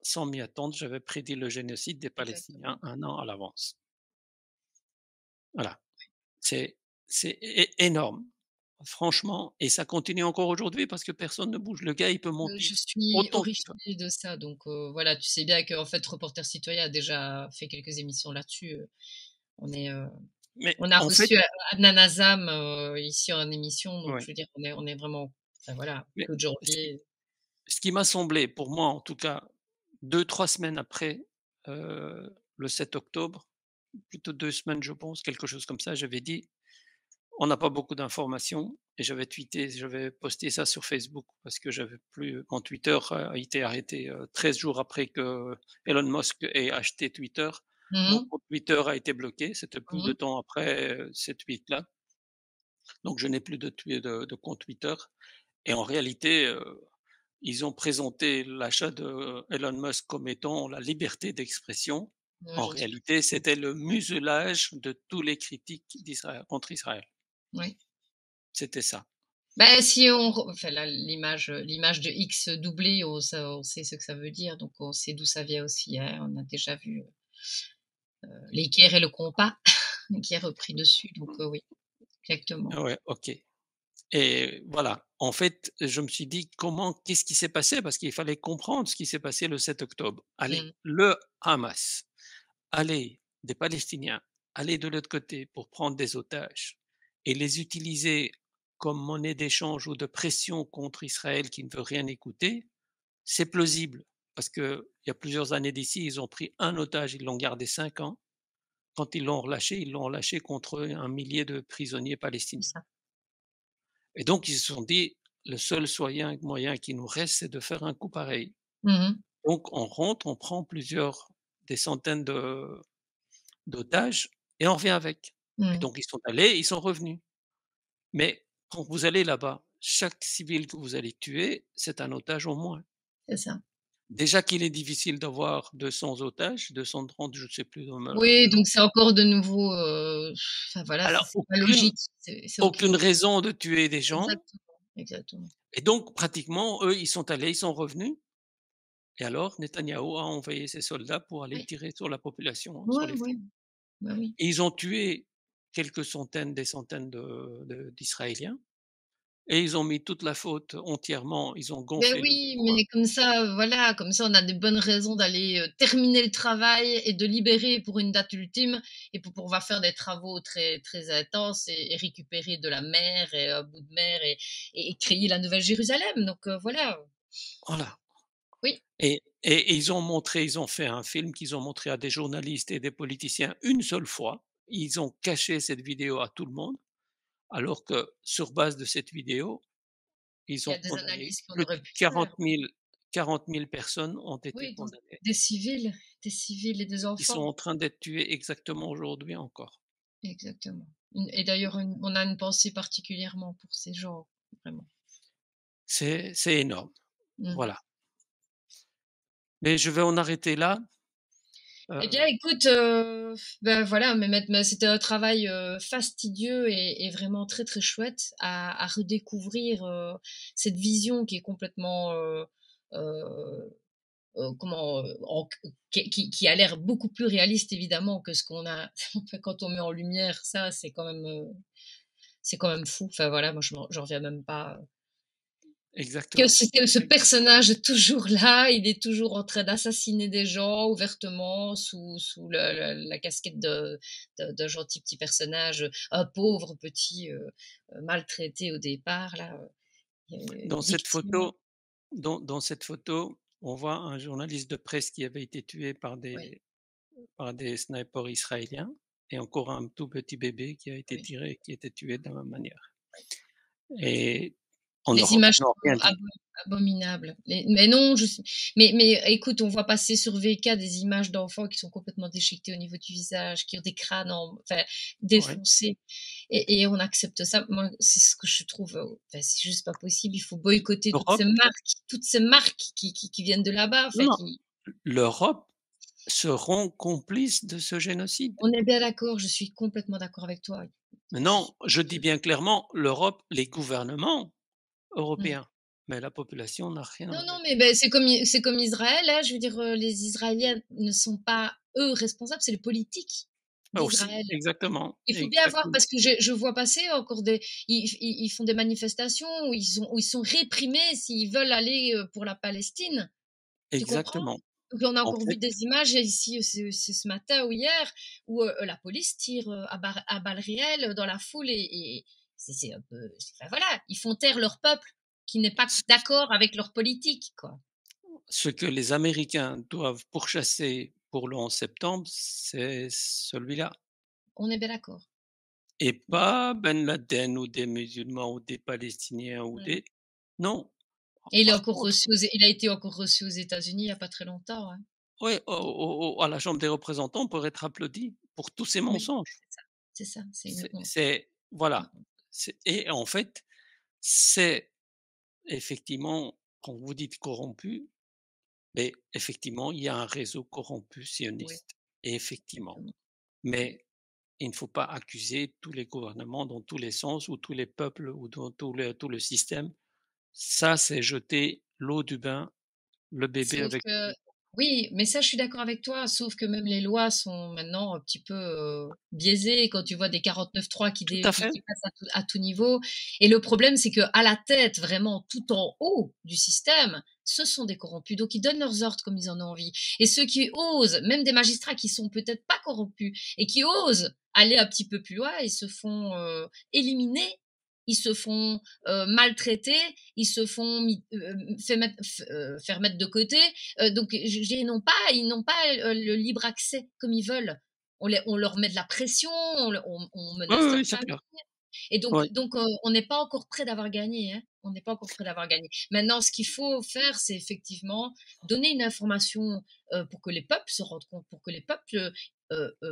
sans m'y attendre, j'avais prédit le génocide des Palestiniens exactement. un an à l'avance. Voilà, c'est c'est énorme, franchement, et ça continue encore aujourd'hui parce que personne ne bouge. Le gars, il peut mentir Je suis autant qu'il veut. horrifiée de ça donc voilà, tu sais bien qu'en fait Reporters Citoyen a déjà fait quelques émissions là-dessus, on est, Mais on a en fait, reçu Adnan Azam, ici en émission donc ouais, je veux dire on est vraiment enfin voilà, mais Claude ce qui Jordier. ce qui m'a semblé, pour moi en tout cas, 2 3 semaines après, le 7 octobre, plutôt 2 semaines je pense, quelque chose comme ça, j'avais dit: «On n'a pas beaucoup d'informations», et j'avais posté ça sur Facebook parce que j'avais plus mon Twitter a été arrêté, 13 jours après que Elon Musk ait acheté Twitter. Mmh Mon mh. compte Twitter a été bloqué, c'était peu de Mmh. temps après, ces tweets-là, donc je n'ai plus de compte Twitter, et en réalité, ils ont présenté l'achat de Elon Musk comme étant la liberté d'expression. Ouais, En je sais. réalité, c'était le muselage de tous les critiques d'Israël contre Israël. Oui. C'était ça. Bah, si on re enfin là, l'image de X doublé, on sait ce que ça veut dire, donc on sait d'où ça vient aussi, hein. On a déjà vu, l'équerre et le compas qui est repris dessus, donc oui, exactement. Ouais, OK, et voilà. En fait, je me suis dit: «Qu'est-ce qui s'est passé?» Parce qu'il fallait comprendre ce qui s'est passé le 7 octobre. Allez, Mmh. le Hamas, allez, des Palestiniens, aller de l'autre côté pour prendre des otages et les utiliser comme monnaie d'échange ou de pression contre Israël qui ne veut rien écouter, c'est plausible. Parce qu'il y a plusieurs années d'ici, ils ont pris un otage, ils l'ont gardé 5 ans. Quand ils l'ont relâché contre un millier de prisonniers C'est palestiniens. ça. Et donc ils se sont dit: «Le seul moyen qui nous reste, c'est de faire un coup pareil». Mmh mh. Donc on rentre, on prend des centaines d'otages et on revient avec. Et Mmh. donc ils sont allés, ils sont revenus. Mais quand vous allez là-bas, chaque civil que vous allez tuer, c'est un otage au moins. C'est ça. Déjà qu'il est difficile d'avoir 200 otages, 230, je ne sais plus Oui, le donc nombre. c'est encore de nouveau, enfin voilà, Alors c'est pas logique, c'est aucune aucune raison de tuer des gens, exactement, exactement. et donc pratiquement, eux, ils sont allés, ils sont revenus. Et alors, Netanyahou a envoyé ses soldats pour aller Oui, tirer sur la population, sur ouais, les ouais, femmes. bah oui. Et ils ont tué des centaines d'Israéliens, et ils ont mis toute la faute entièrement, ils ont Beh gonflé le oui, tour. mais comme ça, voilà, comme ça on a des bonnes raisons d'aller, terminer le travail et de libérer pour une date ultime et pour pouvoir faire des travaux très très intenses et récupérer de la mer et un bout de mer et créer la Nouvelle Jérusalem donc voilà. Voilà, Oui, et ils ont fait un film qu'ils ont montré à des journalistes et des politiciens une seule fois. Ils ont caché cette vidéo à tout le monde, alors que sur base de cette vidéo, ils il y ont a des condamné analyses qu'on plus de aurait pu faire. 40 000 personnes ont été Oui, donc condamnées. des civils et des Ils sont enfants. en train d'être tués exactement aujourd'hui encore. Exactement. Une et d'ailleurs on a une pensée particulièrement pour ces gens, vraiment. c'est énorme. Mmh. Voilà. Mais je vais en arrêter là. Eh bien, Heu, écoute, bah, voilà, mais c'était un travail, fastidieux et vraiment très, très chouette à redécouvrir, cette vision qui est complètement, heu comment, en qui a l'air beaucoup plus réaliste évidemment que ce qu'on a enfin, quand on met en lumière ça, c'est quand même fou. Enfin voilà, moi j'en reviens même pas, que exactement. c'était ce Exact. personnage est toujours là, il est toujours en train d'assassiner des gens ouvertement sous la casquette d'un gentil petit personnage, un pauvre petit, maltraité au départ là, Dans cette victime. photo dans cette photo, on voit un journaliste de presse qui avait été tué Oui, par des snipers israéliens et encore un tout petit bébé qui a été oui. tiré et qui était tué de la même manière et en Les Europe, images ils n'ont sont rien dit. abominables. Mais non, mais écoute, on voit passer sur VK des images d'enfants qui sont complètement déchiquetés au niveau du visage, qui ont des crânes enfin, Ouais. défoncés et on accepte ça. Moi, c'est ce que je trouve, enfin, c'est juste pas possible. Il faut boycotter L'Europe toutes ces marques qui viennent de là-bas, non, enfin non, qui l'Europe seront complices de ce génocide. on est bien d'accord, je suis complètement d'accord avec toi. Je Maintenant, suis je dis bien clairement, l'Europe, les gouvernements mmh. européens, mais la population n'a rien à Non, non, enlever. mais c'est comme Israël, hein, je veux dire, les Israéliens ne sont pas, eux, responsables, c'est les politiques Ah aussi, d'Israël. exactement, Il faut bien voir exactement, parce que je vois passer encore ils font des manifestations où ils sont réprimés s'ils veulent aller, pour la Palestine. Tu comprends? exactement. Donc on a En encore vu fait, des images ici, c'est ce matin ou hier où, la police tire, à balles réelles dans la foule et c'est un peu enfin voilà, ils font taire leur peuple qui n'est pas c d'accord avec leur politique, quoi. ce que les Américains doivent pourchasser pour le 11 septembre, c'est celui-là On est bien d'accord. et On est pas Ben Laden ou des musulmans ou des Palestiniens ou mmh des non. et Par contre, il a été encore reçu aux États-Unis il y a pas très longtemps, hein. oui, à la Chambre des représentants pour être applaudi pour tous ces Oui, mensonges. c'est ça, c'est une honte. C'est Une voilà, honte. c'est et en fait, c'est effectivement, quand vous dites corrompu, mais effectivement, il y a un réseau corrompu Oui, sioniste et effectivement, exactement. Oui. mais il ne faut pas accuser tous les gouvernements dans tous les sens ou tous les peuples ou dans tout le système. Ça, c'est jeter l'eau du bain, le bébé Sauf avec que oui, mais ça, je suis d'accord avec toi, sauf que même les lois sont maintenant un petit peu, biaisées quand tu vois des 49.3 tout à fait. qui passent à tout niveau et le problème, c'est qu'à la tête, vraiment tout en haut du système, ce sont des corrompus, donc ils donnent leurs ordres comme ils en ont envie et ceux qui osent, même des magistrats qui sont peut-être pas corrompus et qui osent aller un petit peu plus loin, ils se font, éliminer, ils se font, maltraiter, ils se font faire mettre de côté. Donc, ils n'ont pas le libre accès comme ils veulent. On leur met de la pression, on Oui, menace oui, leur oui, c'est famille. clair. Et Oui, donc, on n'est pas encore prêt d'avoir gagné, hein. On n'est pas encore prêt d'avoir gagné. Maintenant, ce qu'il faut faire, c'est effectivement donner une information pour que les peuples se rendent compte, pour que les peuples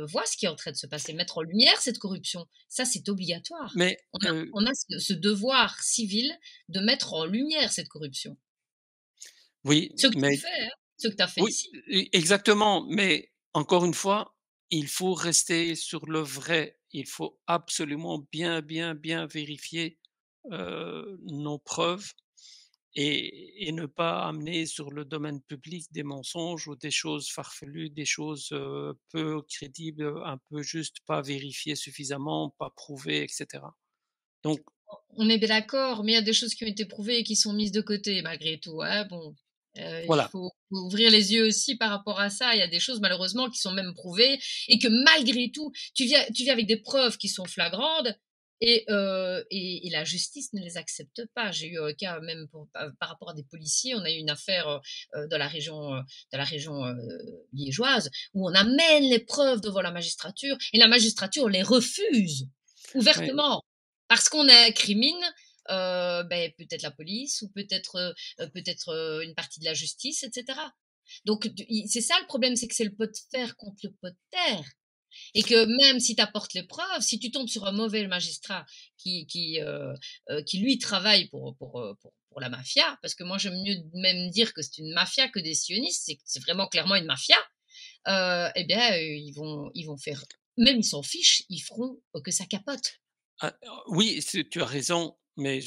voient ce qui est en train de se passer, mettre en lumière cette corruption. Ça, c'est obligatoire. mais On a ce devoir civil de mettre en lumière cette corruption. oui, Ce que tu mais fais, hein, ce que tu as fait oui, ici. exactement, mais encore une fois, il faut rester sur le vrai. Il faut absolument bien, bien, bien vérifier, nos preuves et ne pas amener sur le domaine public des mensonges ou des choses farfelues, des choses, peu crédibles, un peu juste pas vérifiées suffisamment, pas prouvées et cetera. Donc On est bien d'accord, mais il y a des choses qui ont été prouvées et qui sont mises de côté malgré tout, hein. Bon, il voilà, faut ouvrir les yeux aussi par rapport à ça. Il y a des choses malheureusement qui sont même prouvées et que malgré tout, tu viens avec des preuves qui sont flagrantes et la justice ne les accepte pas. J'ai eu un cas même par rapport à des policiers, on a eu une affaire, dans la région, liégeoise où on amène les preuves devant la magistrature et la magistrature les refuse oui, ouvertement. Parce qu'on incrimine, peut-être la police ou peut-être, une partie de la justice et cetera. Donc c'est ça le problème, c'est que c'est le pot de fer contre le pot de terre. Et que même si tu apportes les preuves, si tu tombes sur un mauvais magistrat qui lui travaille pour la mafia, parce que moi j'aime mieux même dire que c'est une mafia que des sionistes, c'est vraiment clairement une mafia, eh bien, ils vont faire, même ils s'en fichent, ils feront que ça capote. Ah, oui, tu as raison, mais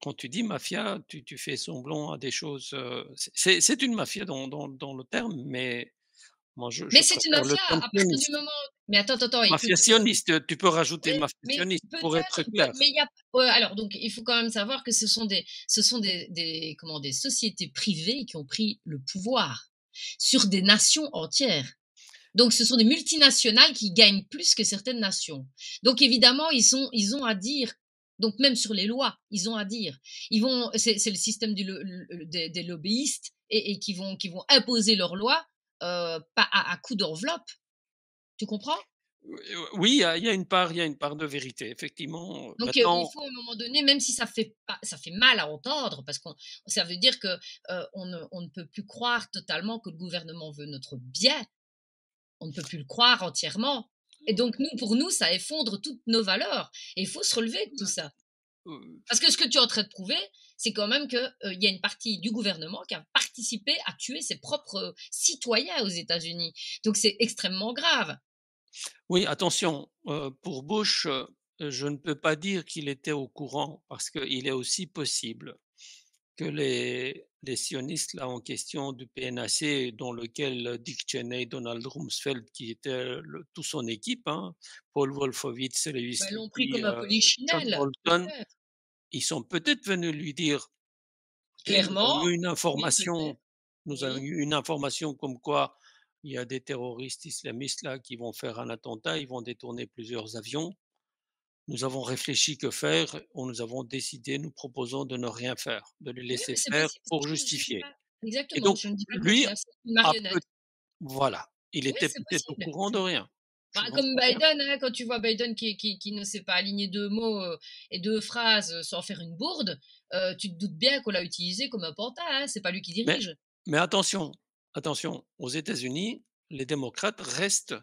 quand tu dis mafia, tu fais semblant à des choses, c'est une mafia dans le terme, mais moi je Mais c'est une préfère le mafia terme à partir du sioniste. moment. Mais attends, Mafia écoute, sioniste, tu peux rajouter oui, mafia mais sioniste pour être peut-être, clair. mais il y a, ouais, alors donc il faut quand même savoir que ce sont comment, des sociétés privées qui ont pris le pouvoir sur des nations entières. Donc ce sont des multinationales qui gagnent plus que certaines nations. Donc évidemment, ils ont à dire. Donc même sur les lois, ils ont à dire. C'est le système des lobbyistes et qui vont imposer leurs lois pas à coup d'enveloppe. Tu comprends? Oui, il y a une part de vérité, effectivement. Donc, il Maintenant, faut à un moment donné, même si ça fait mal à entendre, parce qu'on ça veut dire que, on ne peut plus croire totalement que le gouvernement veut notre bien. On ne peut plus le croire entièrement et donc nous, pour nous, ça effondre toutes nos valeurs et il faut se relever de tout ça. heu, Parce que ce que tu es en train de prouver, c'est quand même que, il y a une partie du gouvernement qui a participé à tuer ses propres citoyens aux États-Unis. Donc c'est extrêmement grave. oui, attention, pour Bush, je ne peux pas dire qu'il était au courant parce qu'il est aussi possible que les sionistes là en question du PNAC dans lequel Dick Cheney, Donald Rumsfeld qui était toute son équipe, hein, Paul Wolfowitz, Lewis Bah, ils l'ont pris Libby, comme un John polichinelle, Bolton, peut-être. ils sont peut-être venus lui dire: «Écoutez, Clairement, oui, nous avons oui. eu une information comme quoi il y a des terroristes islamistes là qui vont faire un attentat, ils vont détourner plusieurs avions. Nous avons réfléchi que faire, nous avons décidé, nous proposons de ne rien faire, de les Oui, laisser mais c'est faire possible, pour je dis justifier». pas Et exactement, donc je ne dis pas le lui contraire, c'est une a marionnette. peut voilà, il Oui, était c'est peut-être au possible. courant de rien. Je Bah, n'en comme sais rien. Biden, hein, quand tu vois Biden qui ne sait pas aligner 2 mots, et 2 phrases, sans faire une bourde, tu te doutes bien qu'on l'a utilisé comme un pantin, hein, c'est pas lui qui Mais dirige. mais attention, aux États-Unis, les démocrates restent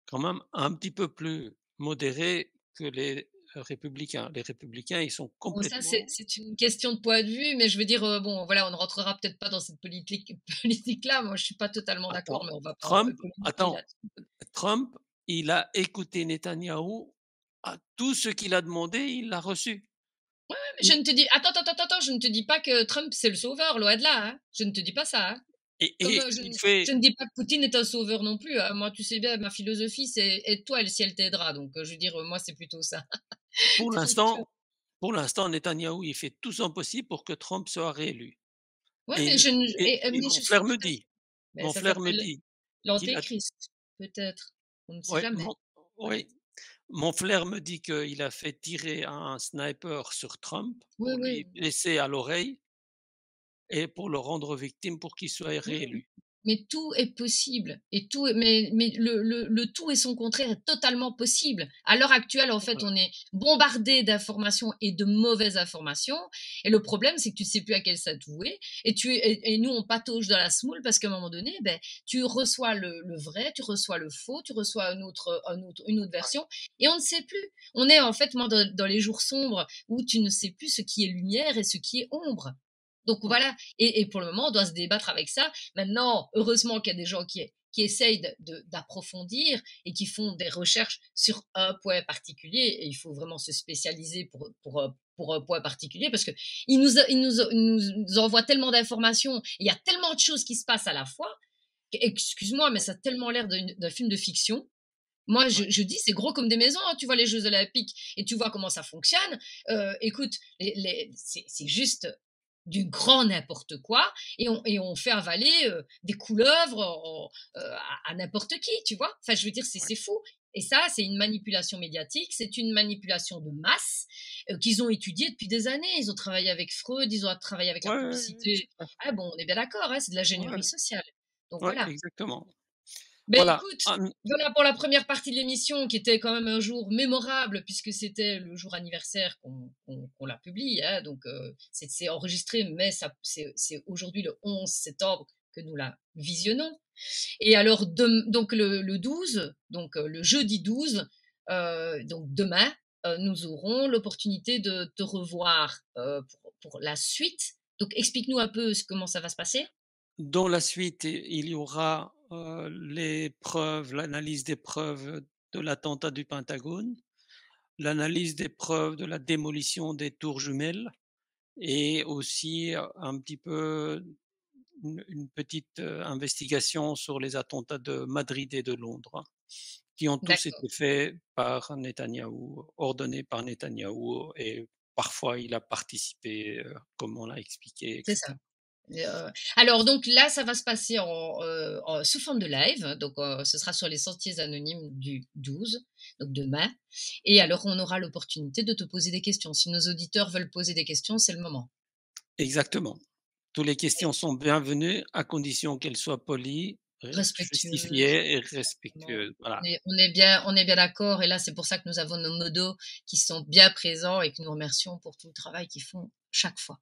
quand même un petit peu plus modérés que les républicains. Les républicains, ils sont Bon ça complètement c'est une question de point de vue, mais je veux dire, bon voilà, on ne rentrera peut-être pas dans cette politique politique-là. Moi je suis pas totalement d'accord, attends, mais on va pas, Trump polémiquer attends, là-dessus. Trump, il a écouté Netanyahou, à tout ce qu'il a demandé, il l'a reçu. Je Il ne te dis attends, je ne te dis pas que Trump c'est le sauveur, loin de là, hein. Je ne te dis pas ça, hein. Comme, et il fait je ne dis pas que Poutine est un sauveur non plus, hein. Moi, tu sais bien, ma philosophie, c'est aide-toi et le ciel t'aidera. Donc, je veux dire, moi, c'est plutôt ça. pour Donc, l'instant pour l'instant, Netanyahou, il fait tout son possible pour que Trump soit réélu ouais, et mais je ne, et mais je suis tout à fait. Mais mon ça frère me s'appelle dit qu'il a l'antéchrist, peut-être. On ne sait ouais, jamais. oui, mon frère me dit qu'il a fait tirer un sniper sur Trump Oui, pour lui oui. blesser à l'oreille et pour le rendre victime pour qu'il soit Oui, réélu. mais tout est possible et mais le tout et son contraire est totalement possible. À l'heure actuelle, en fait, Voilà. on est bombardé d'informations et de mauvaises informations et le problème, c'est que tu ne sais plus à quelle s'avouer et nous, on patauge dans la semoule parce qu'à un moment donné, ben, tu reçois le vrai, tu reçois le faux, tu reçois une autre version et on ne sait plus. On est en fait, moi, dans les jours sombres où tu ne sais plus ce qui est lumière et ce qui est ombre. Donc Ouais, voilà, et pour le moment, on doit se débattre avec ça. Maintenant, heureusement qu'il y a des gens qui essayent d'approfondir et qui font des recherches sur un point particulier. Et il faut vraiment se spécialiser pour un point particulier parce que ils nous envoient tellement d'informations. Il y a tellement de choses qui se passent à la fois. Excuse-moi, mais ça a tellement l'air d'un film de fiction. Moi, ouais, je dis, c'est gros comme des maisons, hein. Tu vois les Jeux Olympiques et tu vois comment ça fonctionne. Écoute, c'est juste du grand n'importe quoi et on fait avaler des couleuvres à n'importe qui, tu vois. Enfin, je veux dire, ouais. c'est fou. Et ça, c'est une manipulation médiatique, c'est une manipulation de masse qu'ils ont étudiée depuis des années. Ils ont travaillé avec Freud, ils ont travaillé avec la Ouais, ouais, ouais, publicité. Ah bon, on est bien d'accord, hein, c'est de l'ingénierie ouais, sociale. Donc ouais, voilà. exactement. Ben Voilà, écoute, voilà pour la première partie de l'émission qui était quand même un jour mémorable puisque c'était le jour anniversaire qu'on l'a publié. Hein, donc c'est enregistré, mais c'est aujourd'hui le 11 septembre que nous la visionnons. Et alors, donc le 12, donc le jeudi 12, donc demain, nous aurons l'opportunité de te revoir pour la suite. Donc, explique-nous un peu comment ça va se passer. Dans la suite, il y aura, les preuves, l'analyse des preuves de l'attentat du Pentagone, l'analyse des preuves de la démolition des tours jumelles et aussi, un petit peu une petite, investigation sur les attentats de Madrid et de Londres, qui ont tous D'accord, été faits par Netanyahou, ordonnés par Netanyahou et parfois il a participé, comme on l'a expliqué et c'est ça. cetera. Alors donc là, ça va se passer sous forme de live, donc ce sera sur les sentiers anonymes du 12, donc demain. Et alors on aura l'opportunité de te poser des questions. Si nos auditeurs veulent poser des questions, c'est le moment. Exactement. Toutes les questions sont bienvenues à condition qu'elles soient polies, Respectueuse, justifiées et vraiment. respectueuses. Voilà, On est bien d'accord. Et là, c'est pour ça que nous avons nos modos qui sont bien présents et que nous remercions pour tout le travail qu'ils font chaque fois.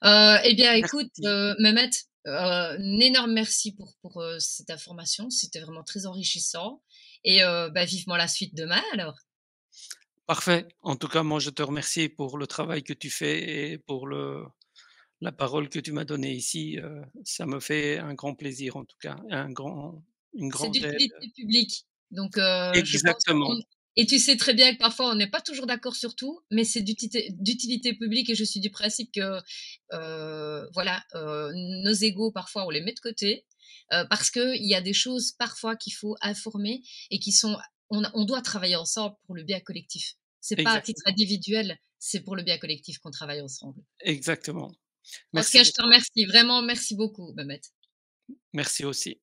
Eh bien, écoute, merci. Mehmet, un énorme merci pour cette information. C'était vraiment très enrichissant. Et bah, vivement la suite demain, alors. Parfait. En tout cas, moi, je te remercie pour le travail que tu fais et pour la parole que tu m'as donnée ici. Ça me fait un grand plaisir, en tout cas, une C'est grande aide. d'utilité publique. Donc, je pense Exactement, qu'on et tu sais très bien que parfois on n'est pas toujours d'accord sur tout, mais c'est d'utilité publique et je suis du principe que, voilà, nos égos parfois on les met de côté, parce qu'il y a des choses parfois qu'il faut informer et qui sont on doit travailler ensemble pour le bien collectif. C'est pas à titre exactement, individuel, c'est pour le bien collectif qu'on travaille ensemble. exactement. En tout Merci cas, je te beaucoup. remercie, vraiment merci beaucoup, Mehmet. Merci aussi.